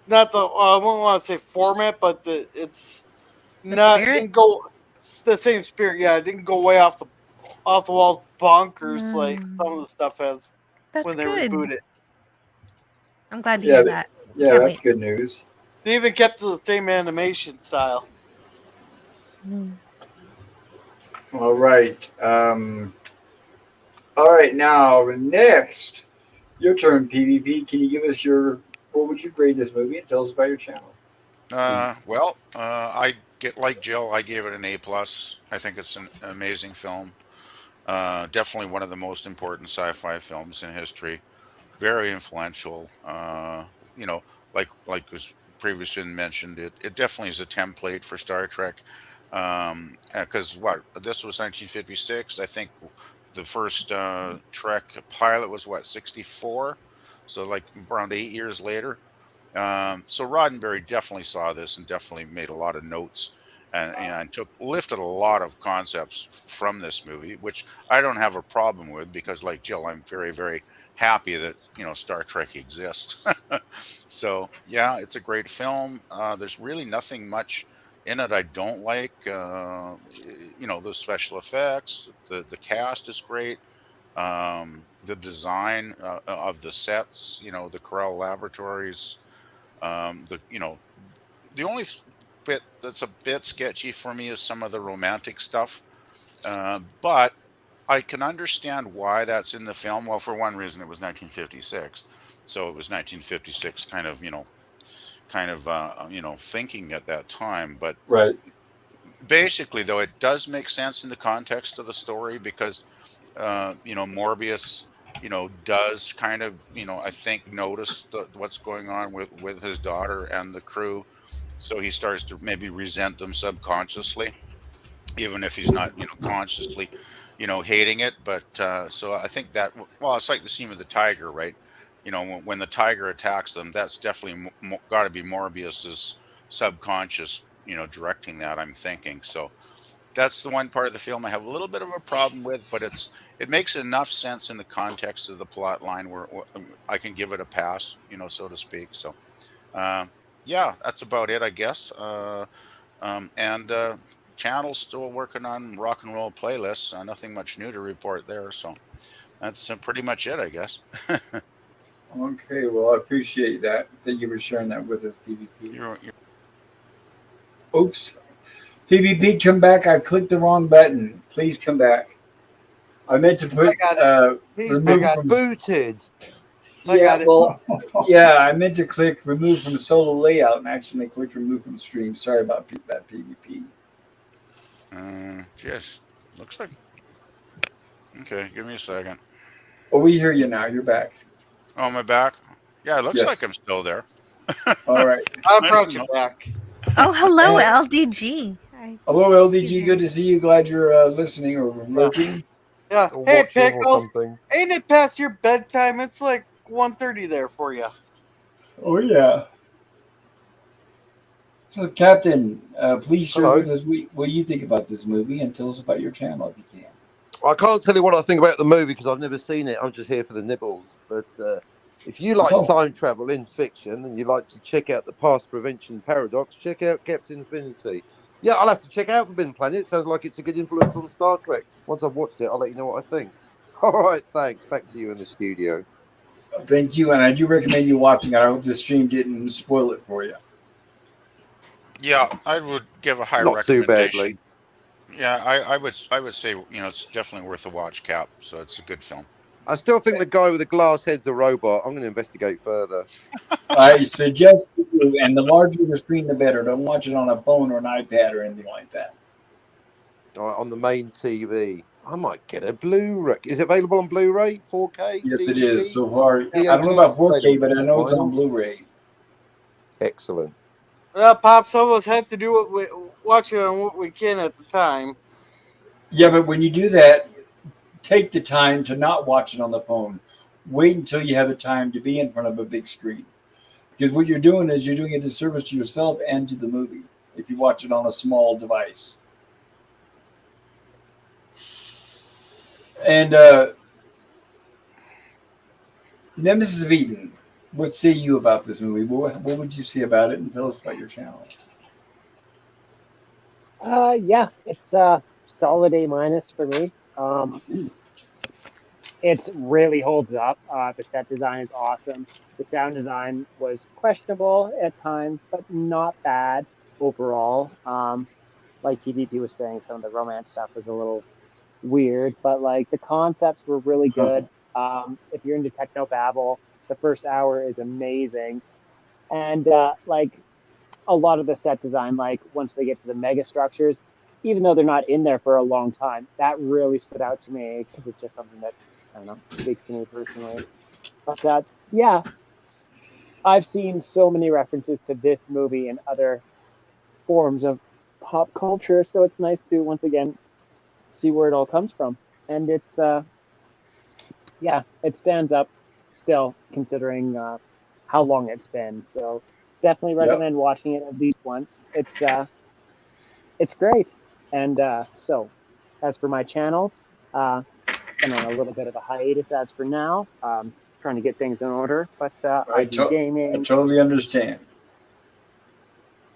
Not the I won't want to say format, but it's
The
not
spirit?
didn't go. It's the same spirit. Yeah, it didn't go way off the wall bonkers like some of the stuff has
That's
when they
good.
reboot it.
I'm glad to
Yeah,
hear that.
Yeah,
Can't
that's
wait.
good news.
They even kept to the same animation style.
Mm.
All right. All right. Now, next, your turn, PvP. Can you give us what would you grade this movie and tell us about your channel?
I get like Jill. I gave it an A plus. I think it's an amazing film. Definitely one of the most important sci-fi films in history. Very influential. Like was previously mentioned, it definitely is a template for Star Trek. Because this was 1956. I think the first Trek pilot was 64, so like around 8 years later. So Roddenberry definitely saw this and definitely made a lot of notes and lifted a lot of concepts from this movie, which I don't have a problem with because, like Jill, I'm very, very happy that Star Trek exists. So yeah, it's a great film. There's really nothing much in it I don't like. The special effects, the cast is great. The design of the sets, the Corral Laboratories. The only bit that's a bit sketchy for me is some of the romantic stuff. But I can understand why that's in the film. Well, for one reason, it was 1956, so it was 1956 thinking at that time. But
Right.
basically, though, it does make sense in the context of the story because Morbius, does kind of, I think notice what's going on with his daughter and the crew, so he starts to maybe resent them subconsciously, even if he's not, consciously, hating it. But so I think that, well, it's like the scene with the tiger, right? When the tiger attacks them, that's definitely got to be Morbius's subconscious, directing that. I'm thinking so. That's the one part of the film I have a little bit of a problem with, but it makes enough sense in the context of the plot line where I can give it a pass, so to speak. So, yeah, that's about it, I guess. And channel's still working on rock and roll playlists. Nothing much new to report there, so that's pretty much it, I guess.
Okay. Well, I appreciate that. Thank you for sharing that with us, PvP.
You're
Oops. PvP, come back. I clicked the wrong button. Please come back. I meant to put
got it.
He's
remove
been
from.
booted.
I got it.
Well, yeah, I meant to click remove from solo layout and actually clicked remove from stream. Sorry about that, PvP.
just looks like. Okay, give me a second.
Oh, we hear you now. You're back.
Oh, am I back? Yeah, it looks
Yes.
like I'm still there.
All right.
I
I
brought
don't
you
know.
back.
Oh, hello,
Yeah.
LDG.
Hello, LDG. Good to see you. Glad you're listening or lurking.
Yeah.
Or
Hey,
watching or
Pickles.
something.
Ain't it past your bedtime? It's like 1:30 there for you.
Oh yeah. So, Captain, please share
Hello.
with us what you think about this movie and tell us about your channel if you can.
I can't tell you what I think about the movie because I've never seen it. I'm just here for the nibbles. But if you like
Oh.
time travel in fiction and you like to check out the past prevention paradox, check out Captain Infinity. Yeah, I'll have to check out Forbidden Planet. Sounds like it's a good influence on Star Trek. Once I've watched it, I'll let you know what I think. All right, thanks. Back to you in the studio.
Thank you, and I do recommend you watching it. I hope the stream didn't spoil it for you.
Yeah, I would give a high
Not too
recommendation.
badly.
Yeah, I would say it's definitely worth a watch, Cap. So it's a good film.
I still think the guy with the glass head's a robot. I'm going to investigate further.
I suggest you, and the larger the screen, the better. Don't watch it on a phone or an iPad or anything like that.
All right, on the main TV. I might get a Blu-ray. Is it available on Blu-ray, 4K,
Yes, it
DVD?
is. So far, I don't know
VHS?
about 4K,
Available
but I know it's on
vinyl?
Blu-ray.
Excellent.
Pop, some of us have to do what we watch it on what we can at the time.
Yeah, but when you do that, take the time to not watch it on the phone. Wait until you have the time to be in front of a big screen. Because what you're doing is you're doing a disservice to yourself and to the movie if you watch it on a small device. And Nemesis of Eden, what say you about this movie? What would you say about it? And tell us about your channel.
Yeah, it's solid A minus for me. It really holds up. The set design is awesome. The sound design was questionable at times, but not bad overall. Like TVP was saying, some of the romance stuff was a little weird, but like the concepts were really good. If you're into techno babble, the first hour is amazing, and like a lot of the set design, like once they get to the mega structures, even though they're not in there for a long time, that really stood out to me because it's just something that I don't know speaks to me personally. But yeah, I've seen so many references to this movie in other forms of pop culture, so it's nice to once again see where it all comes from. And it's yeah, it stands up still considering how long it's been. So definitely
Yep.
recommend watching it at least once. It's great. And so, as for my channel, been on a little bit of a hiatus as for now. Trying to get things in order, but I do
I
gaming.
totally understand.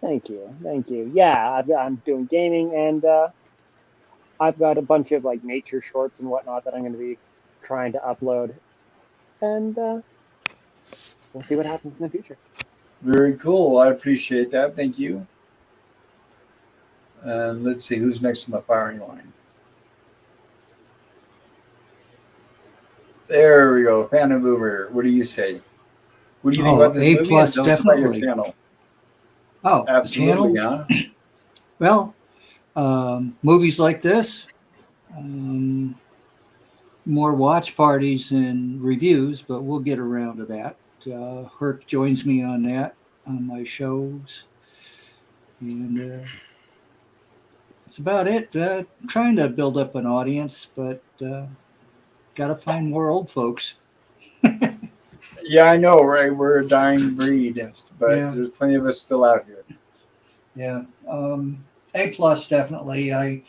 Thank you. Yeah, I'm doing gaming, and I've got a bunch of like nature shorts and whatnot that I'm going to be trying to upload, and we'll see what happens in the future.
Very cool. I appreciate that. Thank you. And let's see who's next on the firing line. There we go. Phantom Boomer. What do you say? What do you think
Oh,
about this
A
movie?
plus,
And tell us about your
definitely.
channel.
Oh,
Absolutely,
channel.
huh?
Well, movies like this, more watch parties and reviews, but we'll get around to that. Herc joins me on that on my shows, and that's about it. Trying to build up an audience, but got to find more old folks.
Yeah, I know, right? We're a dying breed, but
Yeah.
there's plenty of us still out here.
Yeah, A plus definitely.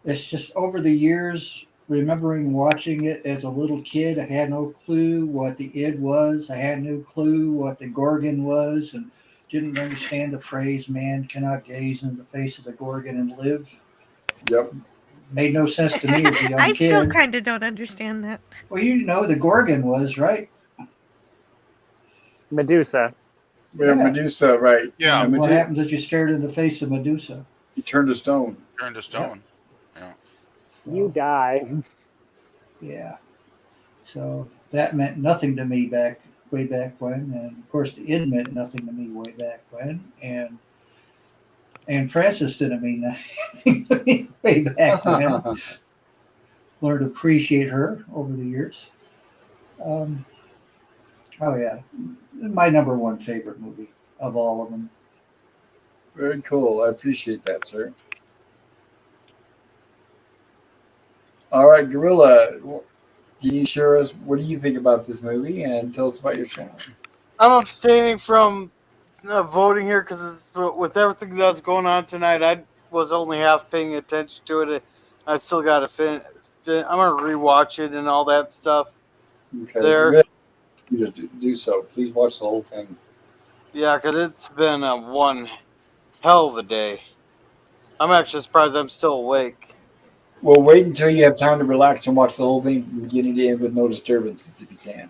It's just over the years, remembering watching it as a little kid, I had no clue what the id was. I had no clue what the gorgon was, and didn't understand the phrase "man cannot gaze into the face of the gorgon and live."
Yep.
Made no sense to me as a young
I still
kid.
kind of don't understand that.
Well, you know the gorgon was right.
Medusa.
We're
Yeah.
Medusa, right?
Yeah,
And what happens if you stared in the face of Medusa?
You turned to stone.
Turn to stone. Yeah.
You
So,
die.
yeah. So that meant nothing to me way back when, and of course the id meant nothing to me way back when, and Francis didn't mean nothing to me way back when. Learned to appreciate her over the years. Oh yeah, my number one favorite movie of all of them.
Very cool. I appreciate that, sir. All right, Gorilla. can you share us what do you think about this movie and tell us about your channel?
I'm abstaining from voting here because with everything that's going on tonight, I was only half paying attention to it. I still got to I'm gonna rewatch it and all that stuff.
Okay,
There,
good. You just do so. Please watch the whole thing.
yeah, because it's been one hell of a day. I'm actually surprised I'm still awake.
Well, wait until you have time to relax and watch the whole thing from beginning to end with no disturbances if you can.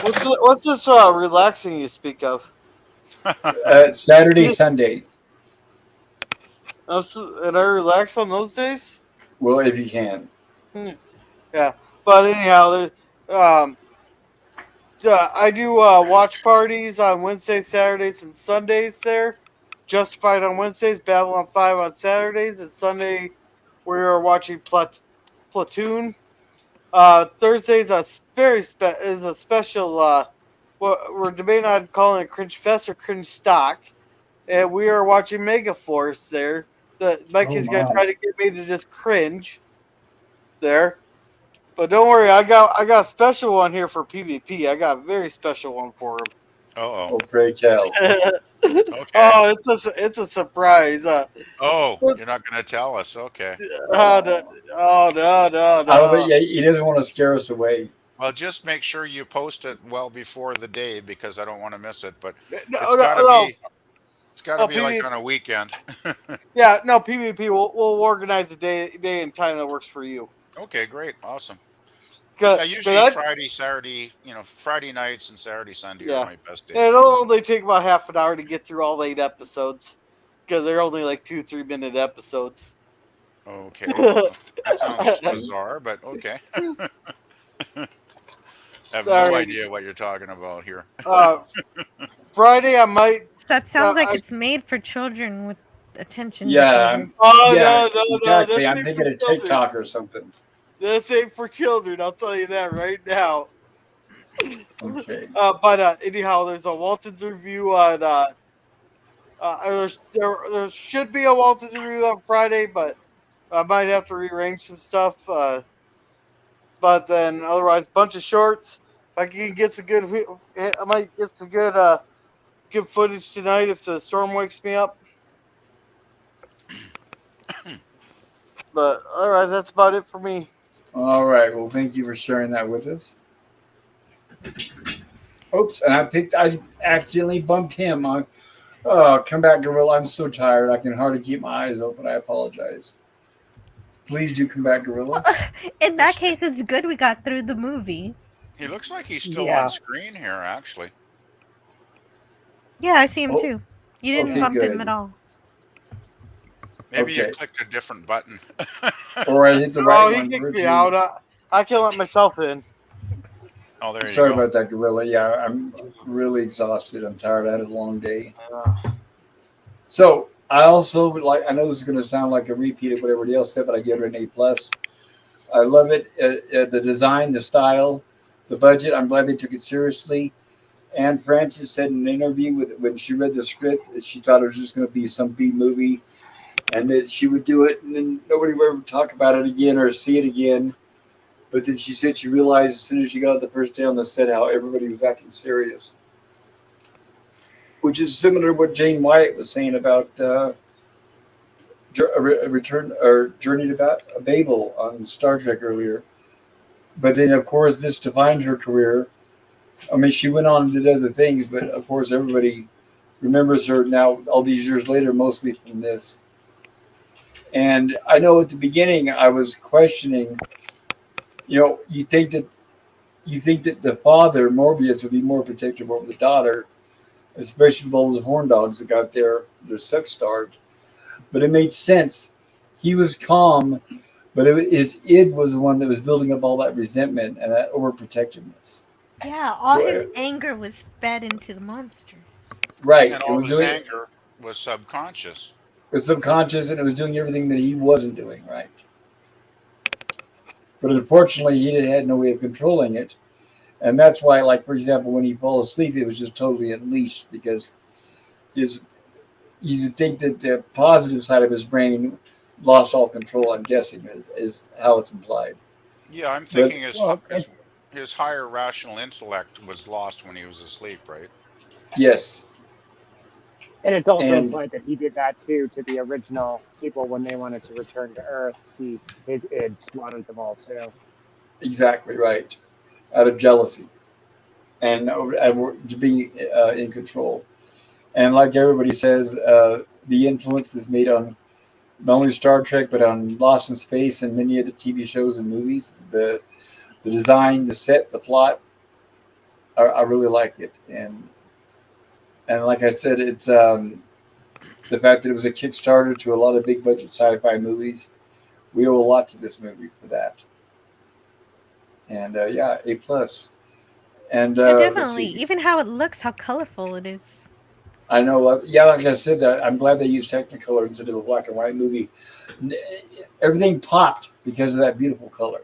What's this relaxing you speak of?
Saturday, Sunday.
And I relax on those days?
Well, if you can.
Yeah, but anyhow, I do watch parties on Wednesdays, Saturdays, and Sundays there. Justified on Wednesdays, Babylon 5 on Saturdays, and Sunday we are watching Platoon. Thursdays is a special. We're debating on calling it Cringe Fest or Cringe Stock, and we are watching Mega Force there. Mike is gonna try to get me to just cringe there. But don't worry, I got a special one here for PvP. I got a very special one for him.
Oh, pray tell.
Okay.
Oh, it's a surprise.
You're not going to tell us. Okay.
No.
Yeah, he doesn't want to scare us away.
Well, just make sure you post it well before the day because I don't want to miss it. But
No.
it's got to be like on a weekend.
Yeah, no, PvP. We'll organize a day and time that works for you.
Okay, great, awesome. Yeah, usually Friday, Saturday, Friday nights and Saturday, Sunday are my best days.
It'll only take about half an hour to get through all 8 episodes because they're only like 2-3 minute episodes.
Okay, that sounds bizarre, but okay. I have no idea what you're talking about here.
Friday, I might.
That sounds like it's made for children with attention.
Yeah.
No.
Exactly. I'm thinking of TikTok or something.
This ain't for children. I'll tell you that right now.
Okay.
But anyhow, there's a Walton's review on. There should be a Walton's review on Friday, but I might have to rearrange some stuff. But then otherwise, bunch of shorts. If I can get some good, I might get some good footage tonight if the storm wakes me up. But all right, that's about it for me.
All right. Well, thank you for sharing that with us. Oops, and I accidentally bumped him. Come back, Gorilla. I'm so tired. I can hardly keep my eyes open. I apologize. Please do come back, Gorilla.
In that case, it's good we got through the movie.
He looks like he's still on screen here, actually.
Yeah, I see him too. You didn't bump
good.
him at all.
Maybe you clicked a different button.
Or I hit the right one.
He kicked me out. I can't let myself in.
Oh, there you go.
Sorry about that, Gorilla. Yeah, I'm really exhausted. I'm tired. I had a long day. So I also would like. I know this is going to sound like a repeat of what everybody else said, but I give it an A+. I love it. The design, the style, the budget. I'm glad they took it seriously. Anne Francis said in an interview when she read the script that she thought it was just going to be some B movie, and that she would do it, and then nobody would ever talk about it again or see it again. But then she said she realized as soon as she got out the first day on the set how everybody was acting serious, which is similar to what Jane Wyatt was saying about Return or Journey to Babel on Star Trek earlier. But then, of course, this defined her career. I mean, she went on and did other things, but of course, everybody remembers her now, all these years later, mostly from this. And I know at the beginning I was questioning. You think that the father Morbius would be more protective over the daughter, especially with all those horn dogs that got they're sex starved. But it made sense. He was calm, but id was the one that was building up all that resentment and that overprotectiveness.
Yeah, all his anger was fed into the monster.
Right.
And all his anger was subconscious.
It was subconscious, and it was doing everything that he wasn't doing right. But unfortunately, he had no way of controlling it. And that's why, like, for example, when he fell asleep, it was just totally unleashed because you think that the positive side of his brain lost all control. I'm guessing is how it's implied.
Yeah, I'm
But
thinking
Well,
his higher rational intellect was lost when he was asleep, right?
yes,
and it's also
and
implied that he did that too to the original people when they wanted to return to Earth. His id slaughtered them all too.
exactly right. Out of jealousy and we're to be in control. And like everybody says, the influence is made on not only Star Trek but on Lost in Space and many of the TV shows and movies. The design, the set, the plot. I really like it, and like I said, it's the fact that it was a Kickstarter to a lot of big budget sci-fi movies. We owe a lot to this movie for that. And yeah, A plus. And
Yeah,
let's
definitely.
see.
Even how it looks, how colorful it is.
I know. Yeah, like I said, that I'm glad they used Technicolor instead of a black and white movie. Everything popped because of that beautiful color,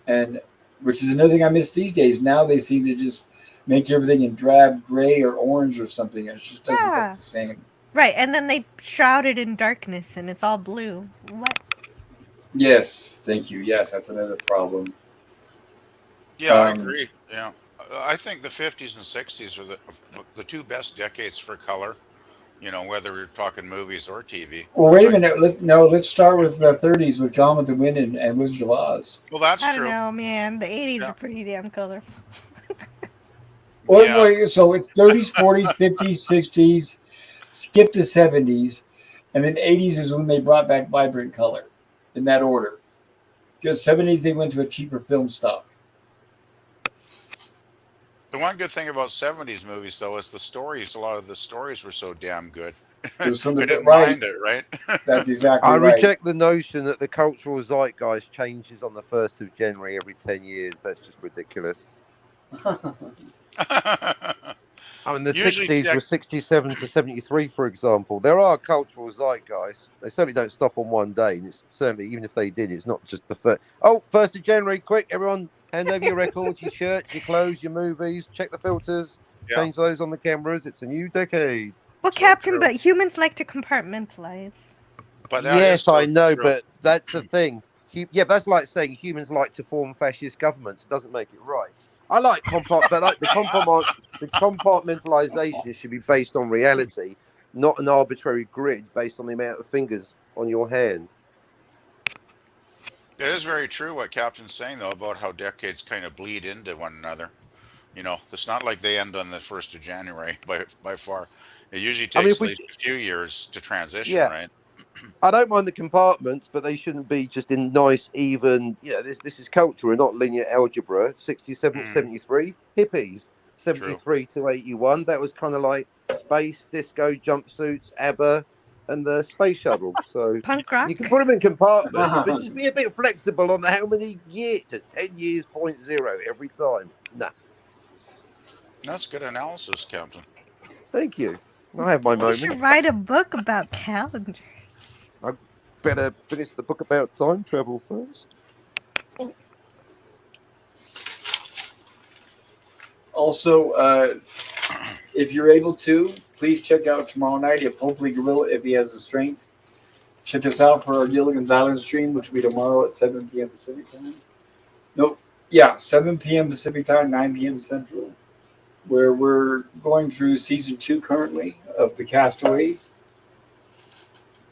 and which is another thing I miss these days. Now they seem to just make everything in drab gray or orange or something, and it just doesn't look
Yeah.
the same.
Right, and then they shroud it in darkness and it's all blue. What?
Yes, thank you. Yes, that's another problem.
Yeah, I agree. Yeah, I think the 50s and 60s are the two best decades for color. You know, whether we're talking movies or TV.
Well,
Because
wait a minute. Let's start with the 30s with Gone with the Wind and Wizard of Oz.
well, that's
I don't
true.
know, man. The 80s
Yeah,
are pretty damn colorful.
Well,
yeah.
wait, so it's 30s, 40s, 50s, 60s, skip the 70s, and then 80s is when they brought back vibrant color in that order. Because 70s they went to a cheaper film stock.
The one good thing about 70s movies, though, is the stories. A lot of the stories were so damn good.
It was
I
something that
didn't
right.
mind it, right?
That's exactly
I
right.
reject the notion that the cultural zeitgeist changes on the 1st of January every 10 years. That's just ridiculous. I mean, the
Usually,
60s were 67 to 73, for example. There are cultural zeitgeists. They certainly don't stop on one day. And it's certainly, even if they did, it's not just the first. Oh, 1st of January, quick, everyone, hand over your records, your shirts, your clothes, your movies, check the filters,
yeah,
change those on the cameras. It's a new decade.
Well,
so
Captain,
true.
but humans like to compartmentalize.
But that is
Yes,
so
I know,
true.
but that's the thing. Yeah, that's like saying humans like to form fascist governments. It doesn't make it right. I like but like the compartmentalization should be based on reality, not an arbitrary grid based on the amount of fingers on your hand.
It is very true what Captain's saying, though, about how decades kind of bleed into one another. You know, it's not like they end on the 1st of January by far. It usually
I mean,
takes
if
at
we,
least a few years to transition,
yeah,
right?
I don't mind the compartments, but they shouldn't be just in nice, even. This is culture and not linear algebra. 67 to
Mm,
73, hippies.
true.
73 to 81, that was kind of like space, disco, jumpsuits, ABBA, and the space shuttle. So
Punk
you can
rock?
put them in compartments, but just be a bit flexible on how many years to 10 years, 0.0 every time. Nah,
That's good analysis, Captain.
thank you. I have my
You
moments.
should write a book about calendars.
I better finish the book about time travel first.
Also, if you're able to, please check out tomorrow night if hopefully Gorilla, if he has the strength. Check us out for our Gilligan's Island stream, which will be tomorrow at 7 p.m. Pacific time. Nope. Yeah, 7 p.m. Pacific time, 9 p.m. Central, where we're going through season 2 currently of The Castaways.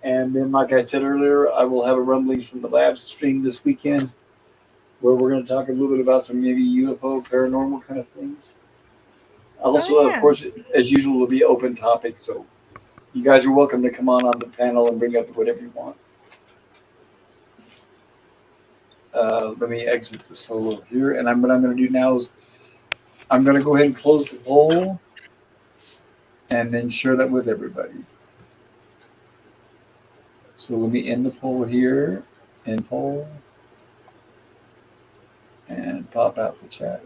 And then, like I said earlier, I will have a Rumblings from the Labs stream this weekend, where we're going to talk a little bit about some maybe UFO, paranormal kind of things. Also,
Oh,
of
yeah.
course, as usual, will be open topic, so you guys are welcome to come on the panel and bring up whatever you want. Let me exit the solo here, and what I'm going to do now is I'm going to go ahead and close the poll, and then share that with everybody. So let me end the poll here, end poll, and pop out the chat.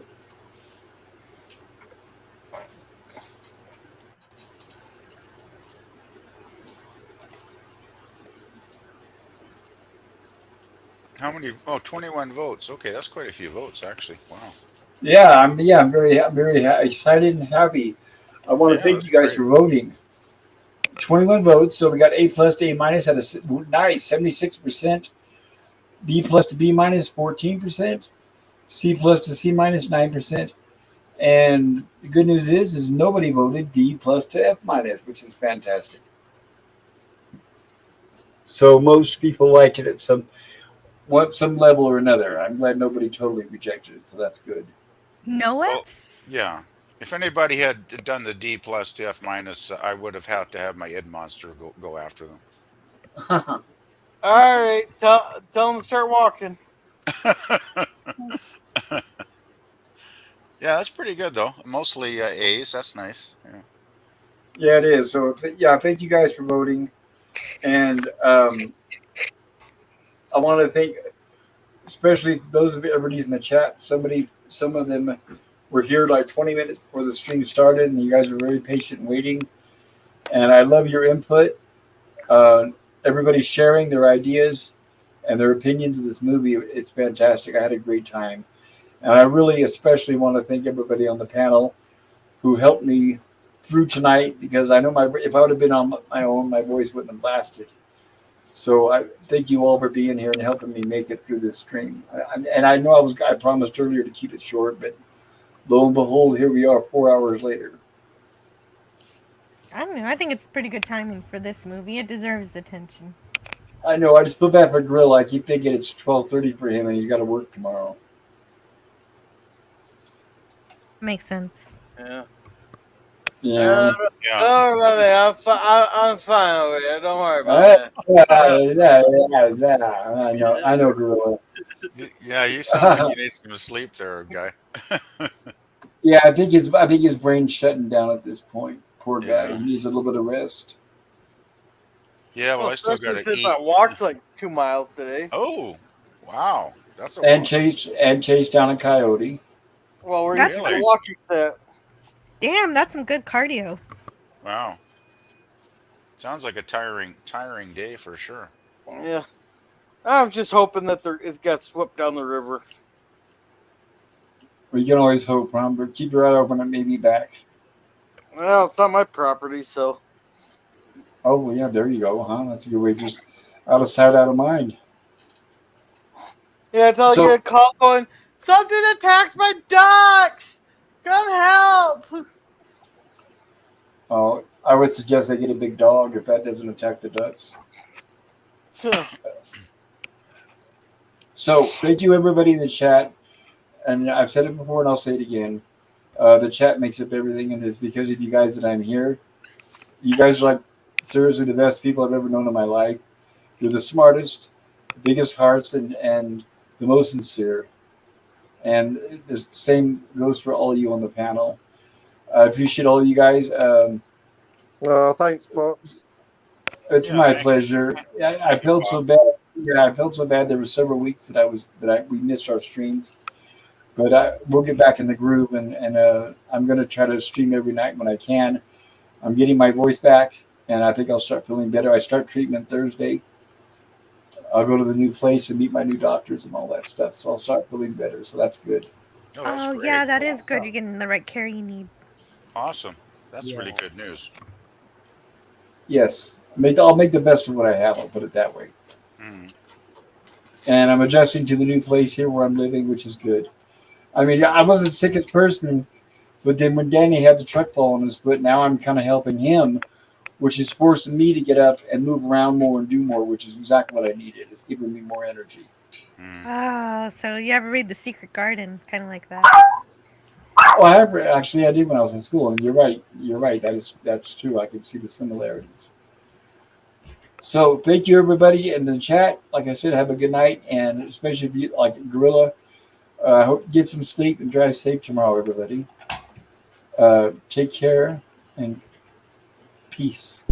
How many? Oh, 21 votes. Okay, that's quite a few votes, actually. Wow.
Yeah, I'm very excited and happy. I want to
Yeah,
thank
that's
you guys
great.
for voting. 21 votes. So we got A plus to A minus at a nice 76%. B plus to B minus 14%. C plus to C minus 9%. And the good news is nobody voted D plus to F minus, which is fantastic. So most people like it at some level or another. I'm glad nobody totally rejected it, so that's good.
No
Well,
Fs?
yeah. If anybody had done the D plus to F minus, I would have had to have my id monster go after them.
All right, tell them to start walking.
Yeah, that's pretty good though. Mostly A's. That's nice. Yeah.
Yeah, it is. So yeah, thank you guys for voting, and I want to thank especially those of everybody's in the chat. Some of them were here like 20 minutes before the stream started, and you guys were very patient waiting. And I love your input. Everybody's sharing their ideas and their opinions of this movie. It's fantastic. I had a great time. And I really especially want to thank everybody on the panel who helped me through tonight, because I know if I would have been on my own, my voice wouldn't have lasted. So I thank you all for being here and helping me make it through this stream. And I know I promised earlier to keep it short, but lo and behold, here we are 4 hours later.
I don't know. I think it's pretty good timing for this movie. It deserves attention.
I know. I just feel bad for Gorilla. I keep thinking it's 12:30 for him, and he's got to work tomorrow.
Makes sense.
Yeah.
Yeah.
Yeah.
Don't worry about me. I'm fine over here. Don't worry about it.
I know, Gorilla.
Yeah, you sound like you need some sleep there, guy.
Yeah, I think his brain's shutting down at this point. Poor guy.
Yeah.
He needs a little bit of rest.
Yeah, well, I still got
Especially
to
since
eat.
I walked like 2 miles today.
Oh, wow. That's a
And
long-
chased down a coyote.
Well, we're
That's
used to
really-
walking that.
Damn, that's some good cardio.
Wow. Sounds like a tiring day for sure.
Yeah. I'm just hoping that it got swept down the river.
We can always hope, Ron, but keep your eye open. It may be back.
Well, it's not my property, so.
Oh, yeah, there you go, huh? That's a good way. Just out of sight, out of mind.
Yeah, until I get a call going, something attacked my ducks! Come help!
Oh, I would suggest they get a big dog if that doesn't attack the ducks. So, thank you, everybody in the chat. And I've said it before, and I'll say it again. The chat makes up everything, and it's because of you guys that I'm here. You guys are like seriously the best people I've ever known in my life. You're the smartest, the biggest hearts, and the most sincere. And the same goes for all of you on the panel. I appreciate all of you guys.
Oh, thanks, Pops.
It's
Yeah,
my
thank you.
pleasure. I felt so bad. Yeah, I felt so bad. There were several weeks that we missed our streams, but we'll get back in the groove, and I'm going to try to stream every night when I can. I'm getting my voice back, and I think I'll start feeling better. I start treatment Thursday. I'll go to the new place and meet my new doctors and all that stuff, so I'll start feeling better. So that's good.
Oh, that's
Oh,
great.
yeah, that is good. You're getting the right care you need.
Awesome. That's
Yeah.
really good news.
Yes, I'll make the best of what I have. I'll put it that way.
Mm.
And I'm adjusting to the new place here where I'm living, which is good. I mean, I wasn't the sickest person, but then when Danny had the truck fall on his foot, now I'm kind of helping him, which is forcing me to get up and move around more and do more, which is exactly what I needed. It's giving me more energy.
Mm.
Oh, so you ever read The Secret Garden? Kind of like that.
Oh, I did when I was in school, and you're right. You're right. That's true. I can see the similarities. So thank you, everybody in the chat. Like I said, have a good night, and especially if you like Gorilla. Hope you get some sleep and drive safe tomorrow, everybody. Take care and peace.